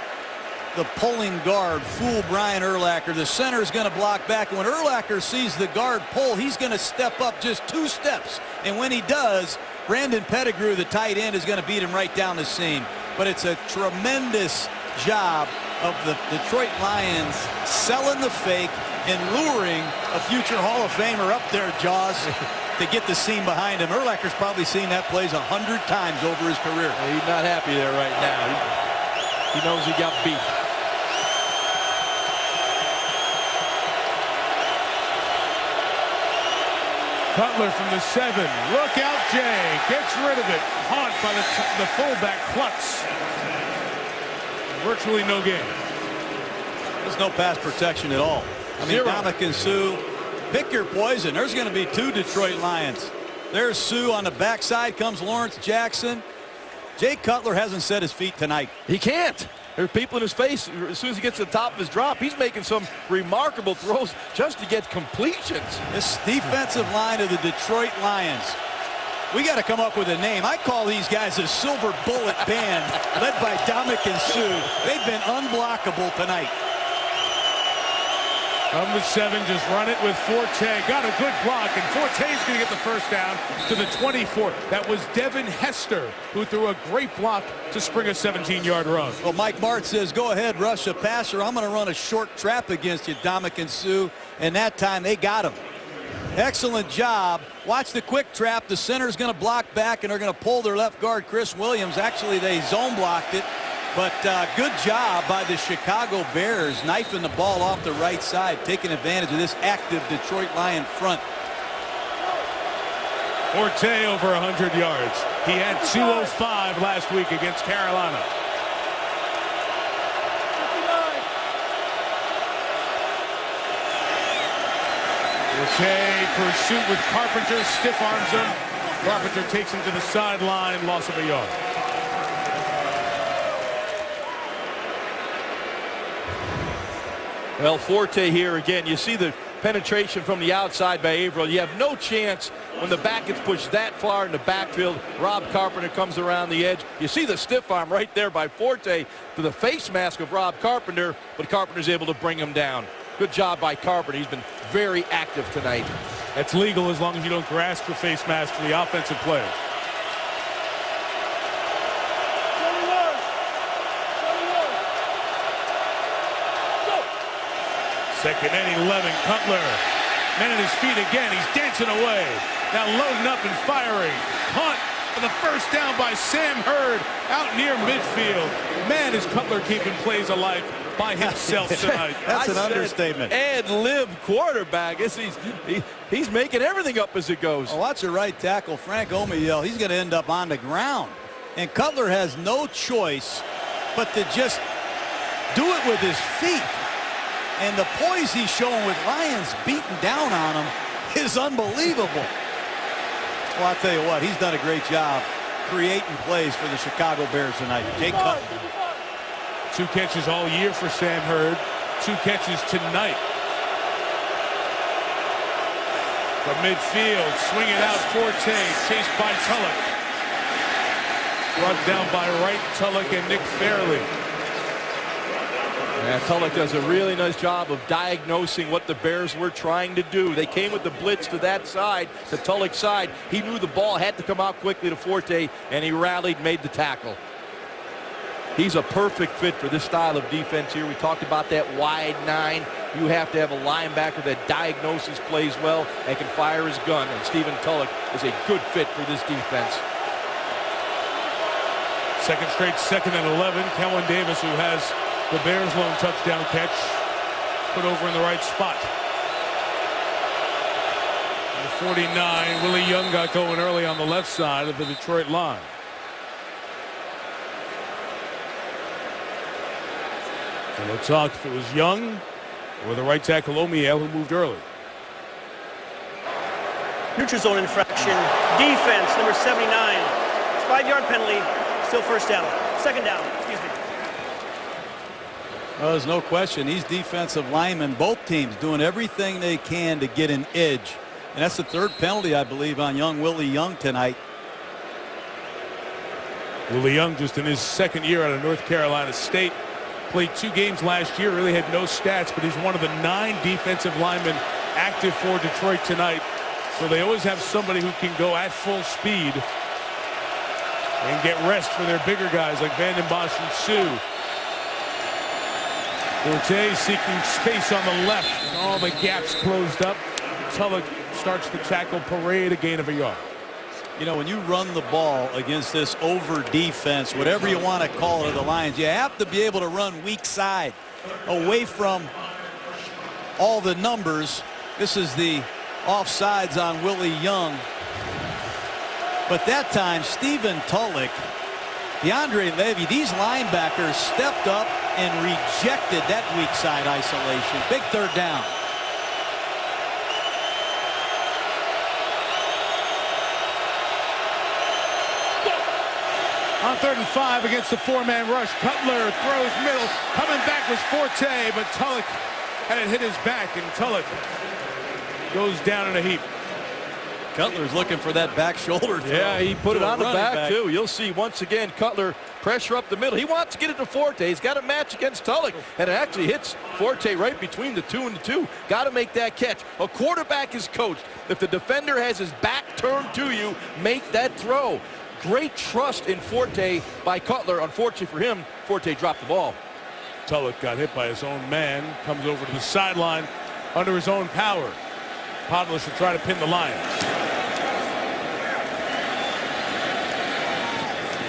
S3: the pulling guard fool Brian Urlacher, the center is going to block back. And when Urlacher sees the guard pull, he's going to step up just 2 steps. And when he does, Brandon Pettigrew, the tight end, is going to beat him right down the seam. But it's a tremendous job of the Detroit Lions selling the fake and luring a future Hall of Famer up there, Jaws, to get the seam behind him. Urlacher's probably seen that plays 100 times over his career.
S2: Well, he's not happy there right now. He knows he got beat.
S1: Cutler from the 7. Look out, Jay. Gets rid of it. Caught by the fullback, Klutz. Virtually no gain.
S3: There's no pass protection at all. I mean, Ndamukong Suh, pick your poison. There's going to be 2 Detroit Lions. There's Suh on the backside. Comes Lawrence Jackson. Jay Cutler hasn't set his feet tonight.
S2: He can't. There's people in his face. As soon as he gets to the top of his drop, he's making some remarkable throws just to get completions.
S3: This defensive line of the Detroit Lions. We got to come up with a name. I call these guys a Silver Bullet Band, led by Ndamukong Suh. They've been unblockable tonight.
S1: From the 7, just run it with Forte. Got a good block, and Forte's going to get the first down to the 24. That was Devin Hester, who threw a great block to spring a 17-yard run.
S3: Well, Mike Mart says, go ahead, rush a passer. I'm going to run a short trap against you, Dominican Sue. And that time they got him. Excellent job. Watch the quick trap. The center's going to block back, and they're going to pull their left guard, Chris Williams. Actually, they zone blocked it. But good job by the Chicago Bears, knifing the ball off the right side, taking advantage of this active Detroit Lion front.
S1: Forte over 100 yards. He had 205 last week against Carolina. Forte pursuit with Carpenter, stiff arms him. Carpenter takes him to the sideline, loss of a yard.
S2: Well, Forte here again. You see the penetration from the outside by Averill. You have no chance when the back gets pushed that far in the backfield. Rob Carpenter comes around the edge. You see the stiff arm right there by Forte to the face mask of Rob Carpenter, but Carpenter's able to bring him down. Good job by Carpenter. He's been very active tonight.
S1: That's legal as long as you don't grasp the face mask for the offensive player. Second and 11, Cutler. Man at his feet again. He's dancing away. Now loading up and firing. Punt for the first down by Sam Hurd out near midfield. Man, is Cutler keeping plays alive by himself tonight.
S3: That's an understatement.
S2: Ad-lib quarterback. He's making everything up as it goes.
S3: Oh, watch the right tackle, Frank Omiel. He's going to end up on the ground. And Cutler has no choice but to just do it with his feet. And the poise he's showing with Lions beating down on him is unbelievable. Well, I'll tell you what, he's done a great job creating plays for the Chicago Bears tonight. Jake Cutler.
S1: 2 catches all year for Sam Hurd. 2 catches tonight. From midfield, swinging out Forte, chased by Tulloch. Brought down by Wright, Tulloch, and Nick Fairley.
S2: Yeah, Tulloch does a really nice job of diagnosing what the Bears were trying to do. They came with the blitz to that side, the Tulloch side. He knew the ball had to come out quickly to Forte, and he rallied, made the tackle. He's a perfect fit for this style of defense here. We talked about that wide 9. You have to have a linebacker that diagnoses plays well and can fire his gun, and Stephen Tulloch is a good fit for this defense.
S1: Second straight 2nd and 11. Kellen Davis, who has the Bears' lone touchdown catch, put over in the right spot. And the 49, Willie Young got going early on the left side of the Detroit line. And we'll talk if it was Young or the right tackle Omiel who moved early.
S4: Neutral zone infraction. Defense, number 79. 5-yard penalty. Still first down. Second down. Excuse me.
S3: Well, there's no question. These defensive linemen, both teams, doing everything they can to get an edge. And that's the 3rd penalty, I believe, on young Willie Young tonight.
S1: Willie Young just in his 2nd year out of North Carolina State. Played 2 games last year, really had no stats, but he's one of the 9 defensive linemen active for Detroit tonight. So they always have somebody who can go at full speed and get rest for their bigger guys like Vanden Bosch and Sue. Forte seeking space on the left. All the gaps closed up. Tulloch starts the tackle parade, a gain of a yard.
S3: You know, when you run the ball against this over defense, whatever you want to call it, the Lions, you have to be able to run weak side away from all the numbers. This is the offsides on Willie Young. But that time, Stephen Tulloch, DeAndre Levy, these linebackers stepped up and rejected that weak side isolation. Big 3rd down.
S1: On 3rd and 5 against the 4-man rush, Cutler throws middle. Coming back was Forte, but Tulloch had it hit his back, and Tulloch goes down in a heap.
S3: Cutler's looking for that back shoulder throw.
S2: Yeah, he put it
S3: to a
S2: on the
S3: running
S2: back, too. You'll see once again Cutler pressure up the middle. He wants to get it to Forte. He's got a match against Tulloch, and it actually hits Forte right between the 2 and the 2. Got to make that catch. A quarterback is coached. If the defender has his back turned to you, make that throw. Great trust in Forte by Cutler. Unfortunately for him, Forte dropped the ball.
S1: Tulloch got hit by his own man, comes over to the sideline under his own power. Podlish will try to pin the Lions.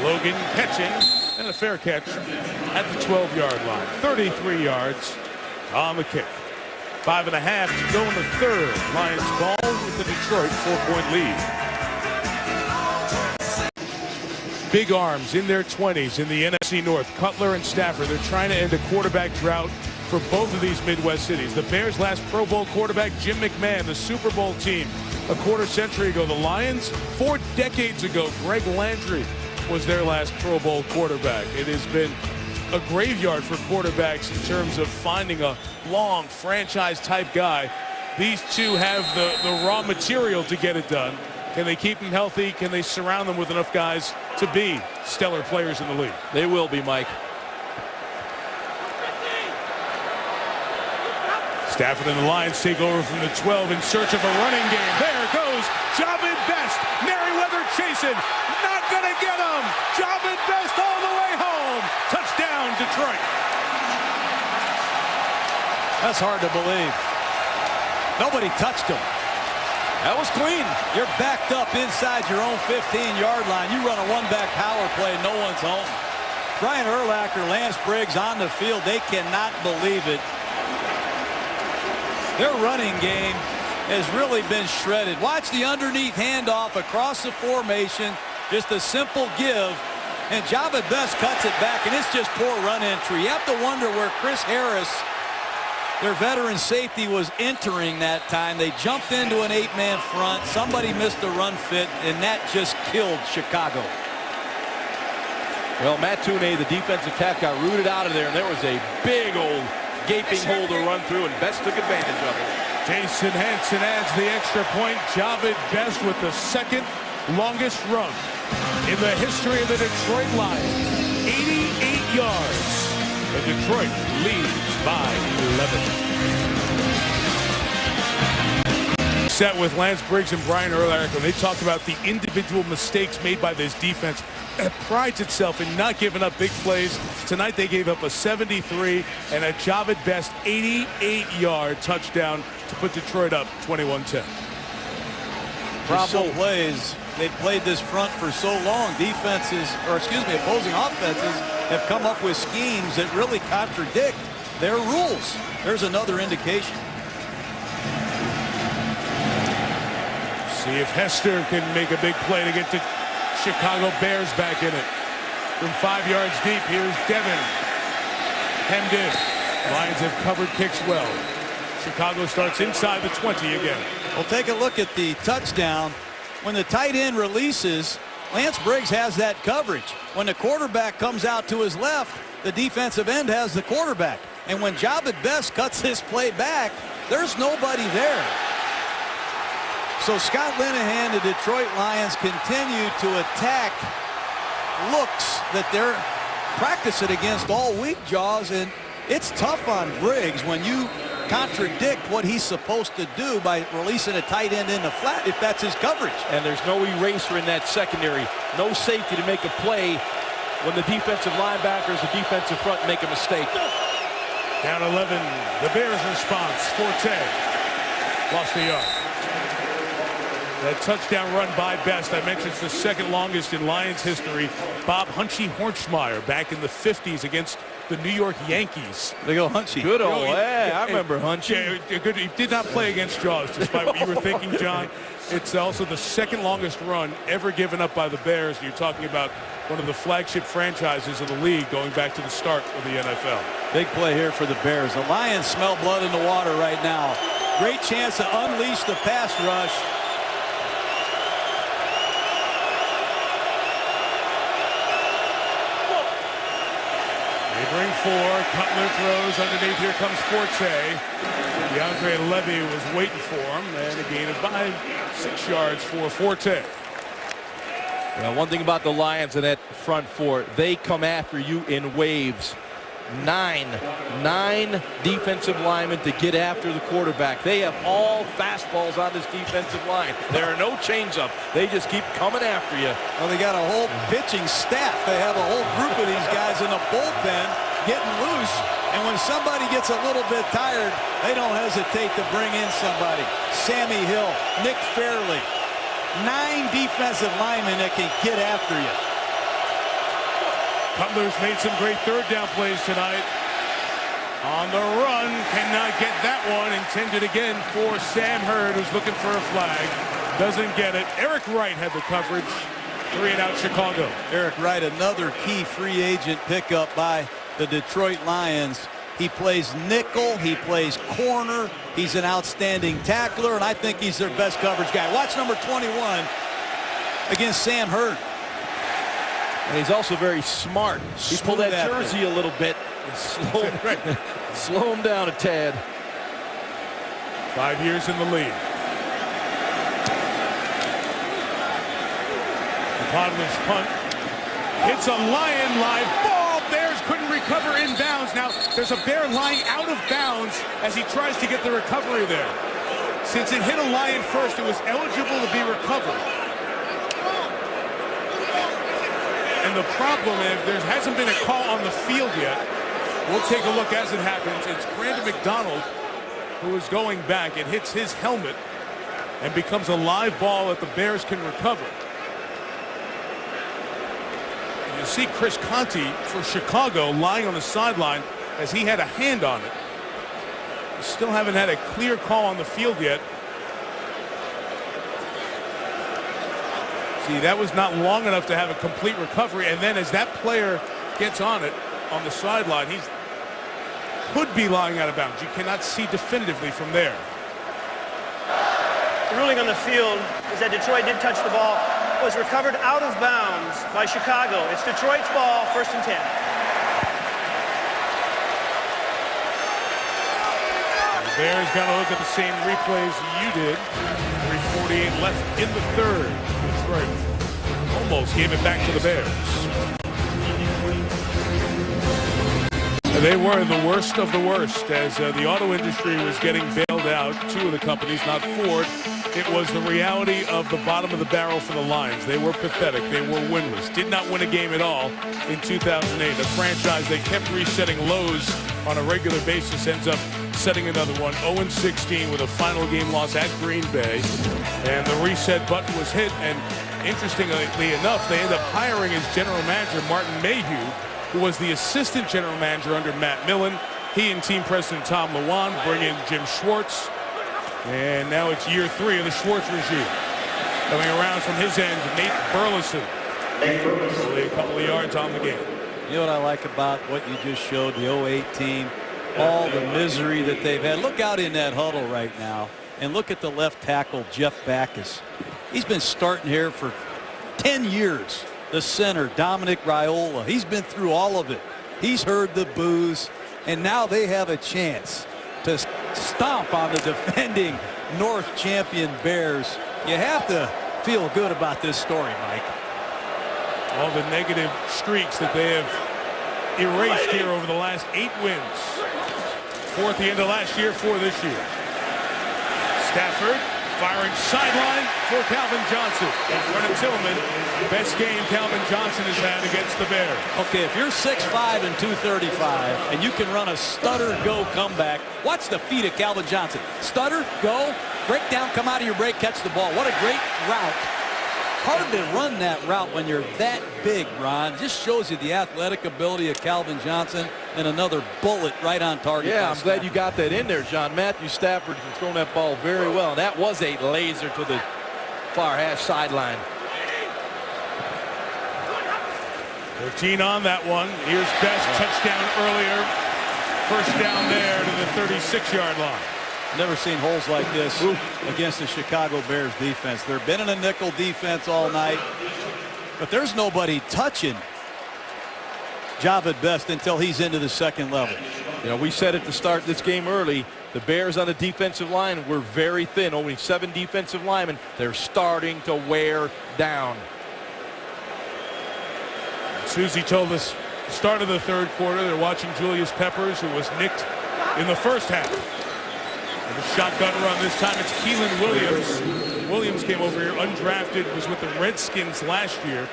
S1: Logan catching, and a fair catch at the 12-yard line. 33 yards on the kick. 5.5 to go in the third. Lions ball with the Detroit 4-point lead. Big arms in their 20s in the NFC North. Cutler and Stafford. They're trying to end a quarterback drought for both of these Midwest cities. The Bears' last Pro Bowl quarterback, Jim McMahon, the Super Bowl team a quarter century ago. The Lions, 4 decades ago, Greg Landry was their last Pro Bowl quarterback. It has been a graveyard for quarterbacks in terms of finding a long franchise-type guy. These two have the raw material to get it done. Can they keep them healthy? Can they surround them with enough guys to be stellar players in the league?
S2: They will be, Mike.
S1: Stafford and the Lions take over from the 12 in search of a running game. There goes Javid Best. Merriweather chasing. Not going to get him. Javid Best all the way home. Touchdown, Detroit.
S3: That's hard to believe. Nobody touched him.
S2: That was clean.
S3: You're backed up inside your own 15-yard line. You run a one-back power play, no one's home. Brian Urlacher, Lance Briggs on the field. They cannot believe it. Their running game has really been shredded. Watch the underneath handoff across the formation. Just a simple give. And Javid Best cuts it back, and it's just poor run entry. You have to wonder where Chris Harris, their veteran safety, was entering that time. They jumped into an 8-man front. Somebody missed a run fit, and that just killed Chicago.
S2: Well, Matt Tooney, the defensive tackle, got rooted out of there, and there was a big old gaping hole to run through, and Best took advantage of it.
S1: Jason Hanson adds the extra point. Javid Best with the second longest run in the history of the Detroit Lions. 88 yards. And Detroit leads by 11. Set with Lance Briggs and Brian Urlacher. They talked about the individual mistakes made by this defense. It prides itself in not giving up big plays. Tonight they gave up a 73 and a Javid Best 88-yard touchdown to put Detroit up 21-10.
S3: Problem plays. They've played this front for so long. Defenses, or excuse me, opposing offenses have come up with schemes that really contradict their rules. There's another indication.
S1: See if Hester can make a big play to get the Chicago Bears back in it. From 5 yards deep, here's Devin. Hemmed in. Lions have covered kicks well. Chicago starts inside the 20 again.
S3: Well, take a look at the touchdown. When the tight end releases, Lance Briggs has that coverage. When the quarterback comes out to his left, the defensive end has the quarterback. And when Javid Best cuts this play back, there's nobody there. So Scott Linehan, the Detroit Lions, continue to attack looks that they're practicing against all week, Jaws, and it's tough on Briggs when you contradict what he's supposed to do by releasing a tight end in the flat if that's his coverage.
S2: And there's no eraser in that secondary. No safety to make a play when the defensive linebackers, the defensive front make a mistake.
S1: Down 11, the Bears response. Forte lost the yard. That touchdown run by Best, I mentioned, it's the second longest in Lions history. Bob Hunchy Hornsmeyer back in the 50s against the New York Yankees.
S3: They go Hunchy.
S2: Good old, yeah, I remember Hunchy.
S1: Yeah, good. He did not play against Jaws, despite what you were thinking, John. It's also the second longest run ever given up by the Bears. You're talking about one of the flagship franchises of the league going back to the start of the NFL.
S3: Big play here for the Bears. The Lions smell blood in the water right now. Great chance to unleash the pass rush.
S1: Bring 4. Cutler throws underneath. Here comes Forte. DeAndre Levy was waiting for him, and a gain of 6 yards for Forte.
S2: One thing about the Lions and that front four, they come after you in waves. Nine defensive linemen to get after the quarterback. They have all fastballs on this defensive line. There are no chains up. They just keep coming after you.
S3: Well, they got a whole pitching staff. They have a whole group of these guys in the bullpen getting loose. And when somebody gets a little bit tired, they don't hesitate to bring in somebody. Sammy Hill, Nick Fairley. 9 defensive linemen that can get after you.
S1: Cutler's made some great third down plays tonight. On the run, cannot get that one. Intended again for Sam Hurd, who's looking for a flag. Doesn't get it. Eric Wright had the coverage. 3 and out Chicago.
S3: Eric Wright, another key free agent pickup by the Detroit Lions. He plays nickel. He plays corner. He's an outstanding tackler, and I think he's their best coverage guy. Watch number 21 against Sam Hurd.
S2: And he's also very smart. He pulled that jersey a little bit. Slow him down a tad.
S1: 5 years in the league. Podman's punt. Hits a Lion live ball. Bears couldn't recover inbounds. Now there's a Bear lying out of bounds as he tries to get the recovery there. Since it hit a Lion first, it was eligible to be recovered. And the problem is there hasn't been a call on the field yet. We'll take a look as it happens. It's Brandon McDonald who is going back. It hits his helmet and becomes a live ball that the Bears can recover. And you see Chris Conti for Chicago lying on the sideline as he had a hand on it. We still haven't had a clear call on the field yet. See, that was not long enough to have a complete recovery, and then as that player gets on it on the sideline, he could be lying out of bounds. You cannot see definitively from there.
S4: The ruling on the field is that Detroit did touch the ball. It was recovered out of bounds by Chicago. It's Detroit's ball, 1st and 10.
S1: The Bears got to look at the same replays you did. 3:48 left in the third. Detroit almost gave it back to the Bears. They were the worst of the worst as the auto industry was getting bailed out. 2 of the companies, not Ford. It was the reality of the bottom of the barrel for the Lions. They were pathetic. They were winless. Did not win a game at all in 2008. A franchise that kept resetting lows on a regular basis ends up setting another one. 0-16 with a final game loss at Green Bay. And the reset button was hit. And interestingly enough, they end up hiring as general manager Martin Mayhew, who was the assistant general manager under Matt Millen. He and team president Tom Luan bring in Jim Schwartz. And now it's year 3 of the Schwartz regime. Coming around from his end, Nate Burleson. Only a couple of yards on the game.
S3: You know what I like about what you just showed, the 08 team, all the misery that they've had. Look out in that huddle right now, and look at the left tackle, Jeff Backus. He's been starting here for 10 years. The center, Dominic Raiola, he's been through all of it. He's heard the boos, and now they have a chance to stomp on the defending North champion Bears. You have to feel good about this story, Mike.
S1: All the negative streaks that they have erased here over the last 8 wins. 4th the end of last year, 4 this year. Stafford firing sideline for Calvin Johnson. And Brennan Tillman, best game Calvin Johnson has had against the Bears.
S3: Okay, if you're 6'5" and 235 and you can run a stutter go comeback, watch the feet of Calvin Johnson. Stutter, go, break down, come out of your break, catch the ball. What a great route. Hard to run that route when you're that big, Ron. Just shows you the athletic ability of Calvin Johnson, and another bullet right on target.
S2: Yeah, I'm glad you got that in there, John. Matthew Stafford has thrown that ball very well. And that was a laser to the far hash sideline.
S1: 13 on that one. Here's Best, touchdown earlier. 1st down there to the 36-yard line.
S3: Never seen holes like this against the Chicago Bears defense. They've been in a nickel defense all night, but there's nobody touching Javid Best until he's into the second level.
S2: You know, we said at the start this game early, the Bears on the defensive line were very thin. Only 7 defensive linemen. They're starting to wear down.
S1: Susie told us start of the third quarter, they're watching Julius Peppers, who was nicked in the first half. And the shotgun run this time, it's Keelan Williams. Williams came over here undrafted, was with the Redskins last year,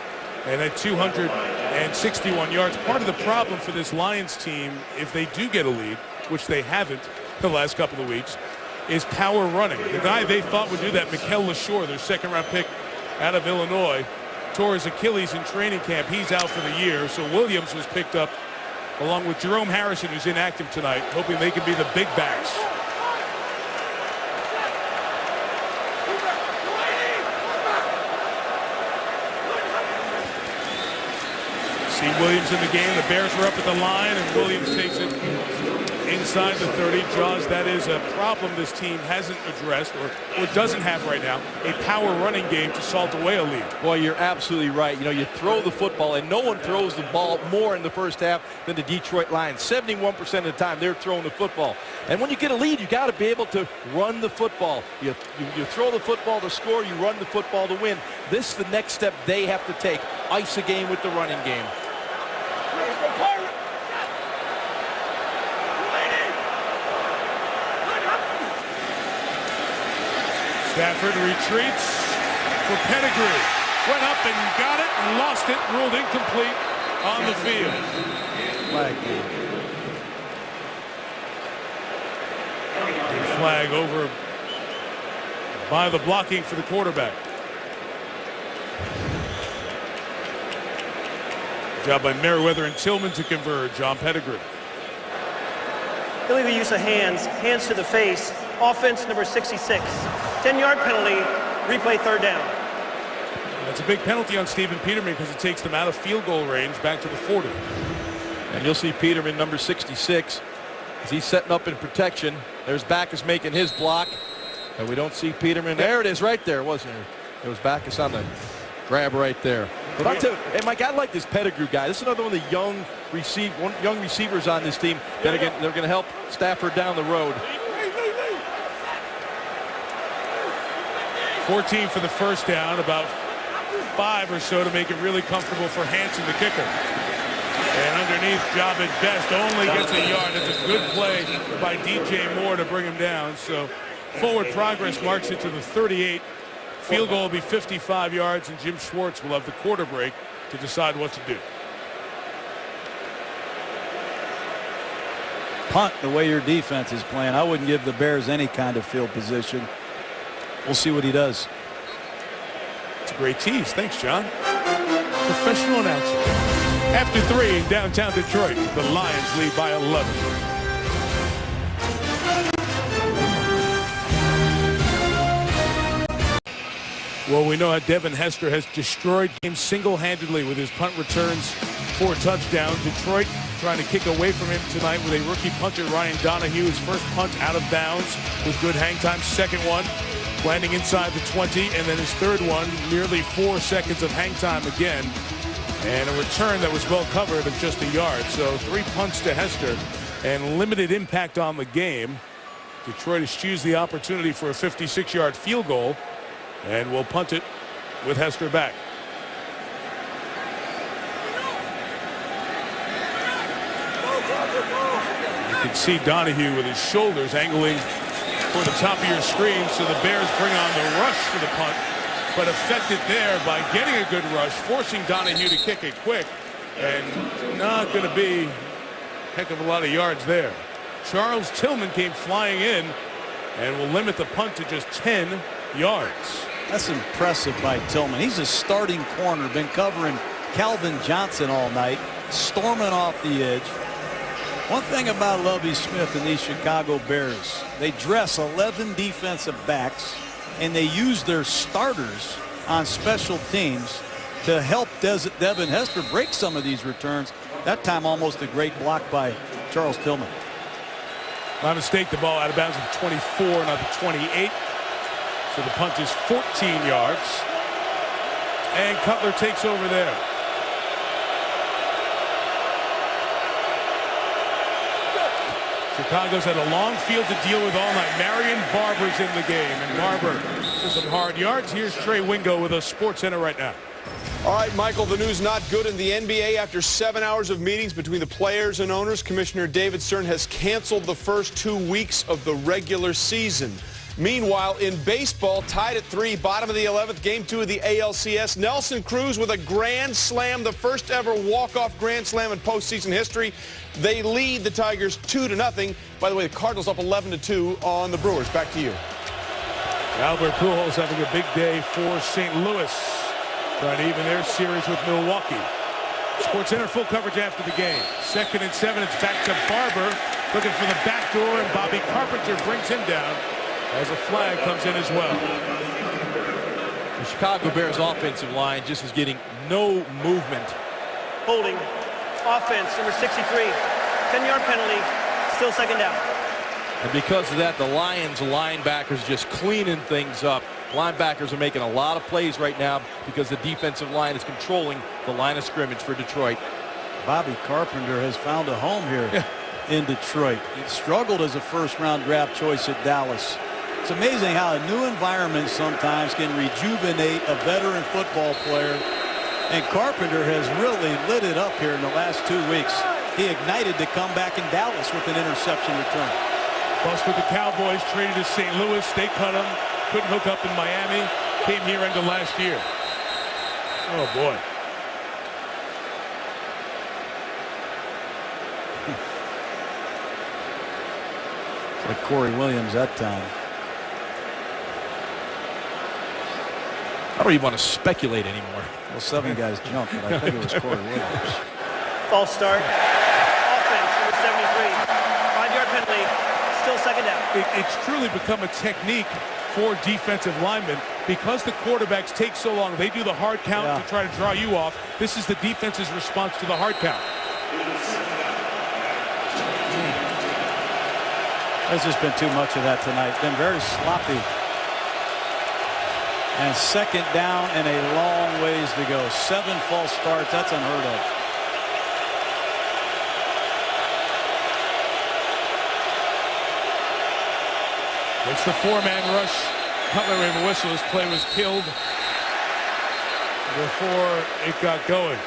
S1: and had 261 yards. Part of the problem for this Lions team, if they do get a lead, which they haven't the last couple of weeks, is power running. The guy they thought would do that, Mikel LaShore, their second-round pick out of Illinois, tore his Achilles in training camp. He's out for the year. So Williams was picked up along with Jerome Harrison, who's inactive tonight, hoping they can be the big backs. See Williams in the game. The Bears are up at the line, and Williams takes it inside the 30. Jaws, that is a problem this team hasn't addressed or doesn't have right now, a power running game to salt away a lead.
S2: Boy, you're absolutely right. You know, you throw the football, and no one throws the ball more in the first half than the Detroit Lions. 71% of the time, they're throwing the football. And when you get a lead, you got to be able to run the football. You throw the football to score, you run the football to win. This is the next step they have to take. Ice a game with the running game.
S1: Stafford retreats for Pettigrew. Went up and got it and lost it. Ruled incomplete on the field. Flag over by the blocking for the quarterback. Job by Merriweather and Tillman to converge on Pettigrew.
S4: Illegal use of hands, hands to the face. Offense number 66. 10-yard penalty, replay third down.
S1: That's a big penalty on Stephen Peterman because it takes them out of field goal range back to the 40.
S2: And you'll see Peterman, number 66, as he's setting up in protection. There's Backus making his block. And we don't see Peterman. There it is right there, wasn't it? It was Backus on the grab right there. But I'll tell you, hey, Mike, I like this Pettigrew guy. This is another one of the young receivers on this team that they're going to help Stafford down the road.
S1: 14 for the first down, about 5 or so to make it really comfortable for Hanson, the kicker. And underneath, Javid Best only gets a yard. It's a good play by DJ Moore to bring him down. So forward progress marks it to the 38. Field goal will be 55 yards, and Jim Schwartz will have the quarter break to decide what to do.
S3: Punt the way your defense is playing. I wouldn't give the Bears any kind of field position. We'll see what he does.
S1: It's a great tease. Thanks, John. Professional announcer. After 3 in downtown Detroit, the Lions lead by 11. Well, we know how Devin Hester has destroyed games single-handedly with his punt returns for touchdowns. Detroit trying to kick away from him tonight with a rookie punter, Ryan Donahue. His first punt out of bounds with good hang time. Second one landing inside the 20, and then his third one, nearly 4 seconds of hang time again. And a return that was well covered of just a yard. So 3 punts to Hester and limited impact on the game. Detroit has used the opportunity for a 56-yard field goal. And we'll punt it with Hester back. You can see Donahue with his shoulders angling for the top of your screen. So the Bears bring on the rush for the punt, but affected there by getting a good rush, forcing Donahue to kick it quick, and not going to be a heck of a lot of yards there. Charles Tillman came flying in and will limit the punt to just 10 yards.
S3: That's impressive by Tillman. He's a starting corner, been covering Calvin Johnson all night, storming off the edge. One thing about Lovie Smith and these Chicago Bears, they dress 11 defensive backs, and they use their starters on special teams to help Devin Hester break some of these returns. That time almost a great block by Charles Tillman.
S1: My mistake, the ball out of bounds at 24, not the 28. So the punt is 14 yards. And Cutler takes over there. Chicago's had a long field to deal with all night. Marion Barber's in the game, and Barber for some hard yards. Here's Trey Wingo with a Sports Center right now.
S5: All right, Michael, the news not good in the NBA. After 7 hours of meetings between the players and owners, Commissioner David Stern has canceled the first 2 weeks of the regular season. Meanwhile, in baseball, tied at 3, bottom of the 11th, Game 2 of the ALCS, Nelson Cruz with a grand slam, the first ever walk-off grand slam in postseason history. They lead the Tigers 2-0. By the way, the Cardinals up 11-2 on the Brewers. Back to you.
S1: Albert Pujols having a big day for St. Louis, trying to even their series with Milwaukee. Sports Center full coverage after the game. 2nd and 7, it's back to Barber, looking for the back door, and Bobby Carpenter brings him down as a flag comes in as well.
S2: The Chicago Bears offensive line just is getting no movement.
S4: Holding. Offense, number 63. 10-yard penalty. Still 2nd down.
S2: And because of that, the Lions linebackers just cleaning things up. Linebackers are making a lot of plays right now because the defensive line is controlling the line of scrimmage for Detroit.
S3: Bobby Carpenter has found a home here in Detroit. He struggled as a first-round draft choice at Dallas. It's amazing how a new environment sometimes can rejuvenate a veteran football player. And Carpenter has really lit it up here in the last 2 weeks. He ignited to come back in Dallas with an interception return.
S1: Plus with the Cowboys traded to St. Louis, they cut him, couldn't hook up in Miami, came here end of last year. Oh boy.
S3: It's like Corey Williams that time.
S2: I don't even want to speculate anymore.
S3: Well, 7 guys jumped, but I think it was Corey Williams.
S4: False start. Offense, number 73. 5-yard penalty. Still 2nd down.
S1: It's truly become a technique for defensive linemen because the quarterbacks take so long. They do the hard count to try to draw you off. This is the defense's response to the hard count.
S3: There's just been too much of that tonight. Been very sloppy. And 2nd down and a long ways to go. 7 false starts. That's unheard of.
S1: It's the 4-man rush. Cutler gave a whistle. His play was killed before it got going.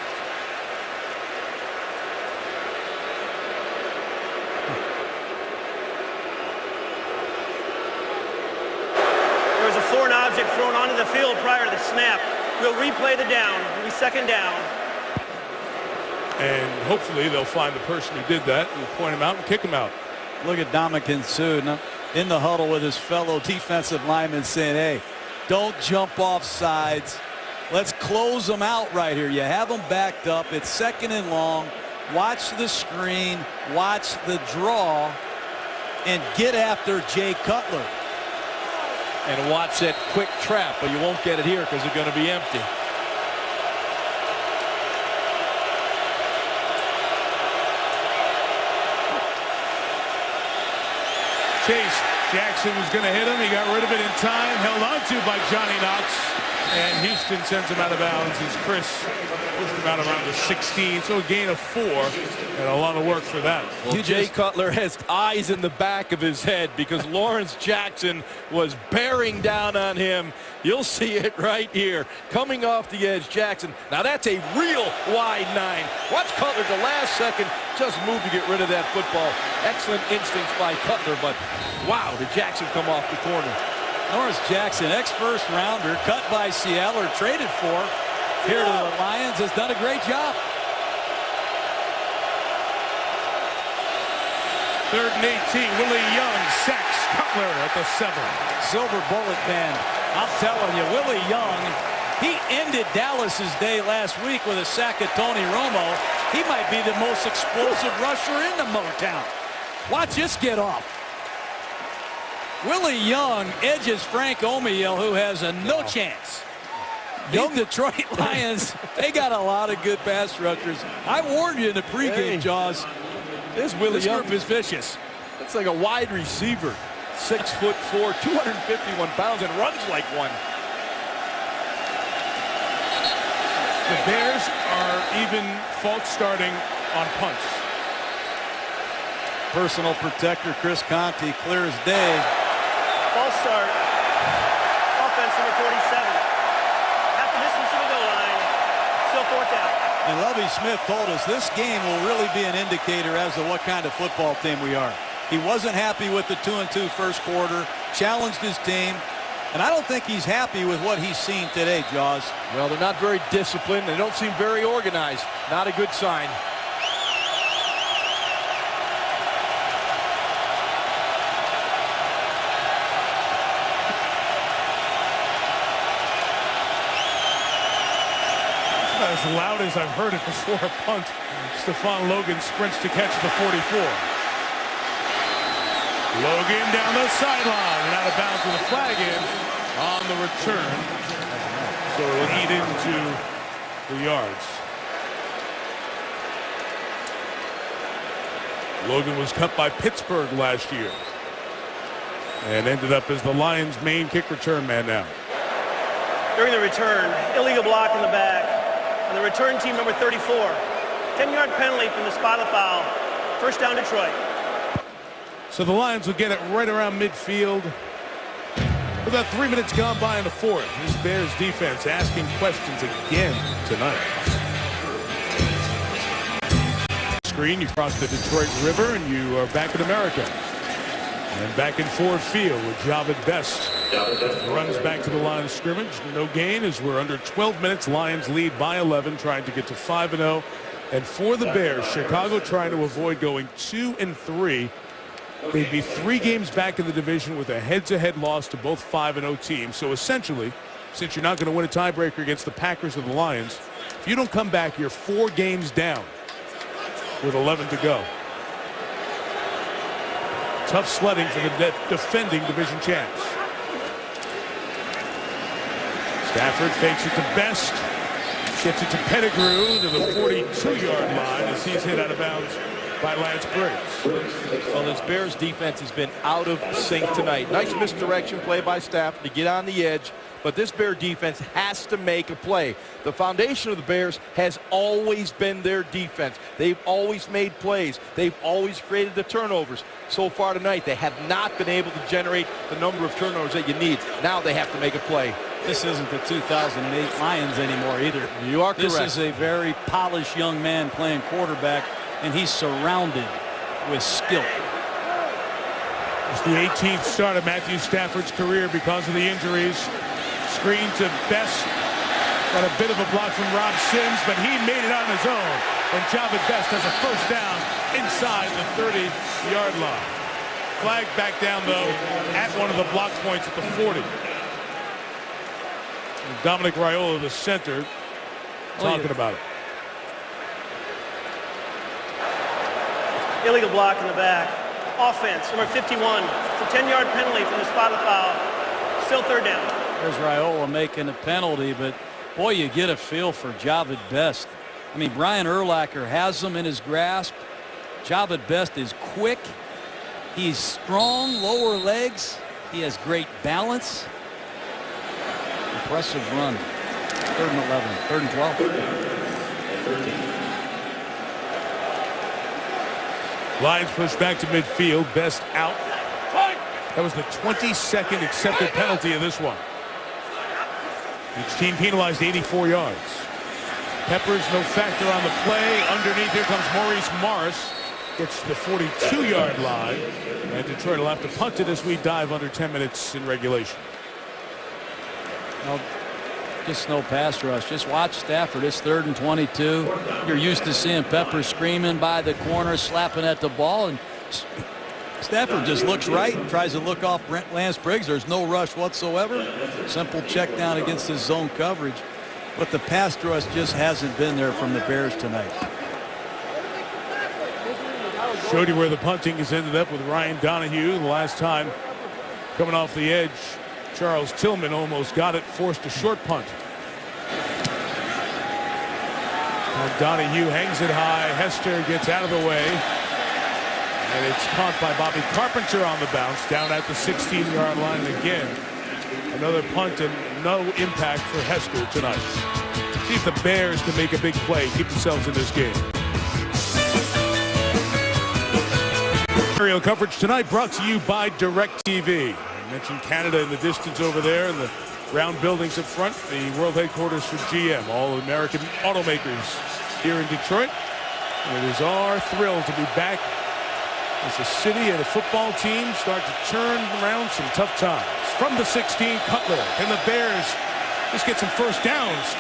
S4: There was a foreign object thrown onto the field prior to the snap. We'll replay the down. It'll be 2nd down.
S1: And hopefully they'll find the person who did that and point him out and kick him out.
S3: Look at Ndamukong Suh in the huddle with his fellow defensive linemen saying, hey, don't jump off sides. Let's close them out right here. You have them backed up. It's 2nd and long. Watch the screen. Watch the draw. And get after Jay Cutler.
S2: And watch that quick trap, but you won't get it here because they're going to be empty.
S1: Chase Jackson was going to hit him. He got rid of it in time. Held on to by Johnny Knox. And Houston sends him out of bounds as Chris pushed him out around the 16. So a gain of 4 and a lot of work for that.
S2: Well, Jay Cutler has eyes in the back of his head because Lawrence Jackson was bearing down on him. You'll see it right here. Coming off the edge, Jackson. Now that's a real wide 9. Watch Cutler the last second just move to get rid of that football. Excellent instincts by Cutler, but wow, did Jackson come off the corner.
S3: Lawrence Jackson, ex-first rounder, cut by Seattle or traded for here to the Lions, has done a great job.
S1: 3rd and 18. Willie Young sacks Cutler at the 7.
S3: Silver bullet band. I'm telling you, Willie Young, he ended Dallas's day last week with a sack of Tony Romo. He might be the most explosive rusher in the Motown. Watch this get off. Willie Young edges Frank Omiel, who has a no chance. Young Detroit Lions, they got a lot of good pass rushers. I warned you in the pregame, Jaws.
S2: This Willie Young
S3: group is vicious.
S2: It's like a wide receiver. 6'4", 251 pounds, and runs like one.
S1: The Bears are even false starting on punts.
S3: personal protector, Chris Conte, clear as day.
S4: False start. Offense number 47. Half the distance to the goal line. Still fourth down.
S3: And Lovie Smith told us this game will really be an indicator as to what kind of football team we are. He wasn't happy with the 2-2 first quarter, challenged his team, and I don't think he's happy with what he's seen today, Jaws.
S2: Well, they're not very disciplined. They don't seem very organized. Not a good sign.
S1: As loud as I've heard it before a punt. Stephon Logan sprints to catch the 44. Logan down the sideline and out of bounds with a flag in on the return. So it'll eat into the yards. Logan was cut by Pittsburgh last year and ended up as the Lions' main kick return man now.
S4: During the return, illegal block in the back. On the return team number 34. 10-yard penalty from the spot of foul. First down Detroit.
S1: So the Lions will get it right around midfield. With about 3 minutes gone by in the fourth. This Bears defense asking questions again tonight. Screen, you cross the Detroit River and you are back in America. And back in Ford Field with Javid Best. Runs back to the line of scrimmage. No gain as we're under 12 minutes. Lions lead by 11, trying to get to 5-0. And for the Bears, Chicago trying to avoid going 2-3. They'd be 3 games back in the division with a head-to-head loss to both 5-0 teams. So essentially, since you're not going to win a tiebreaker against the Packers or the Lions, if you don't come back, you're 4 games down with 11 to go. Tough sledding for the defending division champs. Stafford fakes it to Best. Gets it to Pettigrew to the 42-yard line as he's hit out of bounds by Lance Briggs.
S2: Well, this Bears defense has been out of sync tonight. Nice misdirection play by Stafford to get on the edge, but this Bear defense has to make a play. The foundation of the Bears has always been their defense. They've always made plays. They've always created the turnovers. So far tonight, they have not been able to generate the number of turnovers that you need. Now they have to make a play.
S3: This isn't the 2008 Lions anymore either.
S2: You are correct.
S3: This is a very polished young man playing quarterback, and he's surrounded with skill.
S1: It's the 18th start of Matthew Stafford's career because of the injuries. Screen to Best. Got a bit of a block from Rob Sims, but he made it on his own. And Javid Best has a first down inside the 30-yard line. Flag back down, though, at one of the block points at the 40. And Dominic Raiola, the center, talking about it.
S4: Illegal block in the back. Offense, number 51. It's a 10-yard penalty from the spot of foul. Still third down.
S3: There's Raiola making a penalty, but boy, you get a feel for Javid Best. I mean, Brian Urlacher has him in his grasp. Javid Best is quick. He's strong, lower legs. He has great balance. Impressive run. 3rd and 11, 3rd and 12.
S1: Lions push back to midfield. Best out. That was the 22nd accepted penalty of this one. Each team penalized 84 yards. Peppers no factor on the play. Underneath, here comes Maurice Morris. Gets to the 42-yard line. And Detroit will have to punt it as we dive under 10 minutes in regulation.
S3: Well, just no pass rush. Just watch Stafford. It's 3rd and 22. You're used to seeing Peppers screaming by the corner, slapping at the ball, and Stafford just looks right and tries to look off Lance Briggs. There's no rush whatsoever. Simple check down against his zone coverage. But the pass rush just hasn't been there from the Bears tonight.
S1: Showed you where the punting has ended up with Ryan Donahue. The last time coming off the edge, Charles Tillman almost got it, forced a short punt. Now Donahue hangs it high. Hester gets out of the way. And it's caught by Bobby Carpenter on the bounce down at the 16-yard line. And again, another punt and no impact for Hester tonight. See if the Bears can make a big play, keep themselves in this game. Aerial coverage tonight brought to you by DirecTV. I mentioned Canada in the distance over there and the round buildings up front, the world headquarters for GM, all American automakers here in Detroit. And it is our thrill to be back as the city and the football team start to turn around some tough times. From the 16, Cutler. Can the Bears just get some first downs?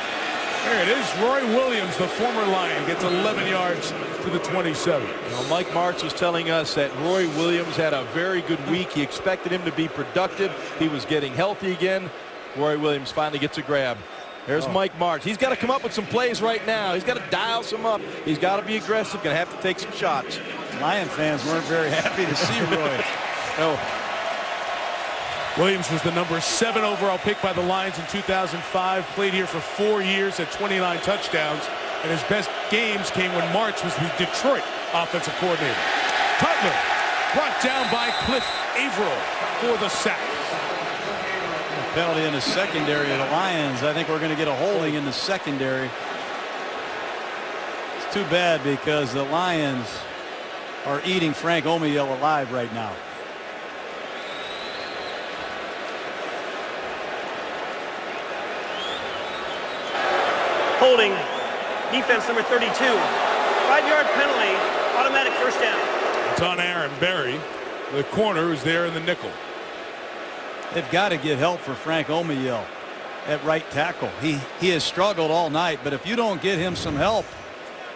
S1: There it is. Roy Williams, the former Lion, gets 11 yards to the 27.
S2: Mike Martz was telling us that Roy Williams had a very good week. He expected him to be productive. He was getting healthy again. Roy Williams finally gets a grab. There's Mike Martz. He's got to come up with some plays right now. He's got to dial some up. He's got to be aggressive. Going to have to take some shots.
S3: Lion fans weren't very happy to see Roy.
S2: No.
S1: Williams was the number 7 overall pick by the Lions in 2005. Played here for 4 years at 29 touchdowns. And his best games came when Martz was the Detroit offensive coordinator. Cutler brought down by Cliff Averill for the sack.
S3: Penalty in the secondary of the Lions. I think we're going to get a holding in the secondary. It's too bad because the Lions are eating Frank Omiyale alive right now.
S4: Holding, defense number 32. 5-yard penalty, automatic first down.
S1: It's on Aaron Berry, the corner who's there in the nickel.
S3: They've got to get help for Frank Omiyale at right tackle. He has struggled all night, but if you don't get him some help,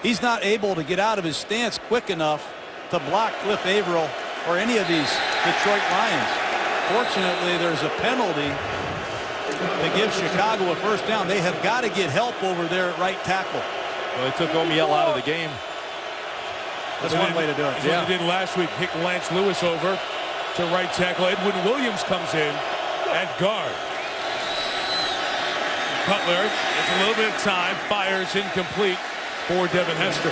S3: he's not able to get out of his stance quick enough to block Cliff Averill or any of these Detroit Lions. Fortunately, there's a penalty to give Chicago a first down. They have got to get help over there at right tackle.
S2: Well, they took Omiyale out of the game.
S3: That's one way to do it.
S1: That's what they did last week. Kick Lance Lewis over to right tackle. Edwin Williams comes in at guard. Cutler gets a little bit of time, fires incomplete for Devin Hester.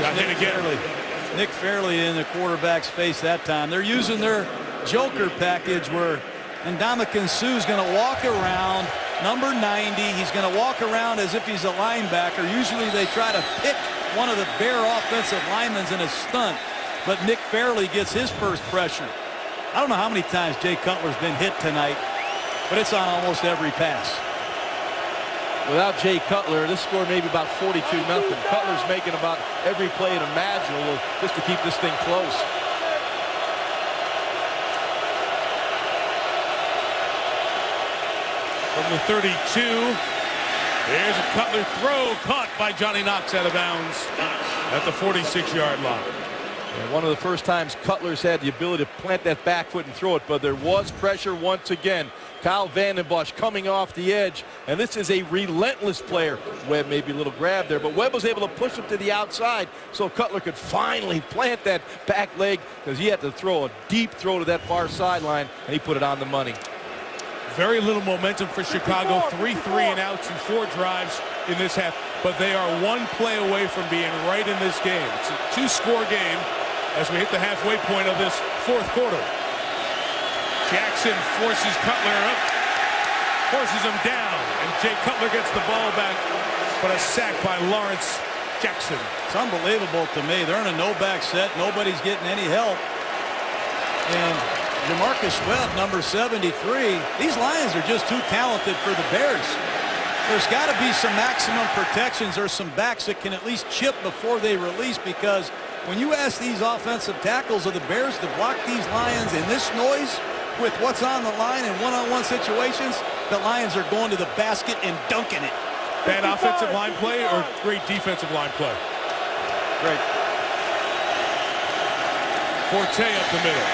S1: Got hit again.
S3: Nick Fairley in the quarterback's face that time. They're using their joker package where Ndamukong Suh's going to walk around, number 90. He's going to walk around as if he's a linebacker. Usually they try to pick one of the Bear offensive linemen in a stunt, but Nick Fairley gets his first pressure. I don't know how many times Jay Cutler's been hit tonight, but it's on almost every pass.
S2: Without Jay Cutler, this score may be about 42-0. Cutler's making about every play imaginable just to keep this thing close.
S1: From the 32, there's a Cutler throw caught by Johnny Knox out of bounds at the 46-yard line.
S2: And one of the first times Cutler's had the ability to plant that back foot and throw it, but there was pressure once again. Kyle Vanden Bosch coming off the edge, and this is a relentless player. Webb maybe a little grab there, but Webb was able to push him to the outside so Cutler could finally plant that back leg because he had to throw a deep throw to that far sideline, and he put it on the money.
S1: Very little momentum for Chicago. 3 3-and-outs and 4 drives in this half, but they are 1 play away from being right in this game. It's a 2-score game as we hit the halfway point of this 4th quarter. Jackson forces Cutler up, forces him down, and Jay Cutler gets the ball back, but a sack by Lawrence Jackson.
S3: It's unbelievable to me. They're in a no-back set. Nobody's getting any help. And Jamarcus Webb, number 73. These Lions are just too talented for the Bears. There's got to be some maximum protections or some backs that can at least chip before they release, because when you ask these offensive tackles of the Bears to block these Lions in this noise with what's on the line in one-on-one situations, the Lions are going to the basket and dunking it.
S1: Bad offensive line play or great defensive line play?
S3: Great.
S1: Forte up the middle.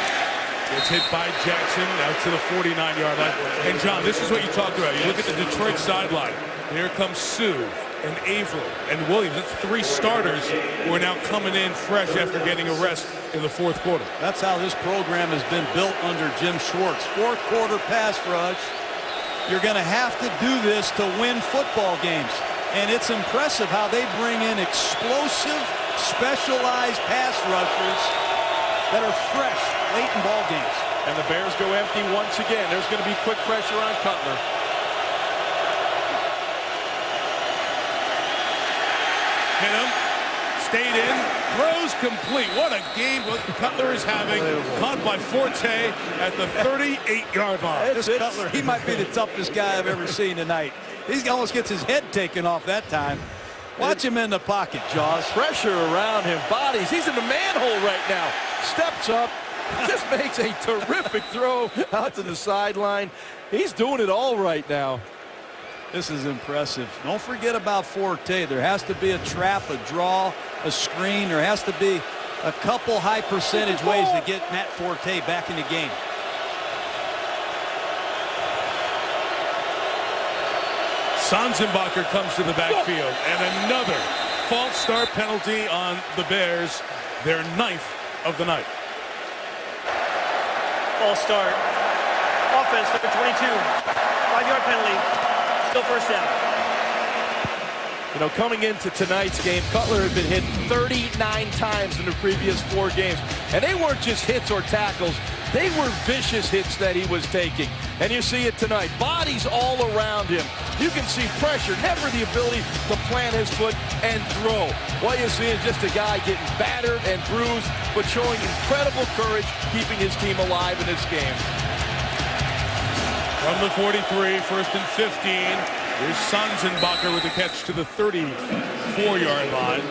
S1: Gets hit by Jackson out to the 49-yard line. And John, this is what you talked about. You look at the Detroit sideline. Here comes Suh and Averill and Williams. That's 3 starters who are now coming in fresh after getting a rest in the 4th quarter.
S3: That's how this program has been built under Jim Schwartz. 4th quarter pass rush. You're going to have to do this to win football games. And it's impressive how they bring in explosive, specialized pass rushers that are fresh late in ball games.
S2: And the Bears go empty once again. There's going to be quick pressure on Cutler.
S1: Hit him. stayed in, throws complete. What a game what Cutler is having. Caught by Forte at the 38-yard line.
S3: This Cutler, he might be the toughest guy I've ever seen tonight. He almost gets his head taken off that time. Watch him in the pocket, Jaws.
S2: Pressure around him, bodies. He's in the manhole right now. Steps up, just makes a terrific throw out to the sideline. He's doing it all right now.
S3: This is impressive. Don't forget about Forte. There has to be a trap, a draw, a screen. There has to be a couple high percentage ways to get Matt Forte back in the game.
S1: Sanzenbacher comes to the backfield, and another false start penalty on the Bears, their 9th of the night.
S4: False start. Offense, number 22. 5-yard penalty. Still first down.
S2: You know, coming into tonight's game, Cutler had been hit 39 times in the previous 4 games. And they weren't just hits or tackles. They were vicious hits that he was taking. And you see it tonight. Bodies all around him. You can see pressure, never the ability to plant his foot and throw. What you see is just a guy getting battered and bruised, but showing incredible courage, keeping his team alive in this game.
S1: From the 43, first and 15. Here's Sanzenbacher with the catch to the 34-yard line.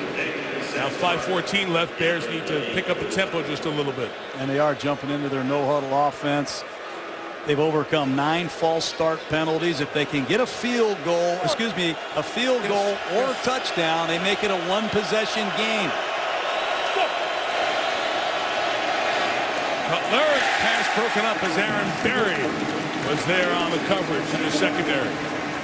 S1: Now 5:14 left. Bears need to pick up the tempo just a little bit.
S3: And they are jumping into their no-huddle offense. They've overcome 9 false start penalties. If they can get a field goal or a touchdown, they make it a 1-possession game.
S1: Cutler, pass broken up as Aaron Berry was there on the coverage in the secondary.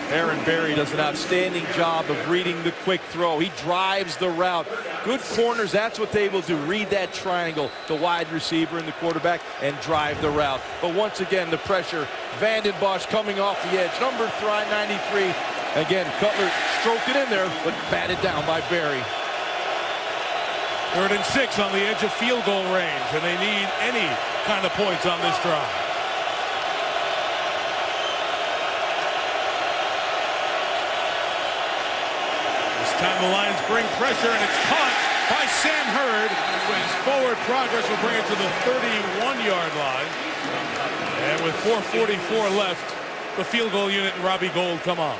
S2: Aaron Berry does an outstanding job of reading the quick throw. He drives the route. Good corners, that's what they will do. Read that triangle, the wide receiver and the quarterback, and drive the route. But once again, the pressure. Vanden Bosch coming off the edge. Number 93. Again, Cutler stroked it in there, but batted down by Berry.
S1: 3rd and 6 on the edge of field goal range, and they need any kind of points on this drive. Time the Lions bring pressure, and it's caught by Sam Hurd. His forward progress will bring it to the 31-yard line. And with 4:44 left, the field goal unit and Robbie Gould come on.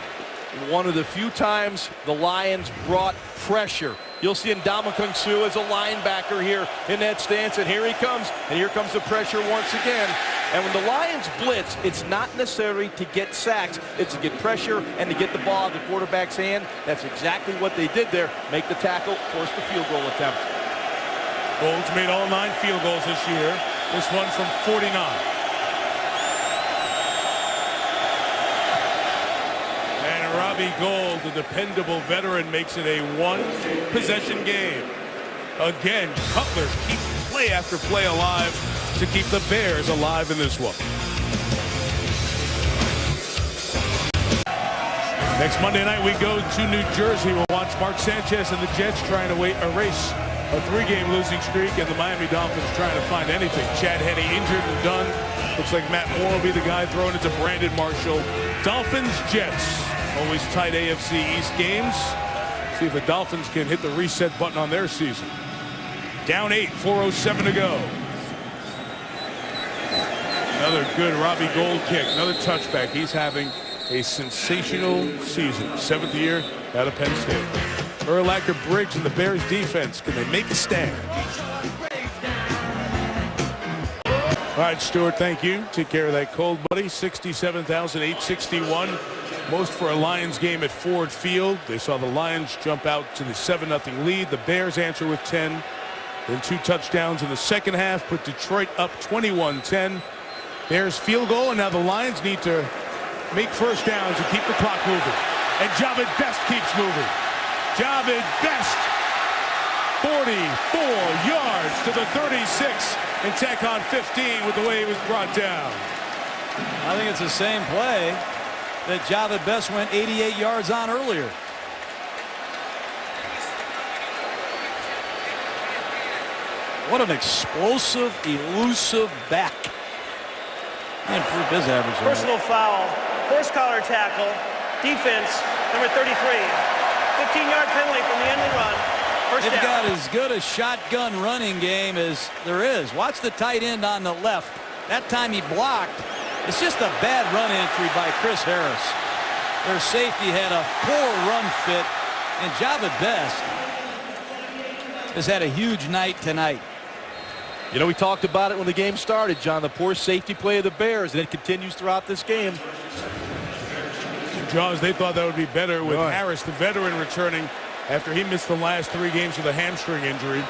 S2: One of the few times the Lions brought pressure. You'll see Ndamukong Suh as a linebacker here in that stance, and here he comes, and here comes the pressure once again. And when the Lions blitz, it's not necessary to get sacks. It's to get pressure and to get the ball in the quarterback's hand. That's exactly what they did there. Make the tackle, force the field goal attempt.
S1: Gould's made all 9 field goals this year. This one from 49. And Robbie Gould, the dependable veteran, makes it a 1-possession game. Again, Cutler keeps play after play alive to keep the Bears alive in this one. Next Monday night, we go to New Jersey. We'll watch Mark Sanchez and the Jets trying to erase a 3-game losing streak, and the Miami Dolphins trying to find anything. Chad Henne injured and done. Looks like Matt Moore will be the guy throwing it to Brandon Marshall. Dolphins, Jets. Always tight AFC East games. See if the Dolphins can hit the reset button on their season. Down 8, 4:07 to go. Another good Robbie Gould kick, another touchback. He's having a sensational season. 7th year out of Penn State. Urlacher, Briggs, and the Bears defense. Can they make a stand? All right, Stuart, thank you. Take care of that cold, buddy. 67,861. Most for a Lions game at Ford Field. They saw the Lions jump out to the 7-0 lead. The Bears answer with 10. Then 2 touchdowns in the second half. Put Detroit up 21-10. Bears field goal, and now the Lions need to make first downs and keep the clock moving. And Jahvid Best keeps moving. Jahvid Best, 44 yards to the 36, and tack on 15 with the way he was brought down.
S3: I think it's the same play that Jahvid Best went 88 yards on earlier. What an explosive, elusive back. He improved his average.
S4: Personal foul, horse collar tackle, defense, number 33. 15-yard penalty from the end of the run. First
S3: They've
S4: down.
S3: got as good a shotgun running game as there is. Watch the tight end on the left. That time he blocked. It's just a bad run entry by Chris Harris. Their safety had a poor run fit, and Java Best has had a huge night tonight.
S2: You know, we talked about it when the game started, John, the poor safety play of the Bears, and it continues throughout this game.
S1: Jaws, they thought that would be better with Harris, the veteran, returning after he missed the last 3 games with a hamstring injury.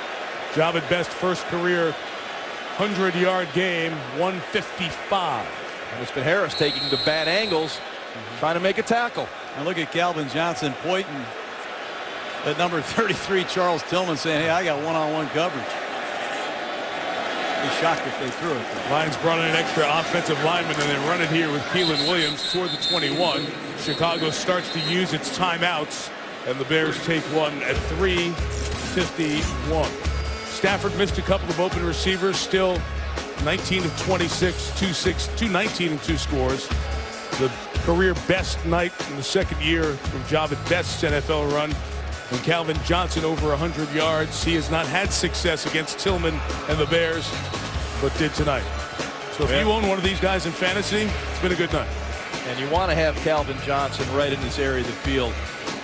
S1: Javad Best first career 100-yard game, 155.
S2: And it's been Harris taking the bad angles, trying to make a tackle.
S3: And look at Calvin Johnson pointing at number 33, Charles Tillman, saying, hey, I got one-on-one coverage. Be shocked if they threw it.
S1: Lions brought in an extra offensive lineman, and they run it here with Keelan Williams toward the 21. Chicago starts to use its timeouts, and the Bears take one at 3:51. Stafford missed a couple of open receivers, still 19 of 26, 219 and 2 scores. The career best night in the second year from Javad Best's NFL run. And Calvin Johnson over 100 yards. He has not had success against Tillman and the Bears, but did tonight. So if you own one of these guys in fantasy, it's been a good night.
S2: And you want to have Calvin Johnson right in this area of the field.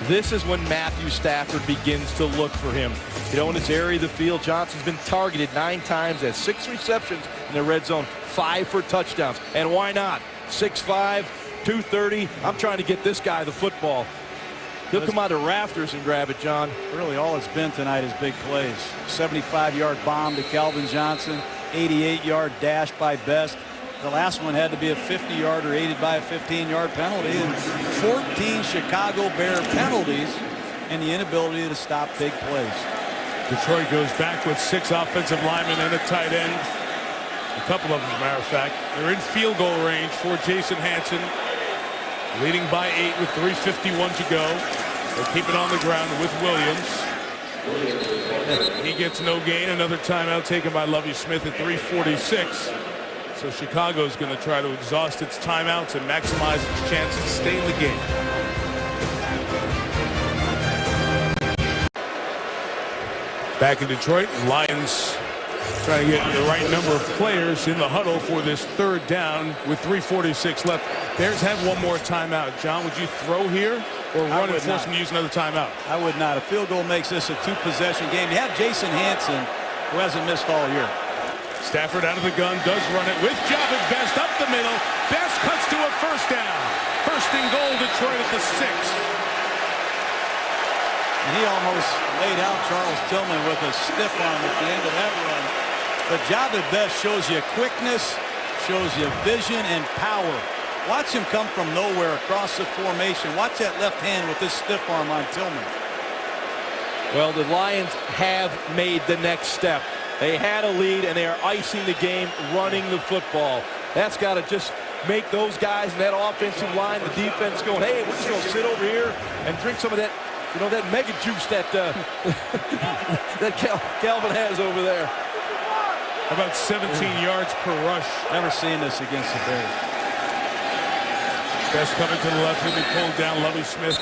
S2: This is when Matthew Stafford begins to look for him. You know, in this area of the field, Johnson's been targeted 9 times, has 6 receptions in the red zone, 5 for touchdowns. And why not? 6'5", 230. I'm trying to get this guy the football. He'll come out of rafters and grab it, John.
S3: Really all it's been tonight is big plays. 75-yard bomb to Calvin Johnson, 88-yard dash by Best. The last one had to be a 50-yarder aided by a 15-yard penalty, and 14 Chicago Bear penalties and the inability to stop big plays.
S1: Detroit goes back with 6 offensive linemen and a tight end. A couple of them, as a matter of fact. They're in field goal range for Jason Hanson, leading by 8 with 3:51 to go. They'll keep it on the ground with Williams. He gets no gain. Another timeout taken by Lovie Smith at 3:46. So Chicago's going to try to exhaust its timeouts and maximize its chances to stay in the game. Back in Detroit, Lions trying to get the right number of players in the huddle for this 3rd down with 3:46 left. Bears have one more timeout. John, would you throw here or run and force them to use another timeout?
S3: I would not. A field goal makes this a 2-possession game. You have Jason Hanson, who hasn't missed all year.
S1: Stafford out of the gun, does run it with Javad Best up the middle. Best cuts to a first down. First and goal, Detroit at the 6.
S3: And he almost laid out Charles Tillman with a stiff arm at the end of that run. But Javad Best shows you quickness, shows you vision and power. Watch him come from nowhere across the formation. Watch that left hand with this stiff arm on Tillman.
S2: Well, the Lions have made the next step. They had a lead, and they are icing the game, running the football. That's got to just make those guys in that offensive line, the defense going, hey, we're just going to sit over here and drink some of that, you know, that mega juice that that Calvin has over there.
S1: About 17 yards per rush.
S3: Never seen this against the Bears.
S1: Best coming to the left. He'll be pulled down. Lovie Smith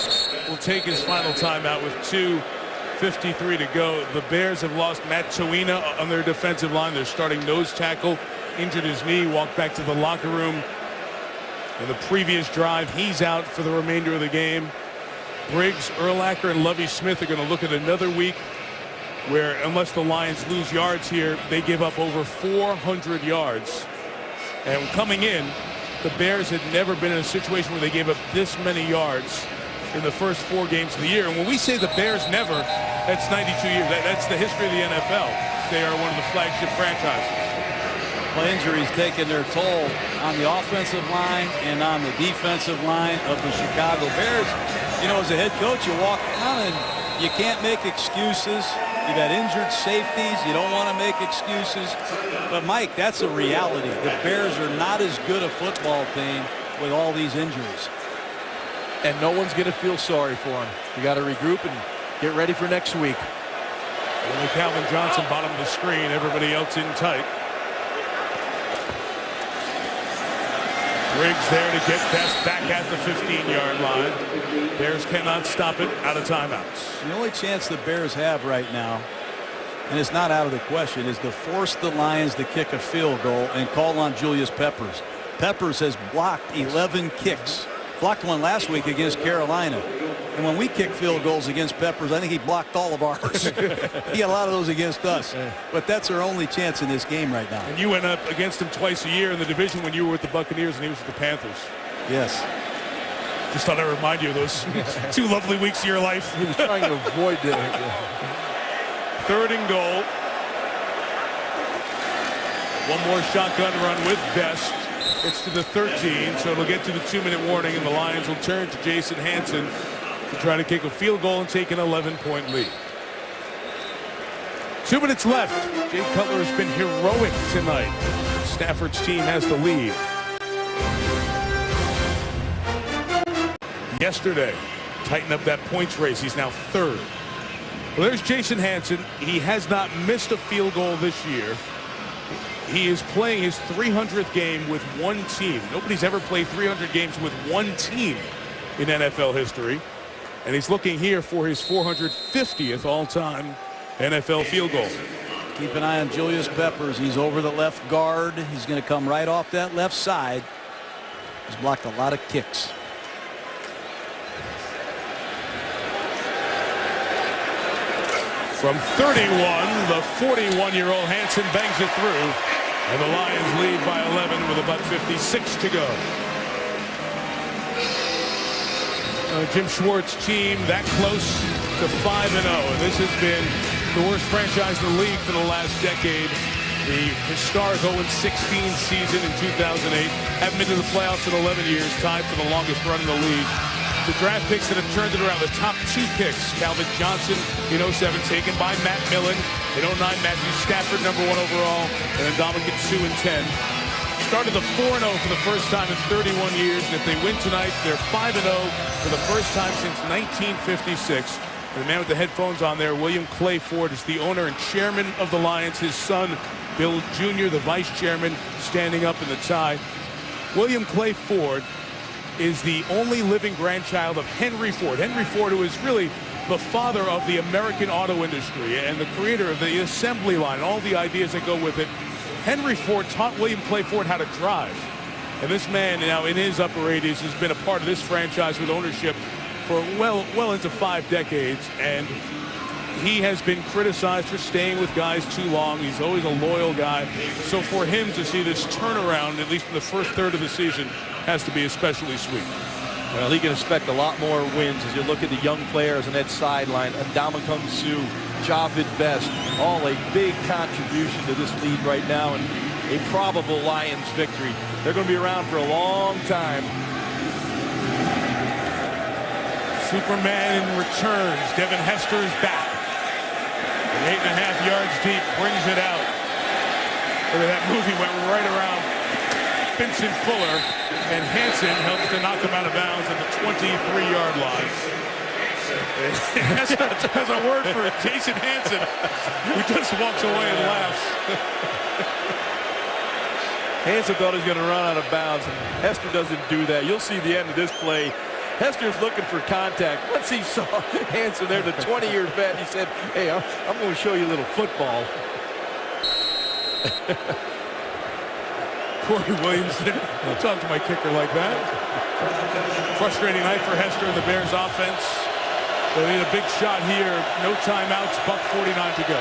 S1: will take his final timeout with 2:53 to go. The Bears have lost Matt Toina on their defensive line. Their starting nose tackle injured his knee, walked back to the locker room in the previous drive. He's out for the remainder of the game. Briggs, Urlacher, and Lovie Smith are going to look at another week where, unless the Lions lose yards here, they give up over 400 yards. And coming in, the Bears had never been in a situation where they gave up this many yards in the first 4 games of the year. And when we say the Bears never, that's 92 years. That's the history of the NFL. They are one of the flagship franchises.
S3: Well, injuries taking their toll on the offensive line and on the defensive line of the Chicago Bears. You know, as a head coach, you walk down and you can't make excuses. You got injured safeties. You don't want to make excuses. But, Mike, that's a reality. The Bears are not as good a football team with all these injuries.
S2: And no one's going to feel sorry for him. You got to regroup and get ready for next week.
S1: Only Calvin Johnson bottom of the screen. Everybody else in tight. Briggs there to get Best back at the 15-yard line. Bears cannot stop it out of timeouts.
S3: The only chance the Bears have right now, and it's not out of the question, is to force the Lions to kick a field goal and call on Julius Peppers. Peppers has blocked 11 kicks. Blocked one last week against Carolina. And when we kick field goals against Peppers, I think he blocked all of ours. He had a lot of those against us. But that's our only chance in this game right now.
S1: And you went up against him twice a year in the division when you were with the Buccaneers and he was with the Panthers.
S3: Yes.
S1: Just thought I'd remind you of those 2 lovely weeks of your life.
S2: He was trying to avoid that.
S1: 3rd and goal. One more shotgun run with Best. It's to the 13, so it'll get to the 2-minute warning, and the Lions will turn to Jason Hanson to try to kick a field goal and take an 11-point lead. 2 minutes left. Jay Cutler has been heroic tonight. Stafford's team has the lead. Yesterday, tighten up that points race. He's now 3rd. Well, there's Jason Hanson. He has not missed a field goal this year. He is playing his 300th game with one team. Nobody's ever played 300 games with one team in NFL history. And he's looking here for his 450th all-time NFL field goal.
S3: Keep an eye on Julius Peppers. He's over the left guard. He's going to come right off that left side. He's blocked a lot of kicks.
S1: From 31, the 41-year-old Hanson bangs it through. And the Lions lead by 11 with about 56 to go. Jim Schwartz's team that close to 5-0. And this has been the worst franchise in the league for the last decade. The historic 0-16 season in 2008. Haven't been to the playoffs in 11 years. Tied for the longest run in the league. The draft picks that have turned it around. The top 2 picks. Calvin Johnson in 07, taken by Matt Millen. In 09, Matthew Stafford, #1 overall. And then Ndamukong Suh in 10. Started the 4-0 for the first time in 31 years. And if they win tonight, they're 5-0 for the first time since 1956. And the man with the headphones on there, William Clay Ford, is the owner and chairman of the Lions. His son, Bill Jr., the vice chairman, standing up in the tie. William Clay Ford is the only living grandchild of Henry Ford. Henry Ford, who is really the father of the American auto industry and the creator of the assembly line, all the ideas that go with it. Henry Ford taught William Clay Ford how to drive. And this man now in his upper 80s has been a part of this franchise with ownership for well into 5 decades. And he has been criticized for staying with guys too long. He's always a loyal guy. So for him to see this turnaround, at least in the first third of the season, has to be especially sweet.
S2: Well, he can expect a lot more wins as you look at the young players on that sideline. Ndamukong Suh, Javid Best, all a big contribution to this lead right now, and a probable Lions victory. They're going to be around for a long time.
S1: Superman returns. Devin Hester is back. 8.5 yards deep, brings it out. Look at that move. He went right around Vincent Fuller, and Hanson helps to knock him out of bounds at the 23-yard line. Hester has a word for Jason Hanson, who just walks away and laughs.
S2: Hanson thought he was going to run out of bounds. Hester doesn't do that. You'll see the end of this play. Hester's looking for contact. Once he saw Hanson there, the 20-year vet, he said, hey, I'm going to show you a little football.
S1: Corey Williamson, don't talk to my kicker like that. Frustrating night for Hester and the Bears offense. They need a big shot here. No timeouts, $1:49 to go.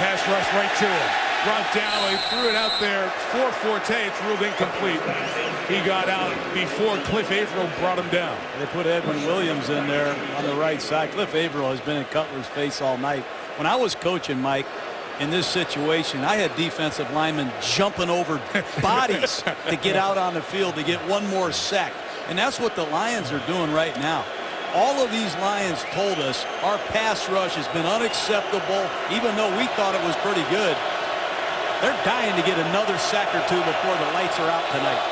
S1: Pass rush right to him. Brought down, he threw it out there for Forte. It's ruled incomplete. He got out before Cliff Averill brought him down.
S3: They put Edwin Williams in there on the right side. Cliff Averill has been in Cutler's face all night. When I was coaching, Mike, in this situation, I had defensive linemen jumping over bodies to get out on the field to get one more sack. And that's what the Lions are doing right now. All of these Lions told us our pass rush has been unacceptable, even though we thought it was pretty good. They're dying to get another sack or two before the lights are out tonight.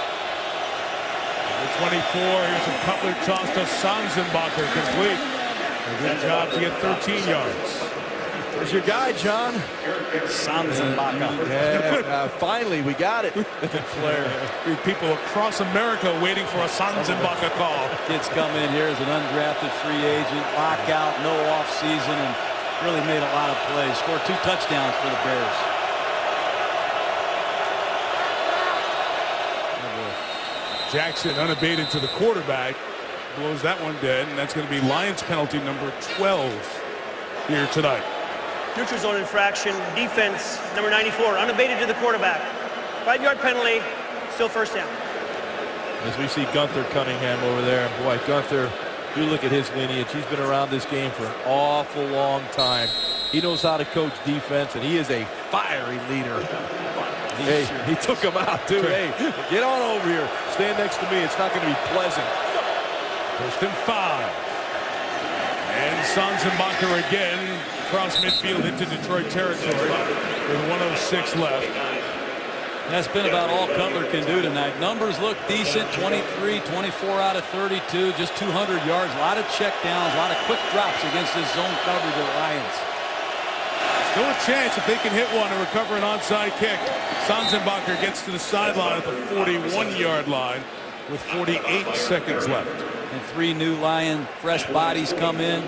S1: The 24, here's a Cutler toss to Sanzenbacher, complete. A good job to get 13 yards.
S2: There's your guy, John.
S3: Sanzenbacher.
S2: Yeah, finally, we got it.
S1: Flair. People across America waiting for a Sanzenbacher call.
S3: Kid's come in here as an undrafted free agent, lockout, no offseason, and really made a lot of plays. Scored 2 touchdowns for the Bears.
S1: Jackson unabated to the quarterback. Blows that one dead, and that's going to be Lions penalty number 12 here tonight.
S4: Neutral zone infraction. Defense, number 94, unabated to the quarterback. 5-yard penalty, still first down.
S2: As we see Gunther Cunningham over there, and boy, Gunther, you look at his lineage. He's been around this game for an awful long time. He knows how to coach defense, and he is a fiery leader. Hey, he took him out, too. Hey, get on over here. Stand next to me. It's not going to be pleasant.
S1: 1st and 5. And Sanzenbacher again across midfield into Detroit territory with 1:06 left.
S3: That's been about all Cutler can do tonight. Numbers look decent, 23, 24 out of 32, just 200 yards, a lot of check downs, a lot of quick drops against this zone coverage of the Lions.
S1: Still a chance if they can hit one and recover an onside kick. Sanzenbacher gets to the sideline at the 41-yard line with 48 seconds left.
S3: And 3 new Lion fresh bodies come in.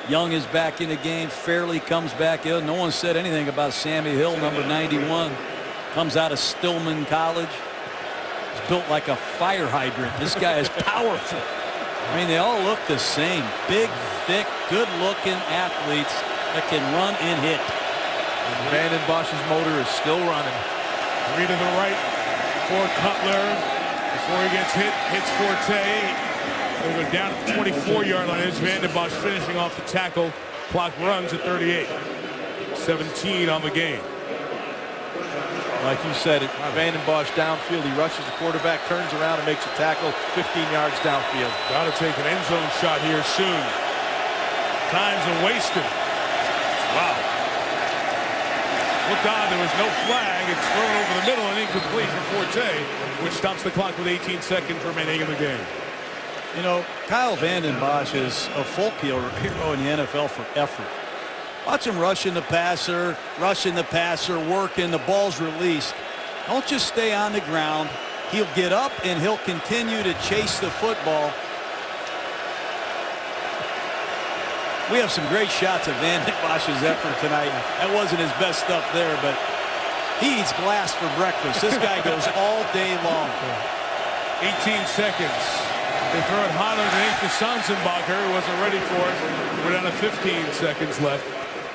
S3: Young is back in the game. Fairley comes back in. No one said anything about Sammy Hill, number 91. Comes out of Stillman College. He's built like a fire hydrant. This guy is powerful. I mean, they all look the same. Big, thick, good-looking athletes that can run and hit.
S2: And Vanden Bosch's motor is still running.
S1: 3 to the right for Cutler. Before he gets hit, hits Forte. They go down to the 24-yard line. There's Vanden Bosch finishing off the tackle. Clock runs at 38. 17 on the game.
S2: Like you said, Vanden Bosch downfield. He rushes the quarterback, turns around and makes a tackle 15 yards downfield.
S1: Got to take an end zone shot here soon. Time's a wasted. Wow. Look on, there was no flag. It's thrown over the middle and incomplete for Forte, which stops the clock with 18 seconds remaining in the game.
S3: You know, Kyle Vanden Bosch is a folk hero in the NFL for effort. Watch him rushing the passer, working, the ball's released. Don't just stay on the ground. He'll get up and he'll continue to chase the football. We have some great shots of Vanden Bosch's effort tonight. That wasn't his best stuff there, but he eats glass for breakfast. This guy goes all day long.
S1: 18 seconds. They throw it hot underneath to Sanzenbacher, who wasn't ready for it. We're down to 15 seconds left.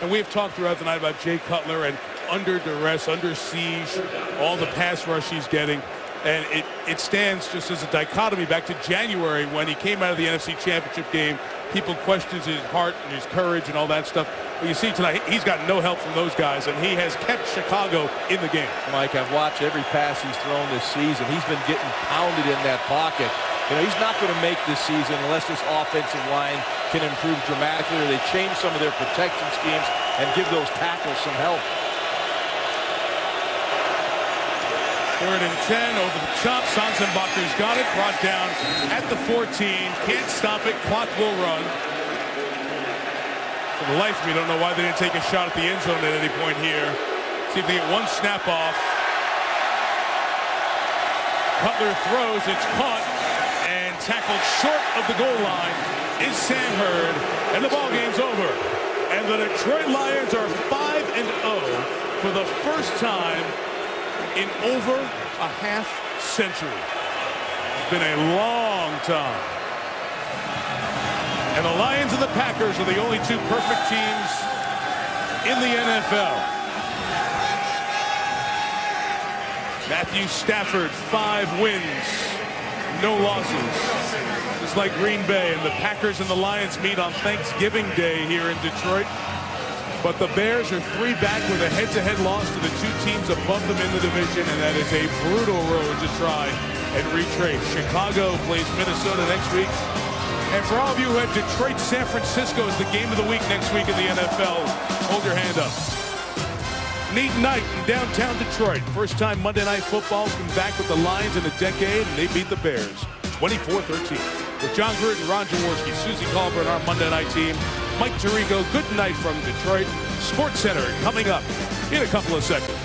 S1: And we've talked throughout the night about Jay Cutler and under duress, under siege, all the pass rush he's getting. And it stands just as a dichotomy back to January when he came out of the NFC Championship game. People questioned his heart and his courage and all that stuff. But you see tonight, he's got no help from those guys, and he has kept Chicago in the game.
S2: Mike, I've watched every pass he's thrown this season. He's been getting pounded in that pocket. You know, he's not going to make this season unless this offensive line can improve dramatically or they change some of their protection schemes and give those tackles some help.
S1: 3rd and 10 over the top. Sanzenbacher's got it. Brought down at the 14. Can't stop it. Clock will run. For the life of me, don't know why they didn't take a shot at the end zone at any point here. See if they get one snap off. Cutler throws. It's caught and tackled short of the goal line is Sam Hurd. And the ball game's over. And the Detroit Lions are 5-0 for the first time in over a half century. It's been a long time. And the Lions and the Packers are the only 2 perfect teams in the NFL. Matthew Stafford, 5 wins, no losses. Just like Green Bay, and the Packers and the Lions meet on Thanksgiving Day here in Detroit. But the Bears are 3 back with a head-to-head loss to the 2 teams above them in the division, and that is a brutal road to try and retrace. Chicago plays Minnesota next week. And for all of you who have Detroit, San Francisco as the game of the week next week in the NFL, hold your hand up. Neat night in downtown Detroit. First time Monday Night Football's been back with the Lions in a decade, and they beat the Bears 24-13. With John Gruden, Ron Jaworski, Susie Colbert, our Monday night team, Mike Tirico, good night from Detroit. Sports Center coming up in a couple of seconds.